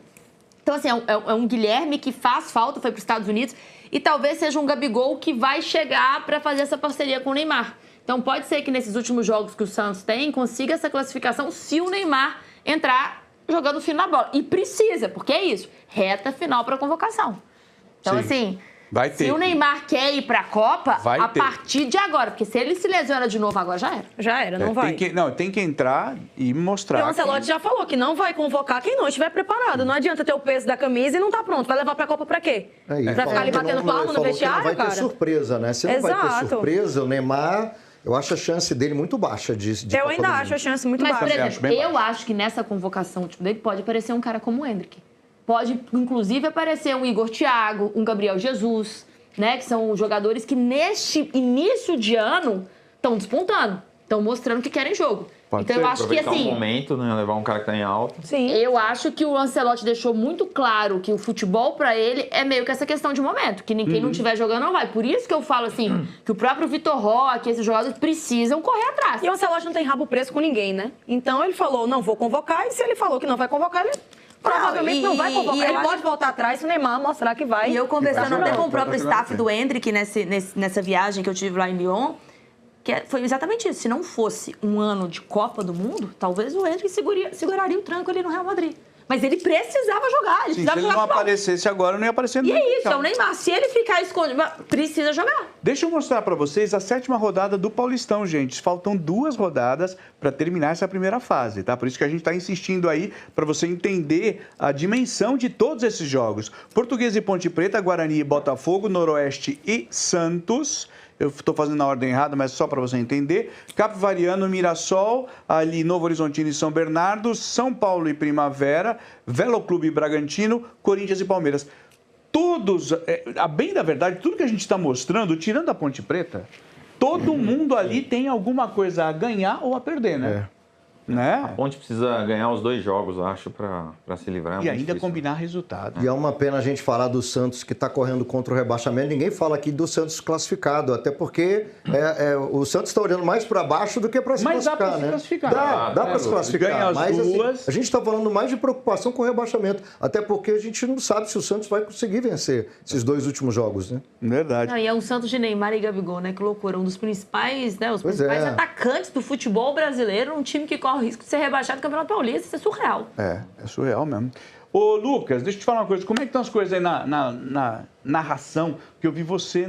Então, assim, é um Guilherme que faz falta, foi para os Estados Unidos. E talvez seja um Gabigol que vai chegar para fazer essa parceria com o Neymar. Então, pode ser que nesses últimos jogos que o Santos tem, consiga essa classificação se o Neymar entrar jogando fino na bola. E precisa, porque é isso. Reta final para convocação. Então, assim, Vai ter. Se o Neymar quer ir pra Copa, Vai ter. partir de agora. Porque se ele se lesiona de novo agora, já era. Já era, não vai. Tem que entrar e mostrar. E o Ancelotti já falou que não vai convocar quem não estiver preparado. Não adianta ter o peso da camisa e não tá pronto. Vai levar pra Copa pra quê? Pra ficar ali batendo palmo no vestiário, não vai ter cara? surpresa, né? Se não vai ter surpresa, o Neymar... Eu acho a chance dele muito baixa de Eu ainda acho a chance muito Mas, baixa. por exemplo, eu acho que nessa convocação dele pode aparecer um cara como o Endrick. Pode, inclusive, aparecer um Igor Thiago, um Gabriel Jesus, né? Que são jogadores que neste início de ano estão despontando, estão mostrando que querem jogo. Então eu acho que assim, um momento, né, levar um cara que tá em alta. Sim. Eu acho que o Ancelotti deixou muito claro que o futebol pra ele é meio que essa questão de momento, que quem não estiver jogando não vai. Por isso que eu falo assim, que o próprio Vitor Roque, esses jogadores precisam correr atrás. E o Ancelotti não tem rabo preso com ninguém, né? Então ele falou, não vou convocar, e se ele falou que não vai convocar, ele provavelmente não vai convocar. Ele pode voltar atrás se o Neymar mostrar que vai. E eu conversando até com o próprio staff do Endrick nessa viagem que eu tive lá em Lyon, foi exatamente isso. Se não fosse um ano de Copa do Mundo, talvez o Endrick seguraria o tranco ali no Real Madrid. Mas ele precisava jogar. Ele precisava se ele não aparecesse agora, não ia aparecer nunca. E é isso, é o Neymar. Se ele ficar escondido, precisa jogar. Deixa eu mostrar para vocês a 7ª rodada do Paulistão, gente. Faltam 2 rodadas para terminar essa primeira fase, tá? Por isso que a gente está insistindo aí para você entender a dimensão de todos esses jogos. Portuguesa e Ponte Preta, Guarani e Botafogo, Noroeste e Santos. Eu estou fazendo na ordem errada, mas só para você entender. Capivariano, Mirassol, ali Novo Horizontino e São Bernardo, São Paulo e Primavera, Velo Clube e Bragantino, Corinthians e Palmeiras. Todos, a bem da verdade, tudo que a gente está mostrando, tirando a Ponte Preta, todo mundo ali tem alguma coisa a ganhar ou a perder, né? Né? A Ponte precisa ganhar os 2 jogos, eu acho, para se livrar. E ainda combinar resultado. E é uma pena a gente falar do Santos que está correndo contra o rebaixamento. Ninguém fala aqui do Santos classificado, até porque o Santos está olhando mais para baixo do que para se classificar, dá para se classificar. Dá para se classificar. Ganha as mas duas. Assim, a gente está falando mais de preocupação com o rebaixamento, até porque a gente não sabe se o Santos vai conseguir vencer esses 2 últimos jogos, né? Verdade. Não, e é um Santos de Neymar e Gabigol, né? Que loucura. Um dos principais, né? Os principais atacantes do futebol brasileiro, um time que corre o risco de ser rebaixado do Campeonato Paulista. Isso é surreal. É surreal mesmo. Ô, Lucas, deixa eu te falar uma coisa. Como é que estão as coisas aí na narração? Porque eu vi você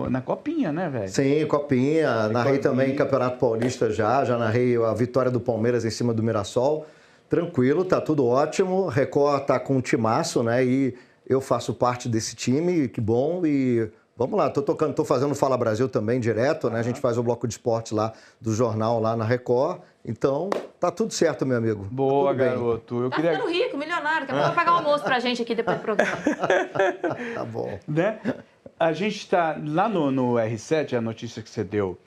na Copinha, né, velho? Sim, Copinha. Narrei também Campeonato Paulista já narrei a vitória do Palmeiras em cima do Mirassol. Tranquilo, tá tudo ótimo. Record tá com um timaço, né? E eu faço parte desse time, que bom. E vamos lá, tô fazendo Fala Brasil também direto, né? A gente faz o bloco de esportes lá do jornal lá na Record. Então, tá tudo certo, meu amigo. Boa, garoto. Eu queria... ficando rico, milionário. Daqui a pouco vai pagar um almoço pra gente aqui depois do programa. Tá bom. Né? A gente está lá no R7, a notícia que você deu,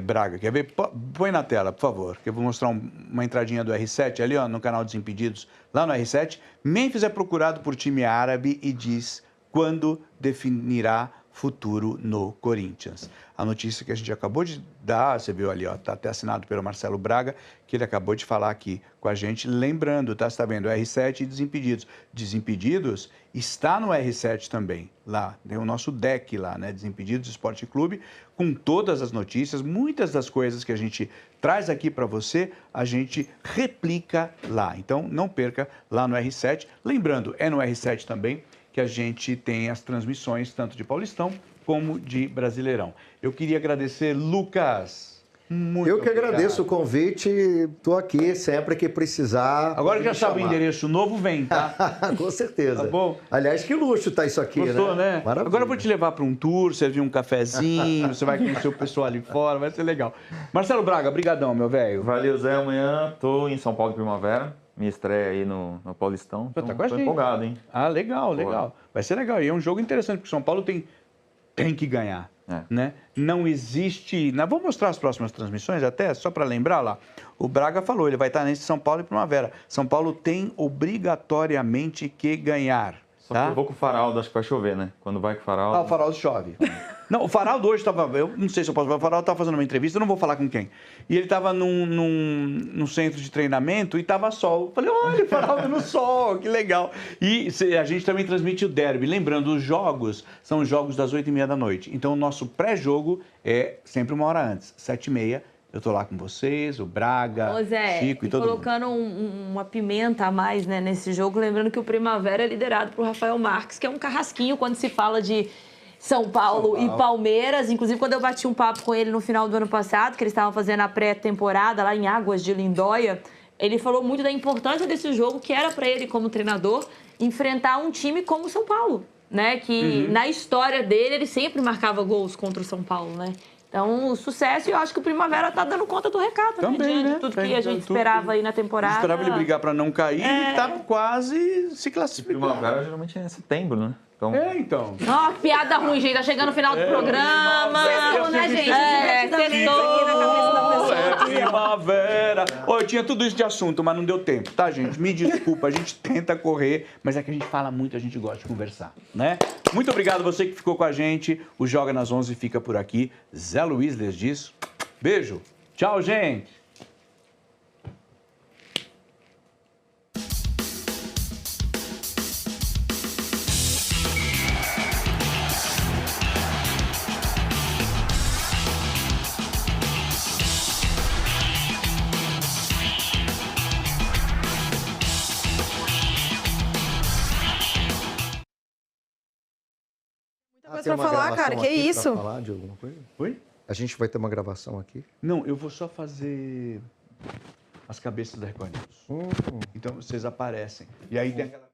Braga. Quer ver? Põe na tela, por favor, que eu vou mostrar uma entradinha do R7 ali, ó, no canal Desimpedidos, lá no R7. Memphis é procurado por time árabe e diz quando definirá futuro no Corinthians. A notícia que a gente acabou de dar, você viu ali, ó, tá até assinado pelo Marcelo Braga, que ele acabou de falar aqui com a gente, lembrando, tá? Você tá vendo, R7 e Desimpedidos. Desimpedidos está no R7 também, lá, tem o nosso deck lá, né? Desimpedidos Esporte Clube, com todas as notícias, muitas das coisas que a gente traz aqui para você, a gente replica lá. Então, não perca lá no R7. Lembrando, é no R7 também que a gente tem as transmissões, tanto de Paulistão como de Brasileirão. Eu queria agradecer, Lucas. Muito Eu que obrigado. agradeço o convite, estou aqui sempre que precisar. Agora que já sabe o endereço novo, vem, tá? Com certeza. Tá bom? Aliás, que luxo tá isso aqui, Gostou, né? Maravilha. Agora eu vou te levar para um tour, servir um cafezinho, você vai conhecer o pessoal ali fora, vai ser legal. Marcelo Braga, brigadão, meu velho. Valeu, Zé. Amanhã tô em São Paulo de Primavera. Minha estreia aí no Paulistão. Pô, tá com a gente. Tô empolgado, hein? Ah, legal, legal. Vai ser legal. E é um jogo interessante, porque o São Paulo tem que ganhar. Né? Não existe... Vou mostrar as próximas transmissões até, só para lembrar lá. O Braga falou, ele vai estar nesse São Paulo e Primavera. São Paulo tem obrigatoriamente que ganhar. Só que eu vou com o Faraldo, acho que vai chover, né? Quando vai com o Faraldo... Ah, o Faraldo chove. Não, o Faraldo hoje estava... Eu não sei se eu posso falar. O Faraldo estava fazendo uma entrevista, eu não vou falar com quem. E ele estava num centro de treinamento e estava sol. Eu falei, olha, o Faraldo no sol, que legal. E a gente também transmite o derby. Lembrando, os jogos são os jogos das 8h30 da noite. Então, o nosso pré-jogo é sempre 1 hora antes, 7h30. Eu tô lá com vocês, o Braga, Ô Zé, Chico e todo mundo. colocando uma pimenta a mais, né, nesse jogo, lembrando que o Primavera é liderado por Rafael Marques, que é um carrasquinho quando se fala de São Paulo e Palmeiras. Inclusive, quando eu bati um papo com ele no final do ano passado, que eles estavam fazendo a pré-temporada lá em Águas de Lindóia, ele falou muito da importância desse jogo, que era para ele, como treinador, enfrentar um time como o São Paulo, né? Que na história dele, ele sempre marcava gols contra o São Paulo, né? Então, o sucesso, e eu acho que o Primavera tá dando conta do recado, Também, né? Diante né? de tudo que a gente esperava aí na temporada. Esperava ele brigar para não cair e tá quase se classificando. Primavera geralmente é em setembro, né? Então... então. Ó, que piada ruim, gente. Tá chegando no final do programa. Sextou, né, gente? É primavera. Ô, eu tinha tudo isso de assunto, mas não deu tempo, tá, gente? Me desculpa, a gente tenta correr, mas é que a gente fala muito, a gente gosta de conversar, né? Muito obrigado você que ficou com a gente. O Joga nas 11 fica por aqui. Zé Luiz lhes diz. Beijo. Tchau, gente. Coisa pra falar, cara, que isso? Pra falar de alguma coisa? Oi? A gente vai ter uma gravação aqui? Não, eu vou só fazer as cabeças da Record News. Então vocês aparecem. E aí tem aquela...